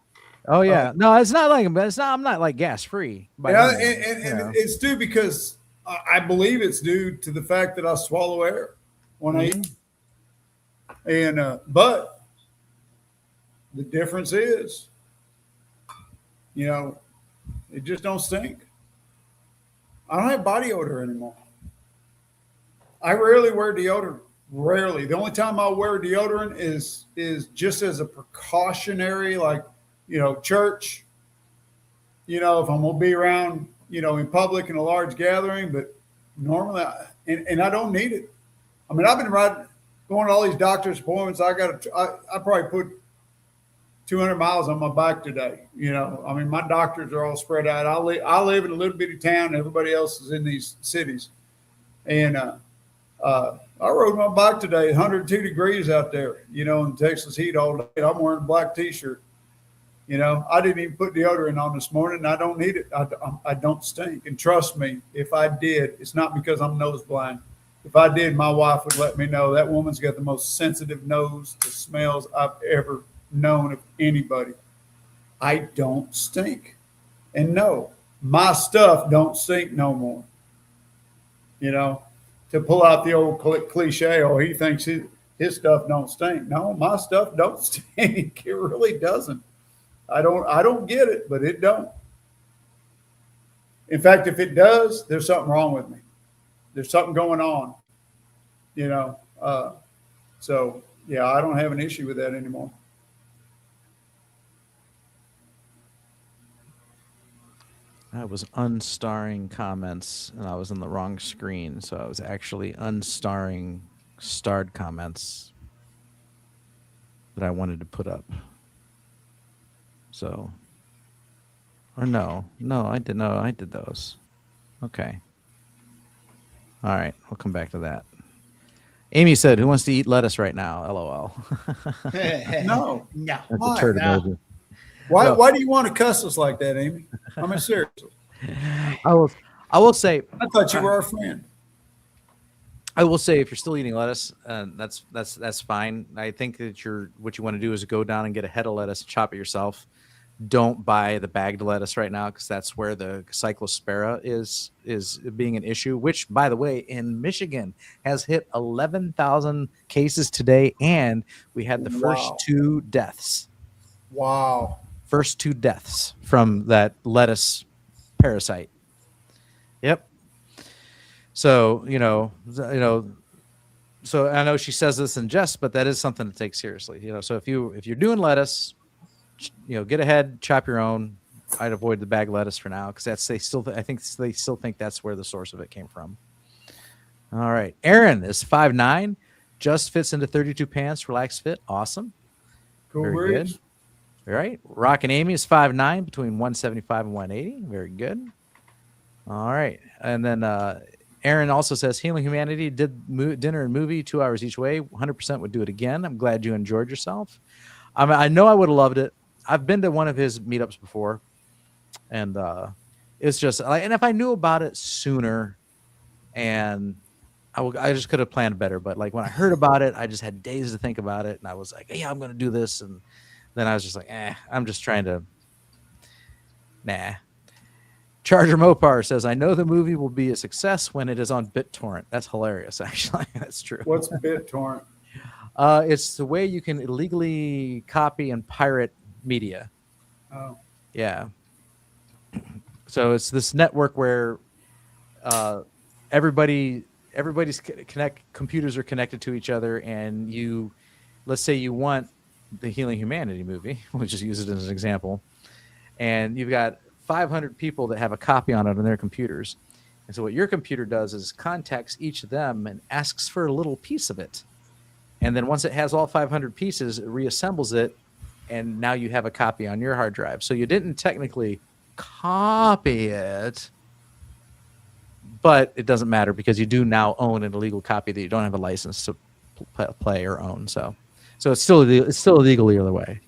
Oh yeah. No, it's not like I'm not like gas free. Yeah, and it's due because I believe it's due to the fact that I swallow air when I eat. And but the difference is, it just don't stink. I don't have body odor anymore. I rarely wear deodorant. Rarely. The only time I wear deodorant is just as a precautionary, like, church, if I'm going to be around, in public in a large gathering, but normally, and I don't need it. I mean, I've been going to all these doctor's appointments. I probably put 200 miles on my bike today. You know, I mean, my doctors are all spread out. I live in a little bitty town. Everybody else is in these cities. And I rode my bike today, 102 degrees out there, you know, in Texas heat all day. I'm wearing a black T-shirt. You know, I didn't even put deodorant on this morning. I don't need it. I don't stink. And trust me, if I did, it's not because I'm nose blind. If I did, my wife would let me know. That woman's got the most sensitive nose to smells I've ever known of anybody. I don't stink. And no, my stuff don't stink no more. You know, to pull out the old cliche, oh, he thinks his stuff don't stink. No, my stuff don't stink. It really doesn't. I don't get it, but it don't. In fact, if it does, there's something wrong with me. There's something going on, you know. So yeah, I don't have an issue with that anymore. I was unstarring comments and I was on the wrong screen. So I was actually unstarring starred comments that I wanted to put up. So, or no, I did those. Okay. All right. We'll come back to that. Amy said, who wants to eat lettuce right now? LOL. No. No. That's a turd No. emoji. Why do you want to cuss us like that, Amy? I mean, seriously. I will say, I thought you were our friend. I will say, if you're still eating lettuce, that's fine. I think that what you want to do is go down and get a head of lettuce, chop it yourself. Don't buy the bagged lettuce right now, because that's where the cyclospora is being an issue. Which, by the way, in Michigan has hit 11,000 cases today, and we had the first 2 deaths. Wow. First 2 deaths from that lettuce parasite. Yep. So, so I know she says this in jest, but that is something to take seriously. You know, so if you're doing lettuce, get ahead, chop your own. I'd avoid the bag lettuce for now, because I think they still think that's where the source of it came from. All right. Aaron is 5'9", just fits into 32 pants, relaxed fit. Awesome. Cool. Very good. All right. Rock and Amy is 5'9", between 175 and 180. Very good. All right. And then Aaron also says, Healing Humanity did dinner and movie 2 hours each way. 100% would do it again. I'm glad you enjoyed yourself. I know I would have loved it. I've been to one of his meetups before, and it's just like, and if I knew about it sooner, and I just could have planned better. But like when I heard about it, I just had days to think about it, and I was like, yeah, I'm going to do this, and then I was just like, I'm just trying to, nah. Charger Mopar says, I know the movie will be a success when it is on BitTorrent. That's hilarious, actually. That's true. What's BitTorrent? It's the way you can illegally copy and pirate media. Oh. Yeah. So it's this network where computers are connected to each other, and let's say you want the Healing Humanity movie, we'll just use it as an example, and you've got 500 people that have a copy on it on their computers. And so what your computer does is contacts each of them and asks for a little piece of it. And then once it has all 500 pieces, it reassembles it, and now you have a copy on your hard drive. So you didn't technically copy it, but it doesn't matter, because you do now own an illegal copy that you don't have a license to play or own. So it's still illegal either way.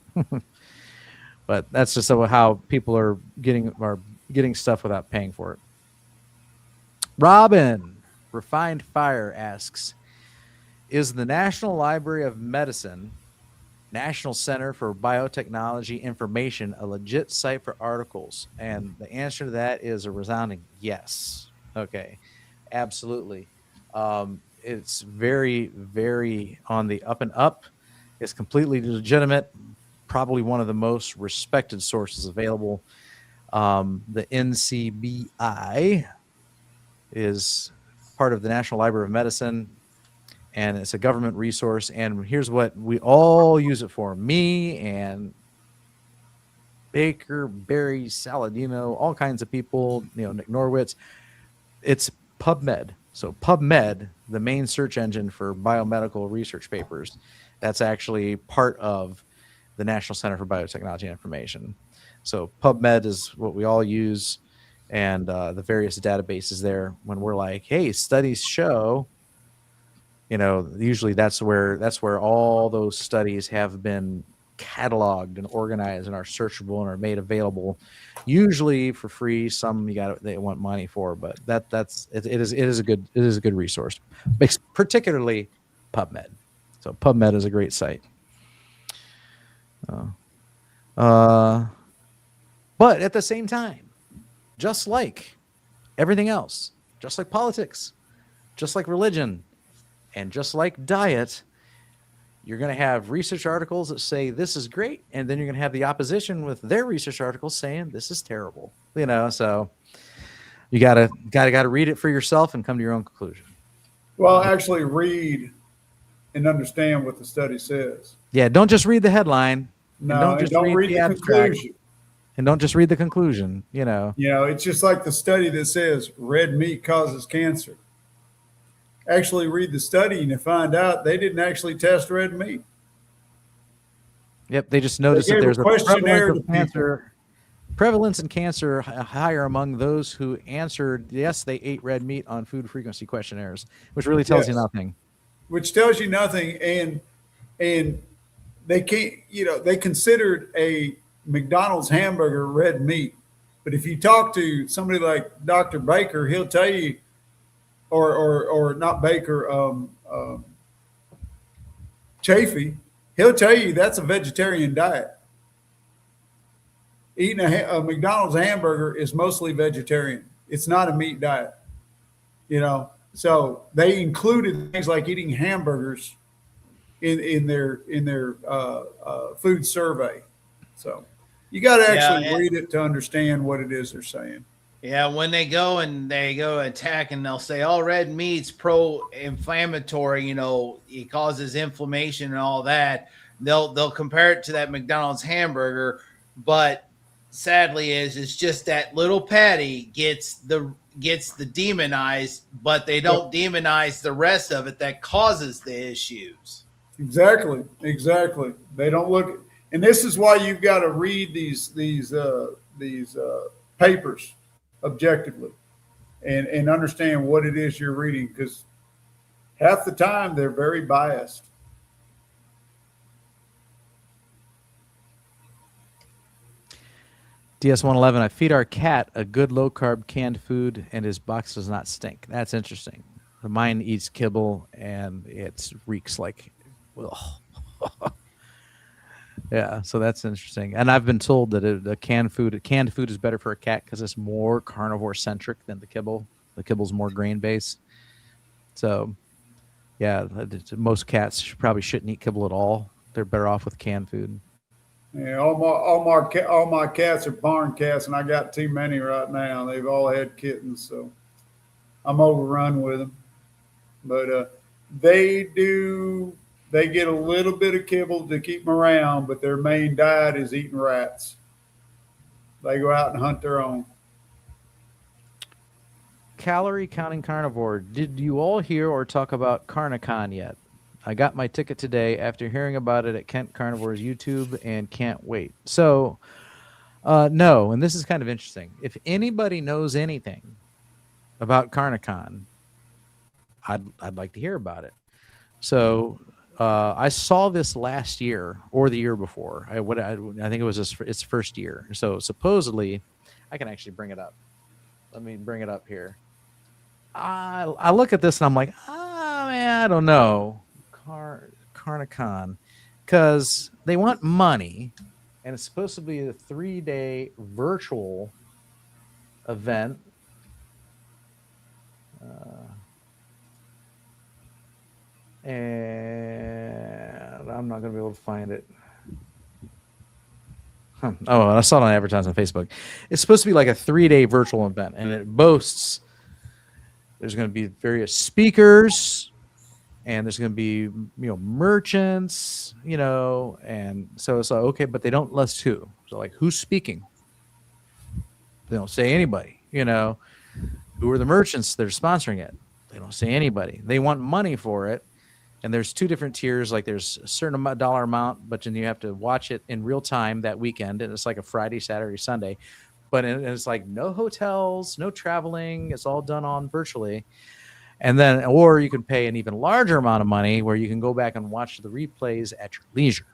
But that's just how people are getting stuff without paying for it. Robin Refined Fire asks, is the National Library of Medicine National Center for Biotechnology Information a legit site for articles? And the answer to that is a resounding yes. Okay, absolutely. It's very, very on the up and up. It's completely legitimate. Probably one of the most respected sources available. The NCBI is part of the National Library of Medicine, and it's a government resource. And here's what we all use it for. Me and Baker, Barry, Saladino, all kinds of people, Nick Norwitz. It's PubMed. So PubMed, the main search engine for biomedical research papers, that's actually part of the National Center for Biotechnology and Information. So PubMed is what we all use, and the various databases there. When we're like, hey, studies show, usually that's where all those studies have been cataloged and organized and are searchable and are made available, usually for free. Some they want money for, but it is a good resource, particularly PubMed. So PubMed is a great site. But at the same time, just like everything else, just like politics, just like religion, and just like diet, you're going to have research articles that say this is great, and then you're going to have the opposition with their research articles saying this is terrible. So you gotta read it for yourself and come to your own conclusion. Well, actually read and understand what the study says. Yeah, don't just read the headline. No, don't read the conclusion. And don't just read the conclusion. It's just like the study that says red meat causes cancer. Actually read the study and you find out they didn't actually test red meat. Yep, they just noticed that there's a questionnaire prevalence in cancer higher among those who answered yes, they ate red meat on food frequency questionnaires, which really tells you nothing. Which tells you nothing, and they can't. They considered a McDonald's hamburger red meat, but if you talk to somebody like Dr. Baker, he'll tell you. Or not Baker, Chafee, he'll tell you that's a vegetarian diet. Eating a McDonald's hamburger is mostly vegetarian. It's not a meat diet, So they included things like eating hamburgers in their food survey. So you got to actually read it to understand what it is they're saying. Yeah, when they go attack and they'll say, "Oh, red meat's pro-inflammatory," it causes inflammation and all that. They'll compare it to that McDonald's hamburger, but sadly, it's just that little patty gets the demonized, but they don't demonize the rest of it that causes the issues. Exactly. They don't look, and this is why you've got to read these papers objectively and understand what it is you're reading, because half the time they're very biased. DS111, I feed our cat a good low-carb canned food and his box does not stink. That's interesting. Mine eats kibble and it reeks like, ugh. Yeah, so that's interesting. And I've been told that canned food is better for a cat because it's more carnivore-centric than the kibble. The kibble's more grain-based. So, yeah, most cats probably shouldn't eat kibble at all. They're better off with canned food. Yeah, all my cats are barn cats, and I got too many right now. They've all had kittens, so I'm overrun with them. But they get a little bit of kibble to keep them around, but their main diet is eating rats. They go out and hunt their own. Calorie counting carnivore. Did you all hear or talk about Carnicon yet? I got my ticket today after hearing about it at Kent Carnivore's YouTube and can't wait. So, no, and this is kind of interesting. If anybody knows anything about Carnicon, I'd like to hear about it. So, I saw this last year or the year before. I think it was its first year. So supposedly, I can actually bring it up. Let me bring it up here. I look at this and I'm like, man, I don't know. Carnicon, because they want money, and it's supposed to be a 3-day virtual event. And I'm not going to be able to find it. Oh, I saw it on advertised on Facebook. It's supposed to be like a 3-day virtual event, and it boasts there's going to be various speakers, and there's going to be merchants, and so it's like, okay, but they don't list who. So like, who's speaking? They don't say anybody. Who are the merchants that are sponsoring it? They don't see anybody. They want money for it. And there's two different tiers. Like there's a certain dollar amount, but then you have to watch it in real time that weekend. And it's like a Friday, Saturday, Sunday. But it's like no hotels, no traveling. It's all done on virtually. And then, or you can pay an even larger amount of money where you can go back and watch the replays at your leisure.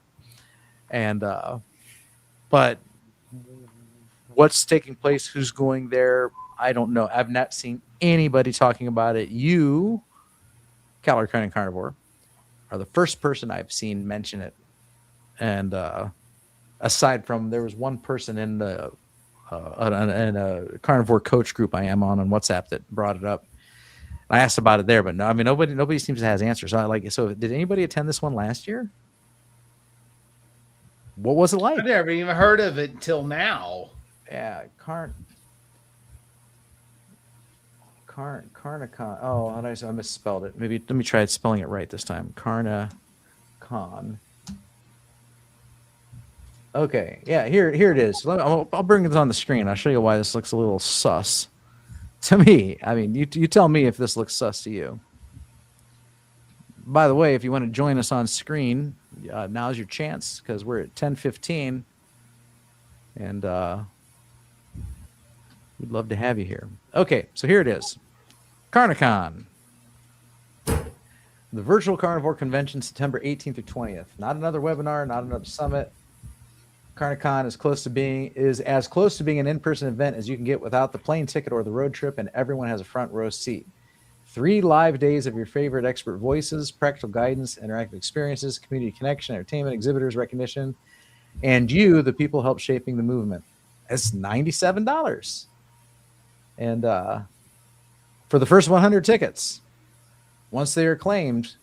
And, but what's taking place, who's going there, I don't know. I've not seen anybody talking about it. You, Calorie Counting Carnivore, are the first person I've seen mention it. And aside from, there was one person in the in a carnivore coach group I am on WhatsApp that brought it up. I asked about it there, but no, I mean nobody seems to have answers. So did anybody attend this one last year? What was it like? I never even heard of it until now. Yeah, Carnicon. Oh, I misspelled it. Maybe let me try spelling it right this time. Carnicon. Okay, yeah, here it is. I'll bring this on the screen. I'll show you why this looks a little sus to me. I mean, you tell me if this looks sus to you. By the way, if you want to join us on screen, now's your chance because we're at 10:15, and we'd love to have you here. Okay, so here it is. Carnicon. The Virtual Carnivore Convention, September 18th through 20th. Not another webinar, not another summit. Carnicon is as close to being an in-person event as you can get without the plane ticket or the road trip, and everyone has a front row seat. 3 live days of your favorite expert voices, practical guidance, interactive experiences, community connection, entertainment, exhibitors, recognition, and you, the people, help shaping the movement. It's $97. And for the first 100 tickets, once they are claimed,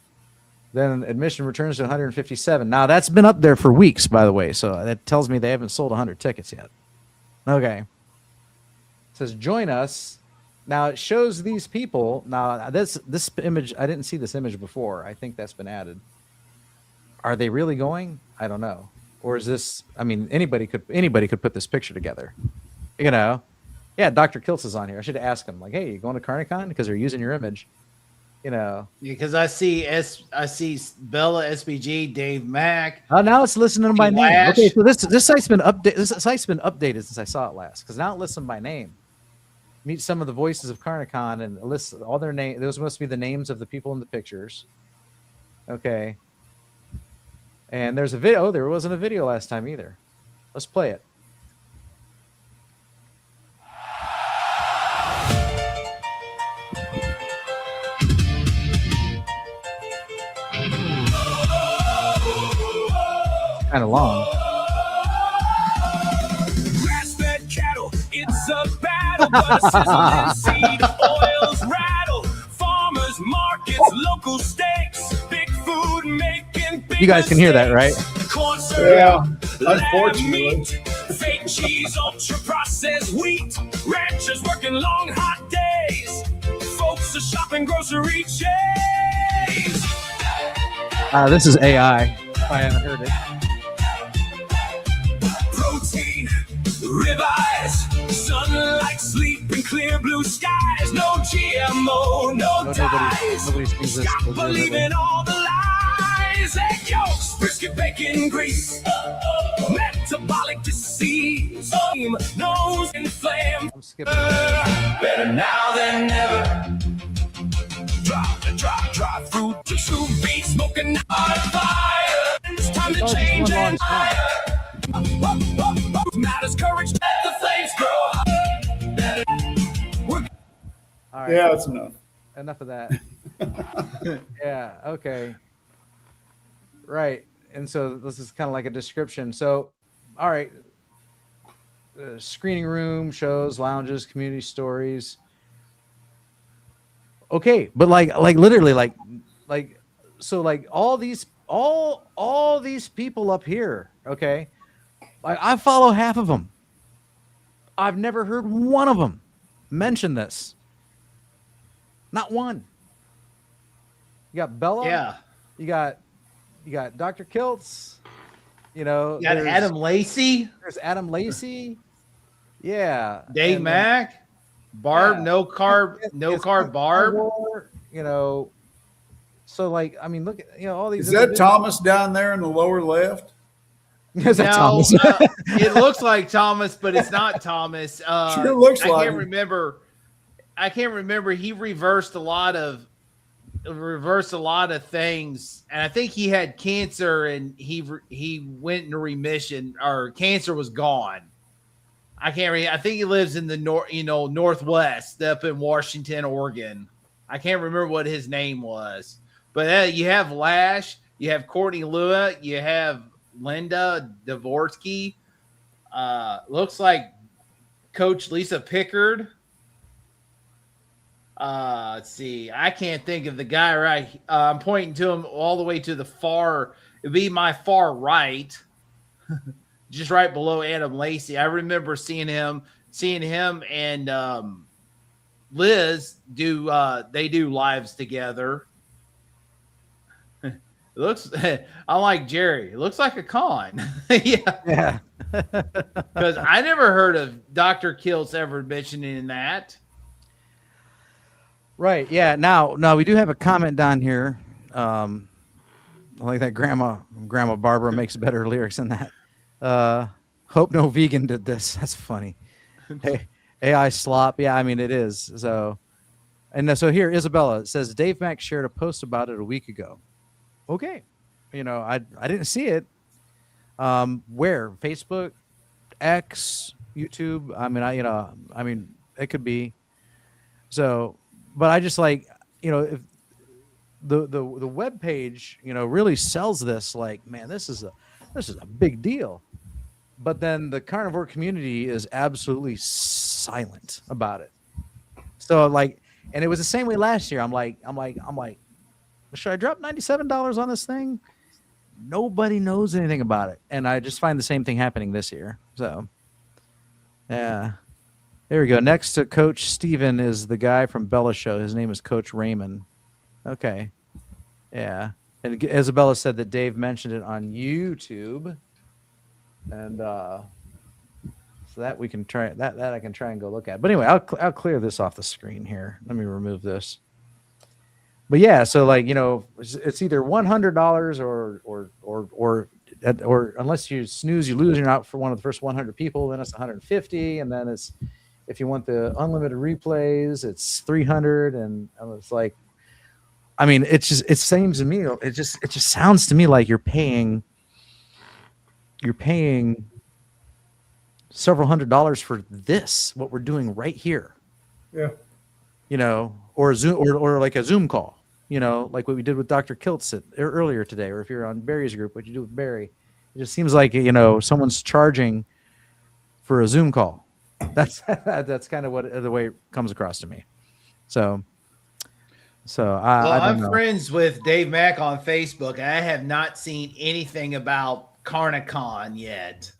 then admission returns to $157. Now, that's been up there for weeks, by the way, so that tells me they haven't sold 100 tickets yet. Okay. It says, join us. Now, it shows these people. Now, this image, I didn't see this image before. I think that's been added. Are they really going? I don't know. Or is this, I mean, anybody could put this picture together. You know? Yeah, Dr. Kiltz is on here. I should ask him, like, hey, you going to Carnicon? Because they're using your image. You know, because I see Bella, SBG, Dave Mack. Oh, now it's listening by name. Lash. Okay, so this site's been updated. This site's been updated since I saw it last. Because now it lists them by name. Meet some of the voices of Carnicon and it lists all their names. Those must be the names of the people in the pictures. Okay. And there's a video. Oh, there wasn't a video last time either. Let's play it. Kind of long. Grass-fed cattle, it's a battle, but a sizzling seed oils rattle. Farmers markets, local steaks, big food making big. You guys can hear that, right? Corn syrup, Yeah, unfortunately. meat, fake cheese, ultra processed wheat. Ranchers working long hot days. Folks are shopping grocery chains. This is AI. I haven't heard it. Protein, ribeyes, sunlight, sleep, and clear blue skies. No GMO, no dyes. Nobody sees this. Stop believing all the lies. Egg yolks, brisket, bacon, grease. Metabolic disease. Nose inflamed. I'm skipping. Better now than never. Drive through to true beat, smoking on fire. It's time to change and higher. Matters courage, let the flames grow. All right. Yeah, that's enough. Enough of that. Yeah. Okay. Right. And so this is kind of like a description. So, all right. Screening room, shows, lounges, community stories. Okay, but like literally so like all these people up here, okay? Like I follow half of them. I've never heard one of them mention this. Not one. You got Bella. Yeah. You got Dr. Kiltz. You know, You got Adam Lacey, There's Adam Lacey. Yeah. Dave and, Mack, Barb, yeah. no carb It's Barb. Carnivore. you know, so like, I mean, look at, you know, all these. Is that Thomas down there in the lower left? Is that No, Thomas? it looks like Thomas, but it's not Thomas. Sure looks I like can't him. remember. I can't remember. He reversed a lot of things, and I think he had cancer, and he went into remission, or cancer was gone. I can't remember. I think he lives in the northwest, up in Washington, Oregon. I can't remember what his name was, but you have Lash, you have Courtney Lua, you have Linda Dvorsky. Looks like Coach Lisa Pickard. Let's see. I can't think of the guy right. I'm pointing to him all the way to the far. It'd be my far right, just right below Adam Lacey. I remember seeing him and Liz do. They do lives together. It looks. I'm like Jerry. It looks like a con. Yeah. Because I never heard of Dr. Kiltz ever mentioning that. Right. Yeah. Now we do have a comment down here. I like that Grandma Barbara makes better lyrics than that. Hope no vegan did this. That's funny. Hey, AI slop. Yeah, I mean it is. So, and so here, Isabella says Dave Mack shared a post about it a week ago. Okay. You know, I didn't see it. Where? Facebook, X, YouTube. I mean, it could be. So, but I just like, you know, if the web page, you know, really sells this, like, man, this is a big deal. But then the carnivore community is absolutely silent about it. So like, and it was the same way last year. I'm like, should I drop $97 on this thing? Nobody knows anything about it. And I just find the same thing happening this year. So yeah. There we go. Next to Coach Steven is the guy from Bella's show. His name is Coach Raymond. Okay. Yeah. And Isabella said that Dave mentioned it on YouTube. And so that we can try that I can try and go look at. But anyway, I'll clear this off the screen here. Let me remove this. But yeah, so like, you know, it's either $100 or unless you snooze, you lose. You're out for one of the first 100 people. Then it's 150, and then it's, if you want the unlimited replays, it's 300. And it's like, I mean, it seems to me, it just sounds to me like you're paying several $100s for this, what we're doing right here. Yeah. You know, or a Zoom or like a Zoom call, you know, like what we did with Dr. Kiltz earlier today, or if you're on Barry's group, what you do with Barry. It just seems like, you know, someone's charging for a Zoom call. That's kind of the way it comes across to me. So I'm friends with Dave Mack on Facebook, and I have not seen anything about Carnicon yet.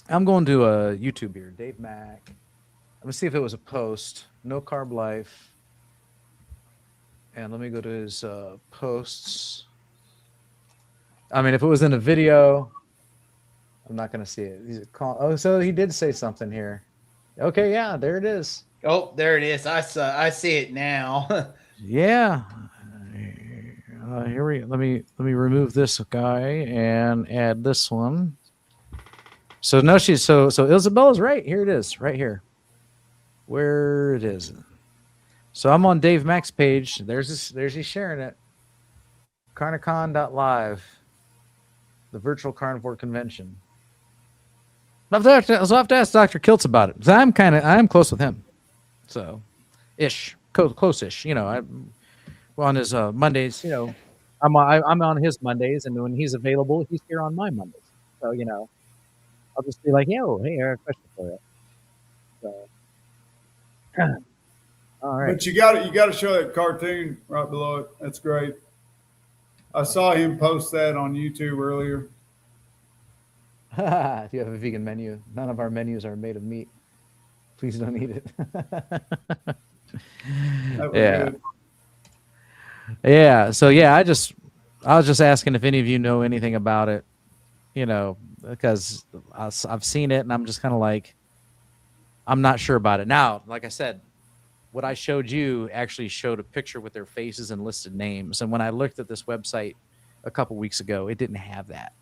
I'm going to a YouTube here, Dave Mack. Let me see if it was a post. No Carb Life. And let me go to his posts. I mean, if it was in a video, I'm not going to see it. So he did say something here. Okay, yeah, there it is. Oh, there it is. I see it now. Yeah. Let me remove this guy and add this one. So no, so Isabella's right. Here it is, right here. Where it is. So I'm on Dave Mack's page. There's he sharing it. Carnicon.live, the virtual carnivore convention. I'll have to ask Dr. Kiltz about it. I'm close with him. So close-ish. You know, I'm on his Mondays, you know, I'm on his Mondays, and when he's available, he's here on my Mondays. So, you know, I'll just be like, yo, hey, I have a question for you. So, all right. But you got to show that cartoon right below it. That's great. I saw him post that on YouTube earlier. Do you have a vegan menu? None of our menus are made of meat. Please don't eat it. Yeah. Good. Yeah. So yeah, I was just asking if any of you know anything about it, you know, because I've seen it and I'm just kind of like, I'm not sure about it. Now, like I said, what I showed you actually showed a picture with their faces and listed names. And when I looked at this website a couple weeks ago, it didn't have that.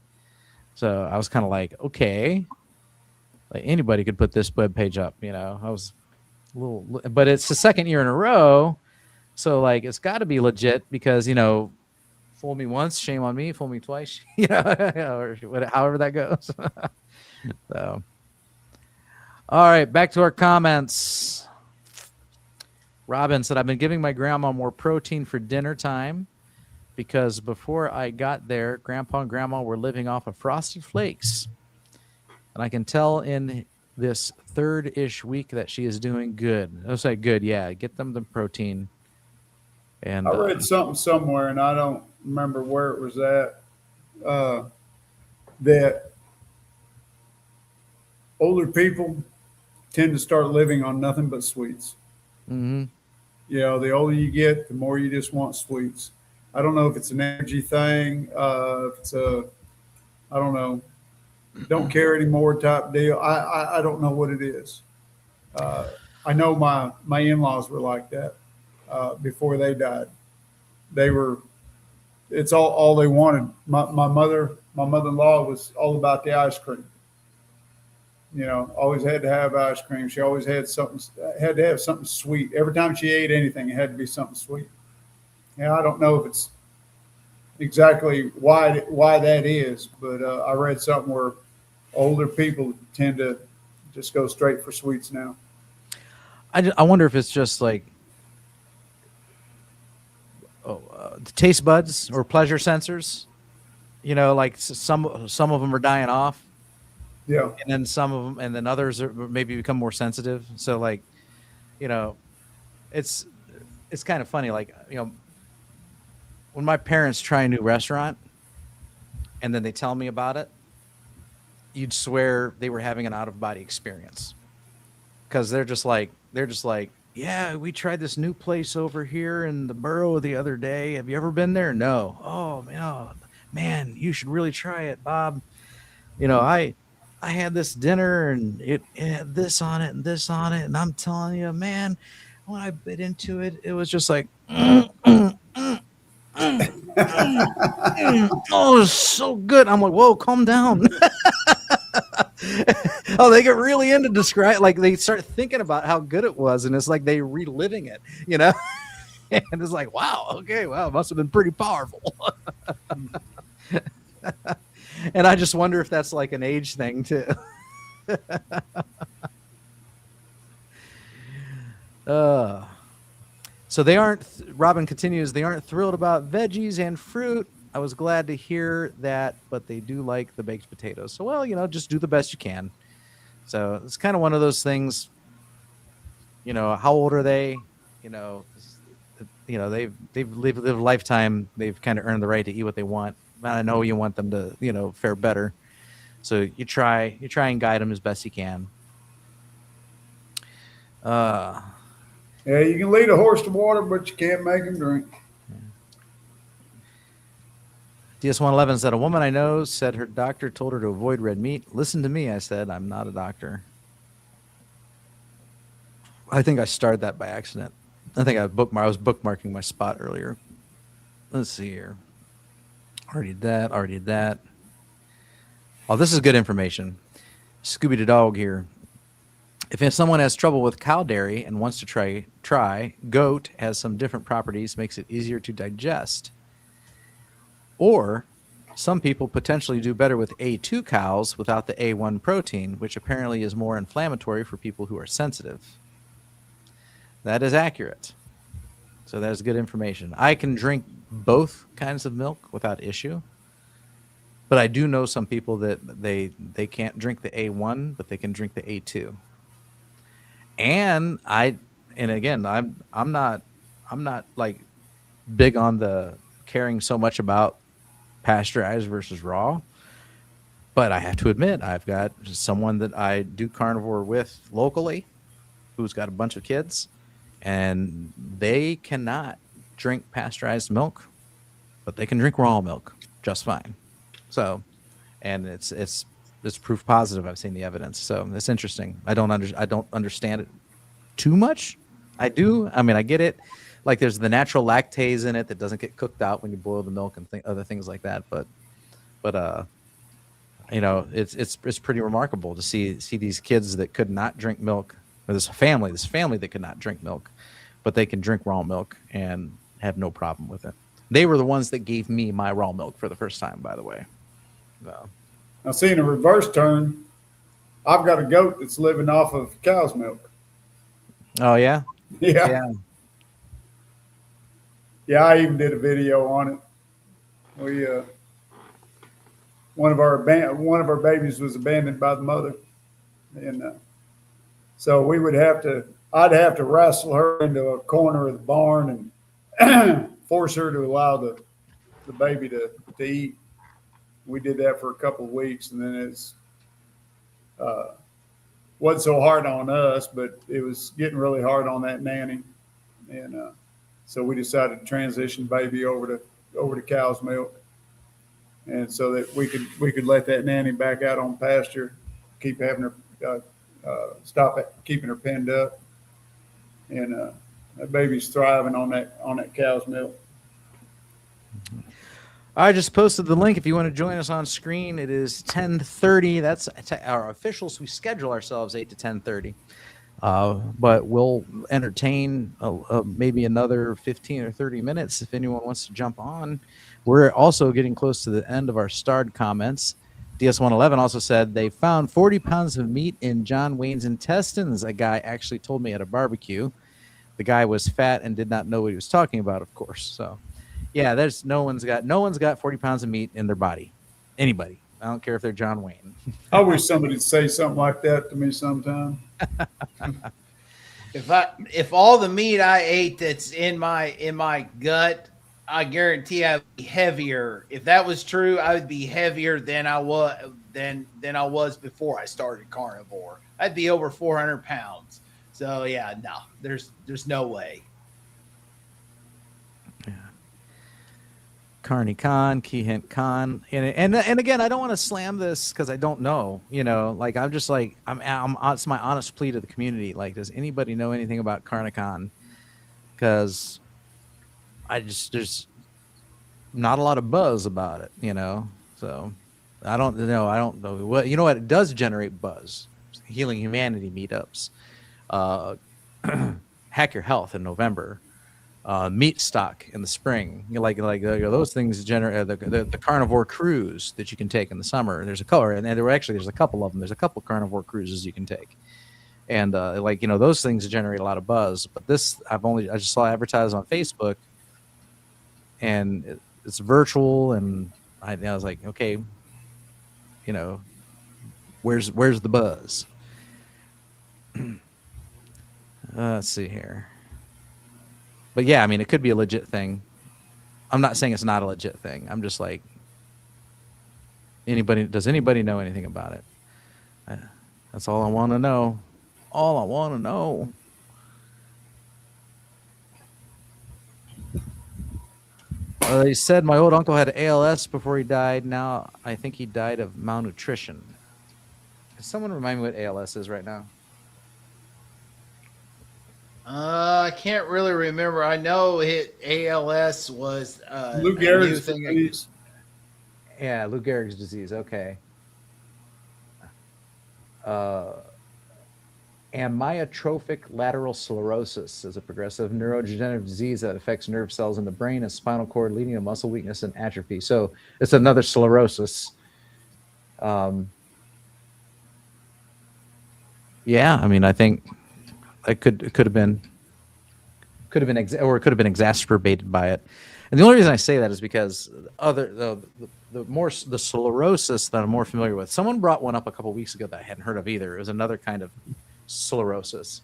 So I was kind of like, okay, like anybody could put this web page up, you know. I was a little, but it's the second year in a row, so like it's got to be legit because, you know, fool me once, shame on me. Fool me twice, you know, or however that goes. So, all right, back to our comments. Robin said, I've been giving my grandma more protein for dinner time because before I got there, Grandpa and Grandma were living off of Frosted Flakes. And I can tell in this third-ish week that she is doing good. I was like, good, yeah, get them the protein. And I read something somewhere, and I don't remember where it was at, that older people tend to start living on nothing but sweets. mm-hmm. You know, the older you get, the more you just want sweets. I don't know if it's an energy thing, if it's a, I don't know, don't care anymore type deal. I don't know what it is. I know my in-laws were like that before they died. They were, it's all they wanted. My mother-in-law was all about the ice cream. You know, always had to have ice cream. She always had to have something sweet. Every time she ate anything, it had to be something sweet. Yeah, I don't know if it's exactly why that is, but I read something where older people tend to just go straight for sweets now. I wonder if it's just like the taste buds or pleasure sensors. You know, like some of them are dying off. Yeah. And then some of them, and then others are maybe become more sensitive. So like, you know, it's kind of funny. Like, you know, when my parents try a new restaurant and then they tell me about it, you'd swear they were having an out-of-body experience. Because they're just like, yeah, we tried this new place over here in the borough the other day. Have you ever been there? No. Oh, man, you should really try it, Bob. You know, I had this dinner and it had this on it and this on it. And I'm telling you, man, when I bit into it, it was just like, oh, it was so good. I'm like, whoa, calm down. Oh, they get really into describe, like they start thinking about how good it was, and it's like they reliving it, you know. And it's like, wow, okay, wow, it must have been pretty powerful. And I just wonder if that's like an age thing too. So they aren't, Robin continues, they aren't thrilled about veggies and fruit. I was glad to hear that, but they do like the baked potatoes. So, well, you know, just do the best you can. So it's kind of one of those things, you know, how old are they? You know, they've lived a lifetime. They've kind of earned the right to eat what they want. I know you want them to, you know, fare better. So you try and guide them as best you can. Yeah, you can lead a horse to water, but you can't make him drink. DS111 said, a woman I know said her doctor told her to avoid red meat. Listen to me, I said. I'm not a doctor. I think I started that by accident. I think I was bookmarking my spot earlier. Let's see here. Already did that. Oh, this is good information. Scooby the dog here. If someone has trouble with cow dairy and wants to try, goat has some different properties, makes it easier to digest. Or some people potentially do better with A2 cows without the A1 protein, which apparently is more inflammatory for people who are sensitive. That is accurate. So that is good information. I can drink both kinds of milk without issue. But I do know some people that they can't drink the A1, but they can drink the A2. And again, I'm not like big on the caring so much about pasteurized versus raw, but I have to admit I've got someone that I do carnivore with locally who's got a bunch of kids, and they cannot drink pasteurized milk, but they can drink raw milk just fine. So, and it's proof positive. I've seen the evidence, so it's interesting. I don't understand it too much. I do. I mean, I get it. Like there's the natural lactase in it that doesn't get cooked out when you boil the milk and other things like that. But it's pretty remarkable to see these kids that could not drink milk, or this family that could not drink milk, but they can drink raw milk and have no problem with it. They were the ones that gave me my raw milk for the first time, by the way. Now, seeing a reverse turn, I've got a goat that's living off of cow's milk. Oh yeah, Yeah. Yeah, I even did a video on it. We one of our babies was abandoned by the mother, and so I'd have to wrestle her into a corner of the barn and force her to allow the baby to eat. We did that for a couple of weeks, and then it's wasn't so hard on us, but it was getting really hard on that nanny, and so we decided to transition baby over to cow's milk, and so that we could let that nanny back out on pasture, keep having her stop keeping her penned up, and that baby's thriving on that cow's milk. I just posted the link if you want to join us on screen. It is 10:30. That's our officials. We schedule ourselves 8 to 10:30. But we'll entertain maybe another 15 or 30 minutes if anyone wants to jump on. We're also getting close to the end of our starred comments. DS111 also said they found 40 pounds of meat in John Wayne's intestines. A guy actually told me at a barbecue. The guy was fat and did not know what he was talking about, of course. So, yeah, there's no one's got 40 pounds of meat in their body. Anybody. I don't care if they're John Wayne. I wish somebody would say something like that to me sometime. If all the meat I ate that's in my gut, I guarantee I'd be heavier. If that was true, I would be heavier than I was before I started carnivore. I'd be over 400 pounds. So yeah, no, there's no way. Carney Khan, Keyhint Khan, and again, I don't want to slam this because I don't know. Like I'm just like I'm. It's my honest plea to the community. Like, does anybody know anything about Carnicon? Because there's not a lot of buzz about it. So I don't know. What what it does generate buzz. Healing Humanity meetups, Hack Your Health in November. Meat stock in the spring, like those things generate the carnivore cruise that you can take in the summer. There's a color, and there's a couple of them. There's a couple carnivore cruises you can take, and those things generate a lot of buzz. But this, I just saw advertised on Facebook, and it's virtual, and I was like, okay, where's the buzz? Let's see here. But yeah, I mean, it could be a legit thing. I'm not saying it's not a legit thing. I'm just like, does anybody know anything about it? That's all I want to know. All I want to know. They said my old uncle had ALS before he died. Now I think he died of malnutrition. Can someone remind me what ALS is right now? I can't really remember. I know ALS was Lou Gehrig's disease. Yeah, Lou Gehrig's disease. Okay. Amyotrophic lateral sclerosis is a progressive neurodegenerative disease that affects nerve cells in the brain and spinal cord, leading to muscle weakness and atrophy. So it's another sclerosis. Yeah, I mean, I think it could have been exacerbated by it. And the only reason I say that is because the sclerosis that I'm more familiar with. Someone brought one up a couple weeks ago that I hadn't heard of either. It was another kind of sclerosis,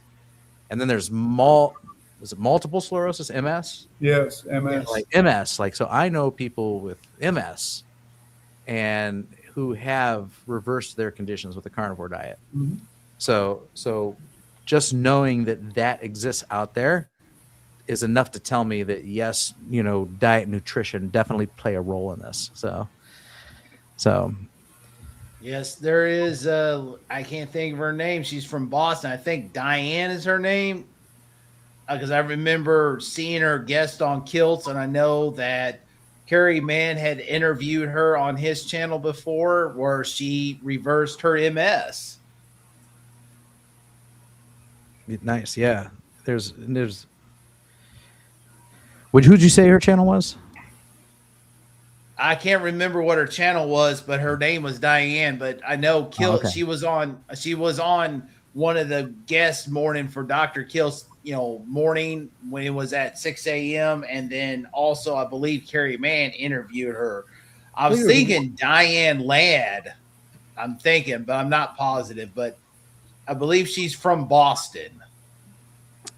and then there's multiple sclerosis, MS. Yes, MS. Like MS. Like, so I know people with MS, and who have reversed their conditions with the carnivore diet. Mm-hmm. So just knowing that exists out there is enough to tell me that yes, diet and nutrition definitely play a role in this. So yes, there is. I can't think of her name. She's from Boston. I think Diane is her name. because I remember seeing her guest on Kilts, and I know that Kerry Mann had interviewed her on his channel before, where she reversed her MS. Nice, yeah. There's. Who'd you say her channel was? I can't remember what her channel was, but her name was Diane. But I know Kilt. okay. She was on one of the guest morning for Dr. Kilt's, morning when it was at 6 a.m. And then also, I believe Kerry Mann interviewed her. I was thinking Diane Ladd. I'm thinking, but I'm not positive. But I believe she's from Boston.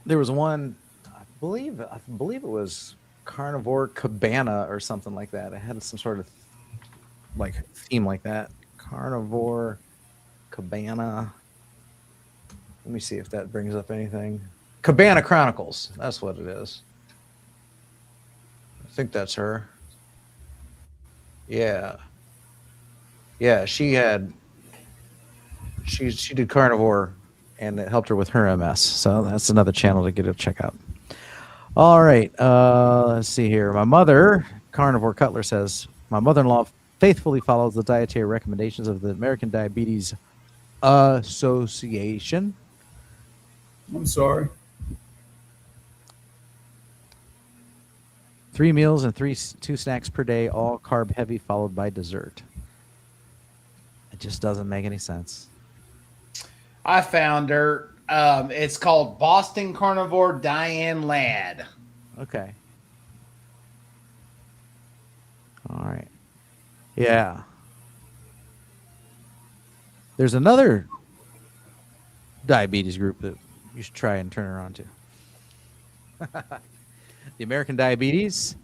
There was one, I believe it was Carnivore Cabana or something like that. It had some sort of like theme like that. Carnivore Cabana. Let me see if that brings up anything. Cabana Chronicles. That's what it is. I think that's her. Yeah. Yeah, she did carnivore, and it helped her with her MS. So that's another channel to get to check out. All right. Let's see here. My mother, Carnivore Cutler, says, my mother-in-law faithfully follows the dietary recommendations of the American Diabetes Association. I'm sorry. 3 meals and 2 snacks per day, all carb heavy, followed by dessert. It just doesn't make any sense. I found her. It's called Boston Carnivore Diane Ladd. Okay. All right. Yeah. There's another diabetes group that you should try and turn her on to. The American Diabetes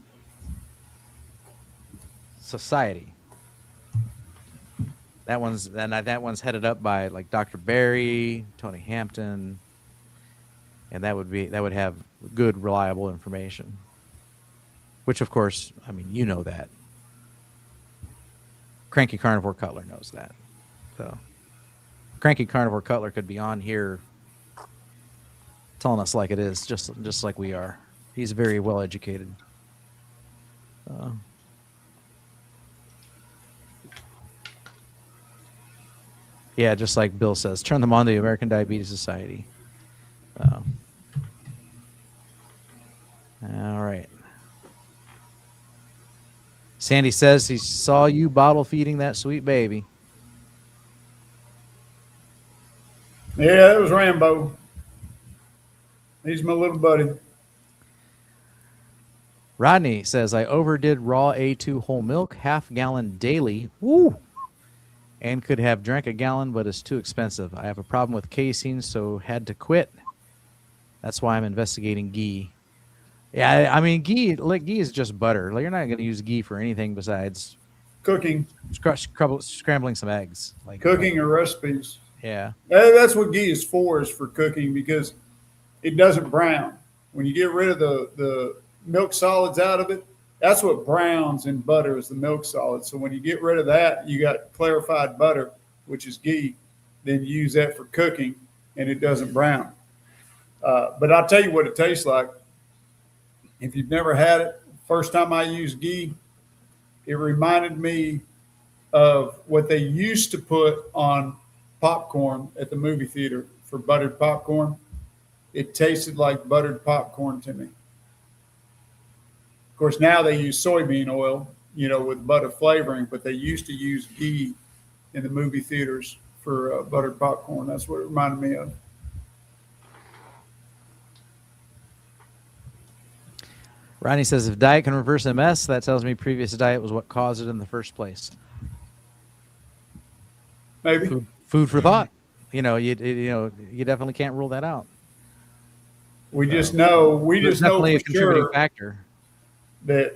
Society. That one's headed up by like Dr. Barry, Tony Hampton, and that would have good, reliable information. Which, of course, I mean, you know that. Cranky Carnivore Cutler knows that. So, Cranky Carnivore Cutler could be on here telling us like it is, just like we are. He's very well educated. Yeah, just like Bill says, turn them on to the American Diabetes Society. All right. Sandy says he saw you bottle feeding that sweet baby. Yeah, that was Rambo. He's my little buddy. Rodney says, I overdid raw A2 whole milk, half gallon daily. Woo! And could have drank a gallon, but it's too expensive. I have a problem with casein, so had to quit. That's why I'm investigating ghee. Yeah, I mean, ghee is just butter. Like, you're not going to use ghee for anything besides Cooking. Scrambling some eggs. Like Cooking or recipes. Yeah. That's what ghee is for cooking, because it doesn't brown. When you get rid of the milk solids out of it, that's what browns in butter is the milk solids. So when you get rid of that, you got clarified butter, which is ghee. Then you use that for cooking, and it doesn't brown. But I'll tell you what it tastes like. If you've never had it, first time I used ghee, it reminded me of what they used to put on popcorn at the movie theater for buttered popcorn. It tasted like buttered popcorn to me. Of course, now they use soybean oil, with butter flavoring, but they used to use ghee in the movie theaters for buttered popcorn. That's what it reminded me of. Ronnie says, if diet can reverse MS, that tells me previous diet was what caused it in the first place. Maybe. Food for thought. You definitely can't rule that out. We just know definitely for a contributing sure factor that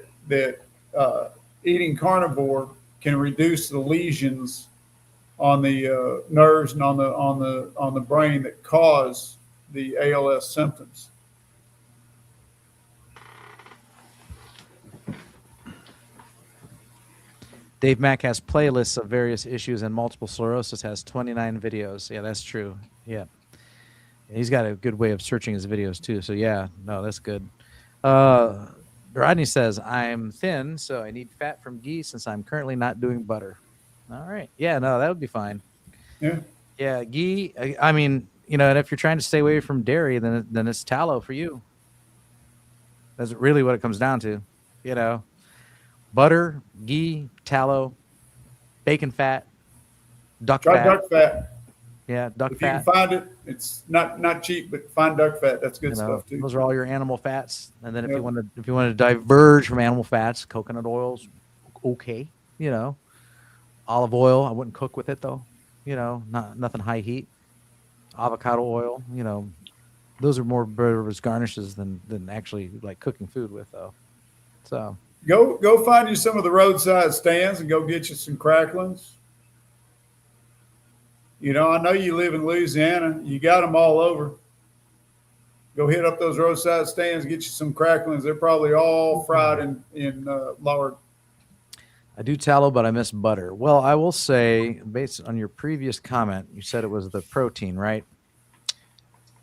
eating carnivore can reduce the lesions on the nerves and on the brain that cause the ALS symptoms. Dave Mack has playlists of various issues, and multiple sclerosis has 29 videos. Yeah, that's true. Yeah. He's got a good way of searching his videos too. So yeah, no, that's good. Rodney says, I'm thin, so I need fat from ghee since I'm currently not doing butter. All right. Yeah, no, that would be fine. Yeah. Yeah, ghee. I mean, and if you're trying to stay away from dairy, then it's tallow for you. That's really what it comes down to. Butter, ghee, tallow, bacon fat, duck Try fat. duck fat. Yeah, duck If you fat. can find it, it's not cheap, but find duck fat. That's good stuff too. Those are all your animal fats. And then if Yep. you want to diverge from animal fats, coconut oils, okay. Olive oil, I wouldn't cook with it though. Nothing high heat. Avocado oil, those are more as garnishes than actually like cooking food with though. So Go find you some of the roadside stands and go get you some cracklings. I know you live in Louisiana. You got them all over. Go hit up those roadside stands, get you some cracklings. They're probably all fried in lard. I do tallow, but I miss butter. Well, I will say, based on your previous comment, you said it was the protein, right?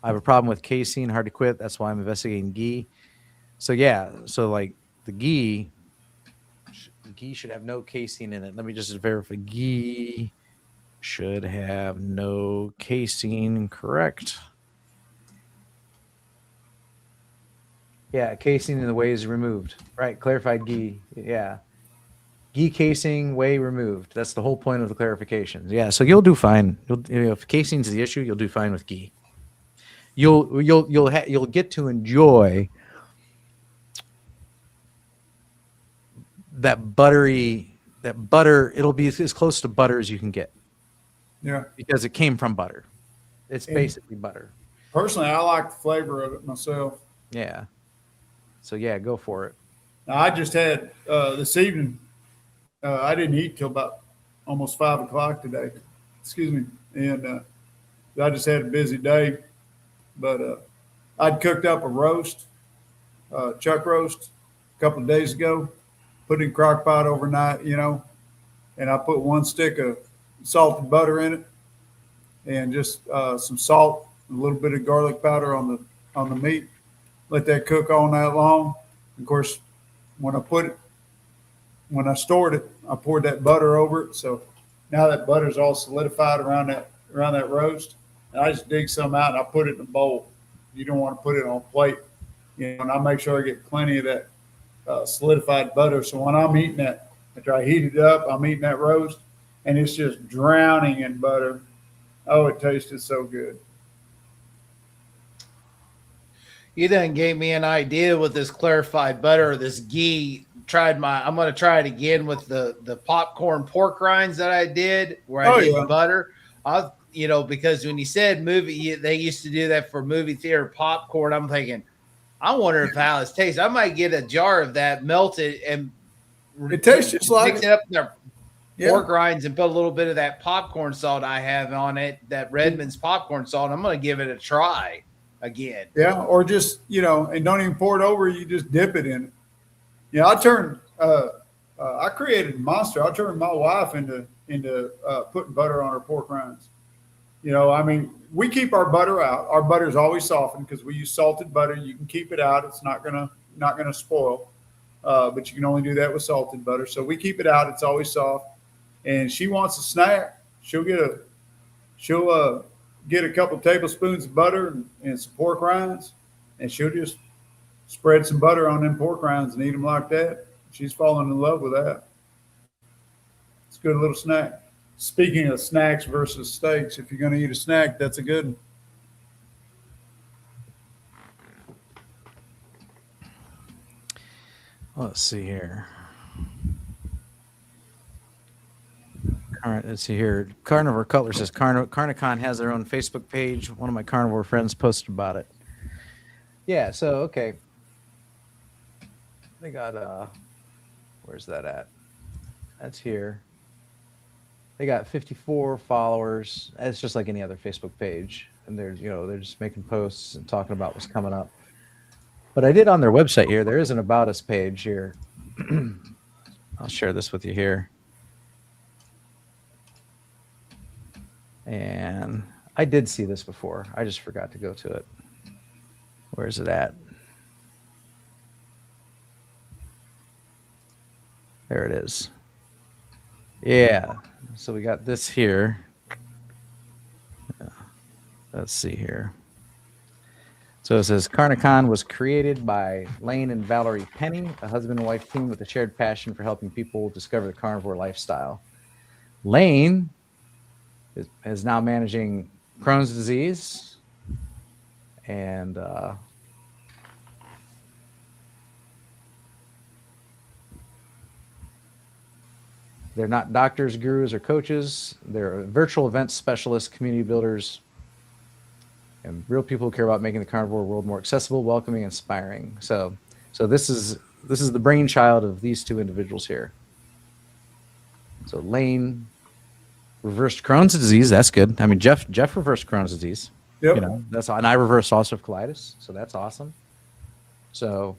I have a problem with casein, hard to quit. That's why I'm investigating ghee. So yeah, like the ghee should have no casein in it. Let me just verify. Ghee should have no casein, correct? Yeah, casein in the whey is removed. Right, clarified ghee. Yeah. Ghee casing, whey removed. That's the whole point of the clarifications. Yeah, so you'll do fine. If casein's the issue, you'll do fine with ghee. You'll get to enjoy that butter. It'll be as close to butter as you can get. Yeah. Because it came from butter. It's basically butter. Personally, I like the flavor of it myself. Yeah. So yeah, go for it. Now, I just had this evening. I didn't eat till about almost 5 o'clock today. Excuse me, and I just had a busy day. But I'd cooked up a roast, chuck roast, a couple of days ago. Put it in crock pot overnight, and I put 1 stick of salted butter in it, and just some salt, a little bit of garlic powder on the meat. Let that cook all night long. Of course, when I stored it, I poured that butter over it. So now that butter's all solidified around that roast. And I just dig some out and I put it in a bowl. You don't want to put it on a plate, and I make sure I get plenty of that solidified butter. So when I'm eating that, after I heat it up, I'm eating that roast, and it's just drowning in butter. Oh, it tasted so good. You then gave me an idea with this clarified butter, this ghee. I'm going to try it again with the popcorn pork rinds that I did, where I did butter. Because when you said movie, they used to do that for movie theater popcorn. I'm thinking, I wonder how this tastes. I might get a jar of that, melt it, and it tastes just like mix it up in their pork rinds and put a little bit of that popcorn salt I have on it, that Redmond's popcorn salt. I'm going to give it a try again. Yeah, or just and don't even pour it over. You just dip it in it. I created a monster. I turned my wife into putting butter on her pork rinds. We keep our butter out. Our butter is always softened because we use salted butter. You can keep it out. It's not gonna spoil. But you can only do that with salted butter. So we keep it out. It's always soft. And she wants a snack. She'll get a couple tablespoons of butter and some pork rinds, and she'll just spread some butter on them pork rinds and eat them like that. She's falling in love with that. It's a good little snack. Speaking of snacks versus steaks, if you're going to eat a snack, that's a good one. Let's see here. All right, let's see here. Carnivore Cutler says Carnicon has their own Facebook page. One of my carnivore friends posted about it. Yeah, so okay. They got where's that at? That's here. They got 54 followers. It's just like any other Facebook page. And they're just making posts and talking about what's coming up. But I did on their website here. There is an About Us page here. I'll share this with you here. And I did see this before. I just forgot to go to it. Where is it at? There it is. Yeah. So we got this here. Let's see here. So it says Carnicon was created by Lane and Valerie Penny, a husband and wife team with a shared passion for helping people discover the carnivore lifestyle. Lane is now managing Crohn's disease, and they're not doctors, gurus, or coaches. They're virtual event specialists, community builders, and real people who care about making the carnivore world more accessible, welcoming, inspiring. So this is the brainchild of these two individuals here. So Lane reversed Crohn's disease. That's good. I mean, Jeff reversed Crohn's disease. Yep. You know, and I reversed ulcerative colitis. So that's awesome. So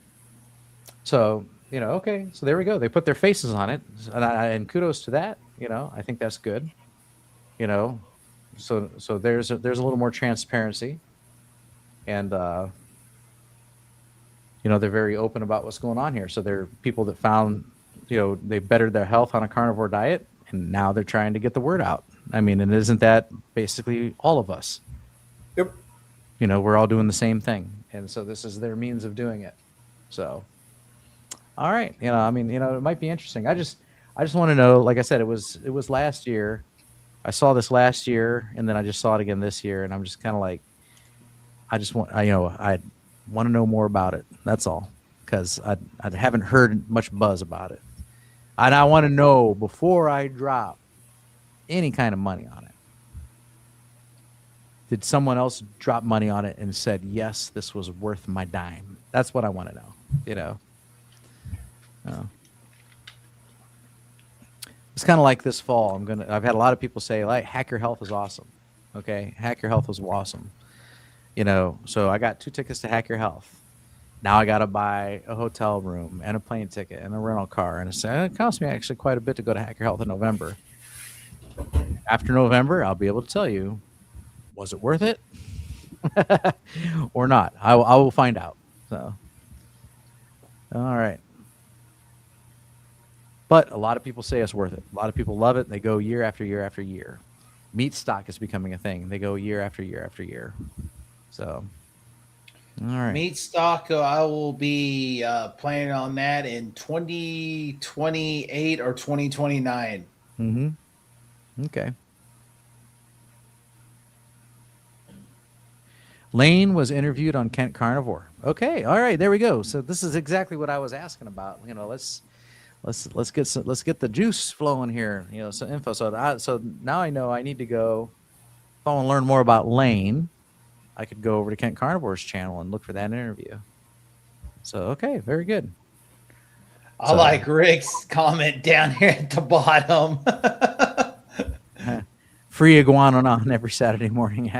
you know, okay. So there we go. They put their faces on it, and kudos to that. You know, I think that's good. You know, so there's a little more transparency, and you know, they're very open about what's going on here. So they're people that found, you know, they bettered their health on a carnivore diet, and now they're trying to get the word out. I mean, and isn't that basically all of us? Yep. You know, we're all doing the same thing, and so this is their means of doing it. So, all right, you know, I mean, you know, it might be interesting. I just want to know. Like I said, it was last year. I saw this last year, and then I just saw it again this year, and I'm just kind of like, I want to know more about it. That's all, because I haven't heard much buzz about it, and I want to know before I drop any kind of money on it. Did someone else drop money on it and said, yes, this was worth my dime? That's what I want to know, you know. It's kind of like this fall. I've had a lot of people say, like, Hack Your Health is awesome. Okay, Hack Your Health was awesome. You know, so I got 2 tickets to Hack Your Health. Now I got to buy a hotel room and a plane ticket and a rental car, and it cost me actually quite a bit to go to Hack Your Health in November. After November, I'll be able to tell you, was it worth it or not? I will find out. So, all right. But a lot of people say it's worth it. A lot of people love it. They go year after year after year. Meat stock is becoming a thing. They go year after year after year. So, all right. Meat stock, I will be planning on that in 2028 or 2029. Mm-hmm. Okay. Lane was interviewed on Kent Carnivore. Okay. All right. There we go. So this is exactly what I was asking about. You know, let's get the juice flowing here. You know, some info. So now I know I need to go. If I want to learn more about Lane, I could go over to Kent Carnivore's channel and look for that interview. So okay, very good. I like Rick's comment down here at the bottom. Free iguana on every Saturday morning.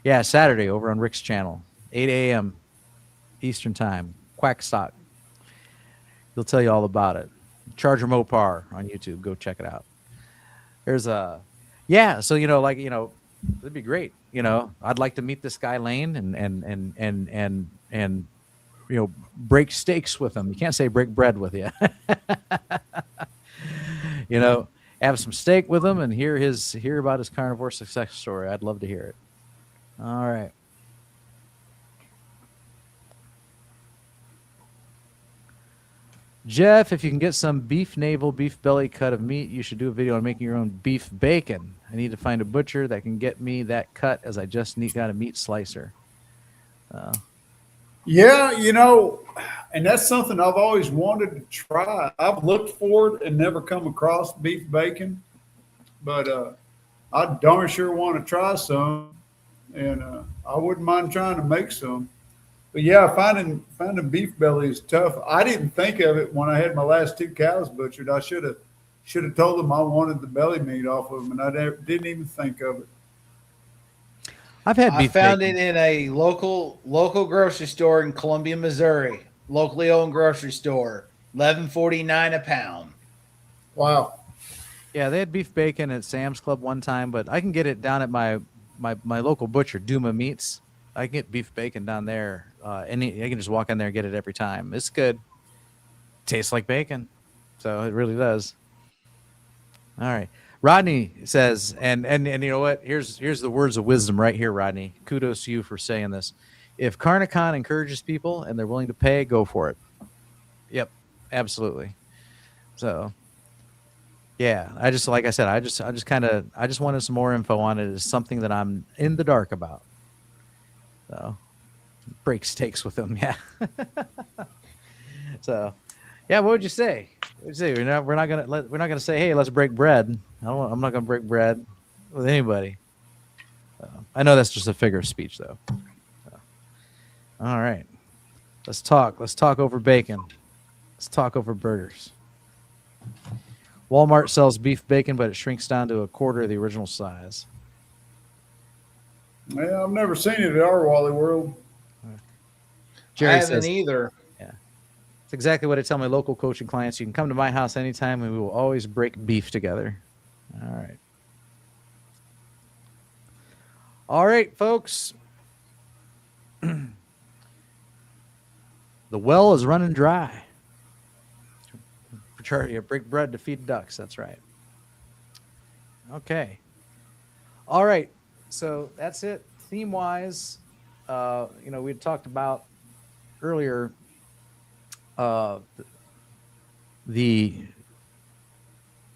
Yeah, Saturday over on Rick's channel, 8 a.m. Eastern time. Quack Stock. He'll tell you all about it. Charger Mopar on YouTube. Go check it out. There's a, yeah. So you know, like, you know, it'd be great. You know, I'd like to meet this guy Lane and you know, break steaks with him. You can't say break bread with you. You know, have some steak with him and hear about his carnivore success story. I'd love to hear it. All right. Jeff, if you can get some beef navel, beef belly cut of meat, you should do a video on making your own beef bacon. I need to find a butcher that can get me that cut, as I just got a meat slicer. Yeah, you know, and that's something I've always wanted to try. I've looked for it and never come across beef bacon, but I darn sure want to try some, and I wouldn't mind trying to make some. But yeah, finding beef belly is tough. I didn't think of it when I had my last 2 cows butchered. I should have told them I wanted the belly meat off of them, and I didn't even think of it. I've had beef I found bacon. it in a local grocery store in Columbia, Missouri. Locally owned grocery store. $11.49 a pound. Wow. Yeah, they had beef bacon at Sam's Club one time, but I can get it down at my my local butcher, Duma Meats. I can get beef bacon down there. I can just walk in there and get it every time. It's good. Tastes like bacon. So it really does. All right. Rodney says, and you know what? Here's the words of wisdom right here, Rodney. Kudos to you for saying this. If Carnicon encourages people and they're willing to pay, go for it. Yep, absolutely. So yeah, like I said, I just wanted some more info on it. It's something that I'm in the dark about. So break steaks with them, yeah. So yeah, what would you say? We're not gonna say, hey, let's break bread. I'm not gonna break bread with anybody. I know that's just a figure of speech, though. All right, let's talk. Let's talk over bacon. Let's talk over burgers. Walmart sells beef bacon, but it shrinks down to a quarter of the original size. Yeah, I've never seen it at our Wally World. Jerry I haven't says, either. yeah, it's exactly what I tell my local coaching clients. You can come to my house anytime, and we will always break beef together. All right, folks. The well is running dry. You break bread to feed ducks. That's right. Okay. All right. So that's it. Theme-wise, we had talked about earlier the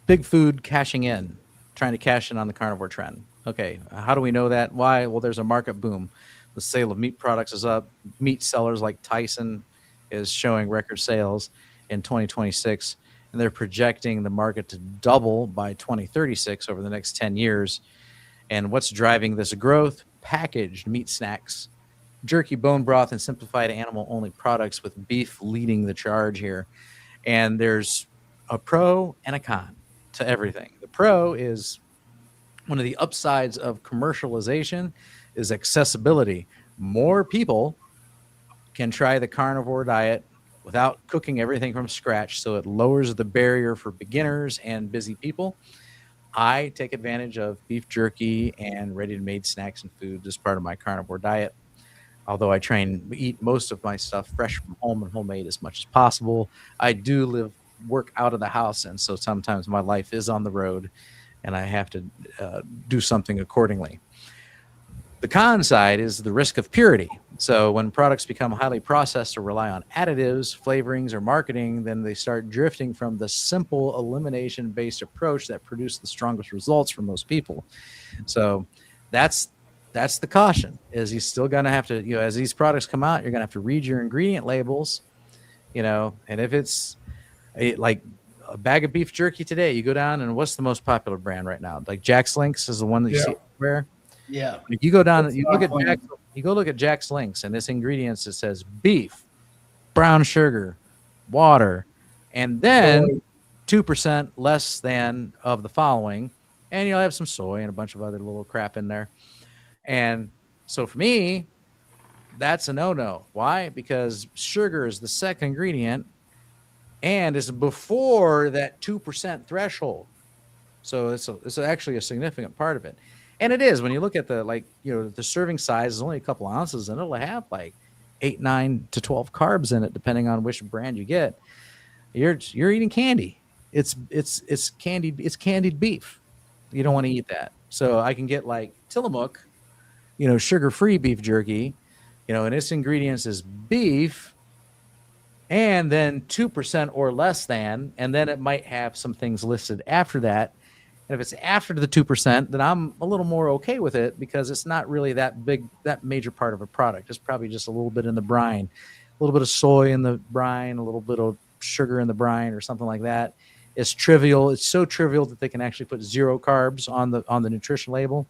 big food cashing in, trying to cash in on the carnivore trend. Okay. How do we know that? Why? Well, there's a market boom. The sale of meat products is up. Meat sellers like Tyson is showing record sales in 2026, and they're projecting the market to double by 2036 over the next 10 years. And what's driving this growth? Packaged meat snacks, jerky, bone broth, and simplified animal-only products, with beef leading the charge here. And there's a pro and a con to everything. The pro is one of the upsides of commercialization is accessibility. More people can try the carnivore diet without cooking everything from scratch, so it lowers the barrier for beginners and busy people. I take advantage of beef jerky and ready-to-made snacks and foods as part of my carnivore diet, although I try and eat most of my stuff fresh from home and homemade as much as possible. I do work out of the house, and so sometimes my life is on the road, and I have to do something accordingly. The con side is the risk of purity. So when products become highly processed or rely on additives, flavorings, or marketing, then they start drifting from the simple elimination-based approach that produced the strongest results for most people. So that's the caution, is you're still going to have to, as these products come out, you're going to have to read your ingredient labels, and if it's like a bag of beef jerky today, you go down and what's the most popular brand right now? Like Jack's Links is the one that you see everywhere. Yeah. If you go down and you look at Jack's Links, and this ingredients, it says beef, brown sugar, water, and then 2% less than of the following, and you'll have some soy and a bunch of other little crap in there. And so for me, that's a no-no. Why? Because sugar is the second ingredient and is before that 2% threshold. So it's actually a significant part of it. And it is, when you look at the serving size is only a couple ounces, and it'll have like 8, 9 to 12 carbs in it, depending on which brand you get. You're eating candy. It's candied beef. You don't want to eat that. So I can get like Tillamook, sugar-free beef jerky, and its ingredients is beef, and then 2% or less than, and then it might have some things listed after that. And if it's after the 2%, then I'm a little more okay with it, because it's not really that major part of a product. It's probably just a little bit in the brine, a little bit of soy in the brine, a little bit of sugar in the brine, or something like that. It's trivial. It's so trivial that they can actually put 0 carbs on the nutrition label.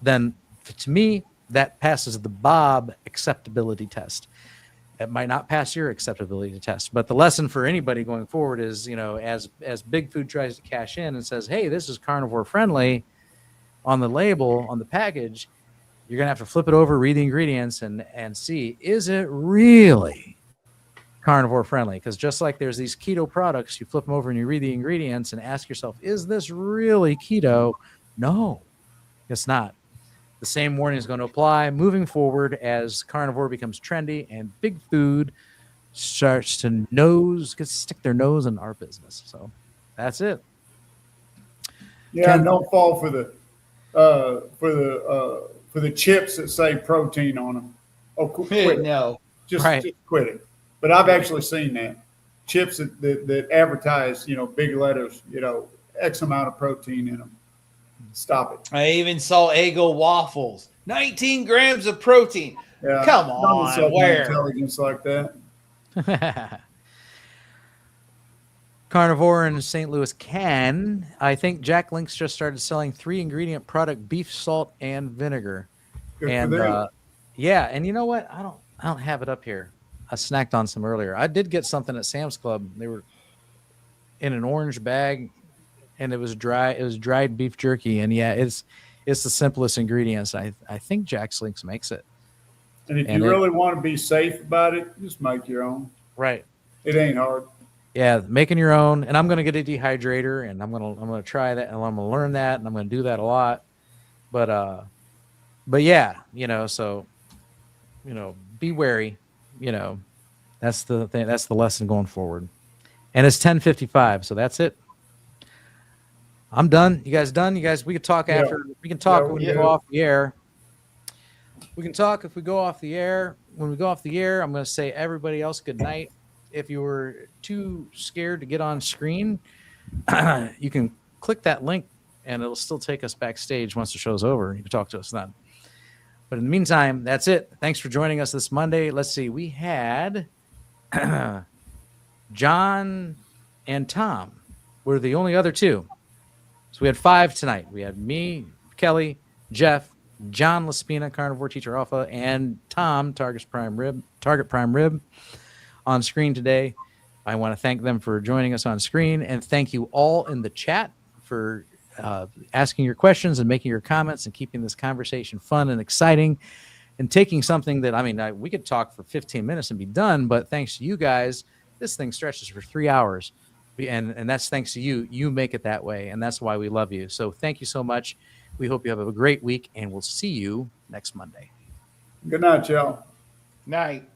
Then, to me, that passes the Bob acceptability test. It might not pass your acceptability test, but the lesson for anybody going forward is, as Big Food tries to cash in and says, hey, this is carnivore friendly on the label, on the package, you're going to have to flip it over, read the ingredients, and see, is it really carnivore friendly? Because just like there's these keto products, you flip them over and you read the ingredients and ask yourself, is this really keto? No, it's not. The same warning is going to apply moving forward as carnivore becomes trendy and big food starts to stick their nose in our business. So that's it. Yeah, and don't fall for the chips that say protein on them. Oh, quit it. No. Just Right. quit it. But I've actually seen that chips that advertise, big letters, X amount of protein in them. Stop it. I even saw Eggo waffles. 19 grams of protein. Yeah, Come don't on, insult my where? intelligence like that. Carnivore in St. Louis can. I think Jack Link's just started selling 3-ingredient product: beef, salt, and vinegar. Good And for them. yeah, and you know what? I don't have it up here. I snacked on some earlier. I did get something at Sam's Club. They were in an orange bag, and it was dry. It was dried beef jerky, and yeah, it's the simplest ingredients. I think Jack Link's makes it. And if and you it- really want to be safe about it, just make your own. Right. It ain't hard. Yeah, making your own. And I'm gonna get a dehydrator, and I'm gonna try that, and I'm gonna learn that, and I'm gonna do that a lot. But yeah, so be wary. That's the thing. That's the lesson going forward. And it's 10:55, so that's it. I'm done. You guys done? You guys, we can talk Yeah. after. We can talk Yeah, when we yeah. go off the air. We can talk if we go off the air. When we go off the air, I'm going to say everybody else good night. If you were too scared to get on screen, you can click that link and it'll still take us backstage once the show's over. You can talk to us then. But in the meantime, that's it. Thanks for joining us this Monday. Let's see. We had John and Tom were the only other two. So we had 5 tonight. We had me, Kelly, Jeff, John Laspina, Carnivore Teacher Alpha, and Tom, Target Prime Rib, on screen today. I want to thank them for joining us on screen, and thank you all in the chat for asking your questions and making your comments and keeping this conversation fun and exciting, and taking something that, we could talk for 15 minutes and be done, but thanks to you guys, this thing stretches for 3 hours. And that's thanks to you. You make it that way, and that's why we love you. So thank you so much. We hope you have a great week, and we'll see you next Monday. Good night, y'all. Night.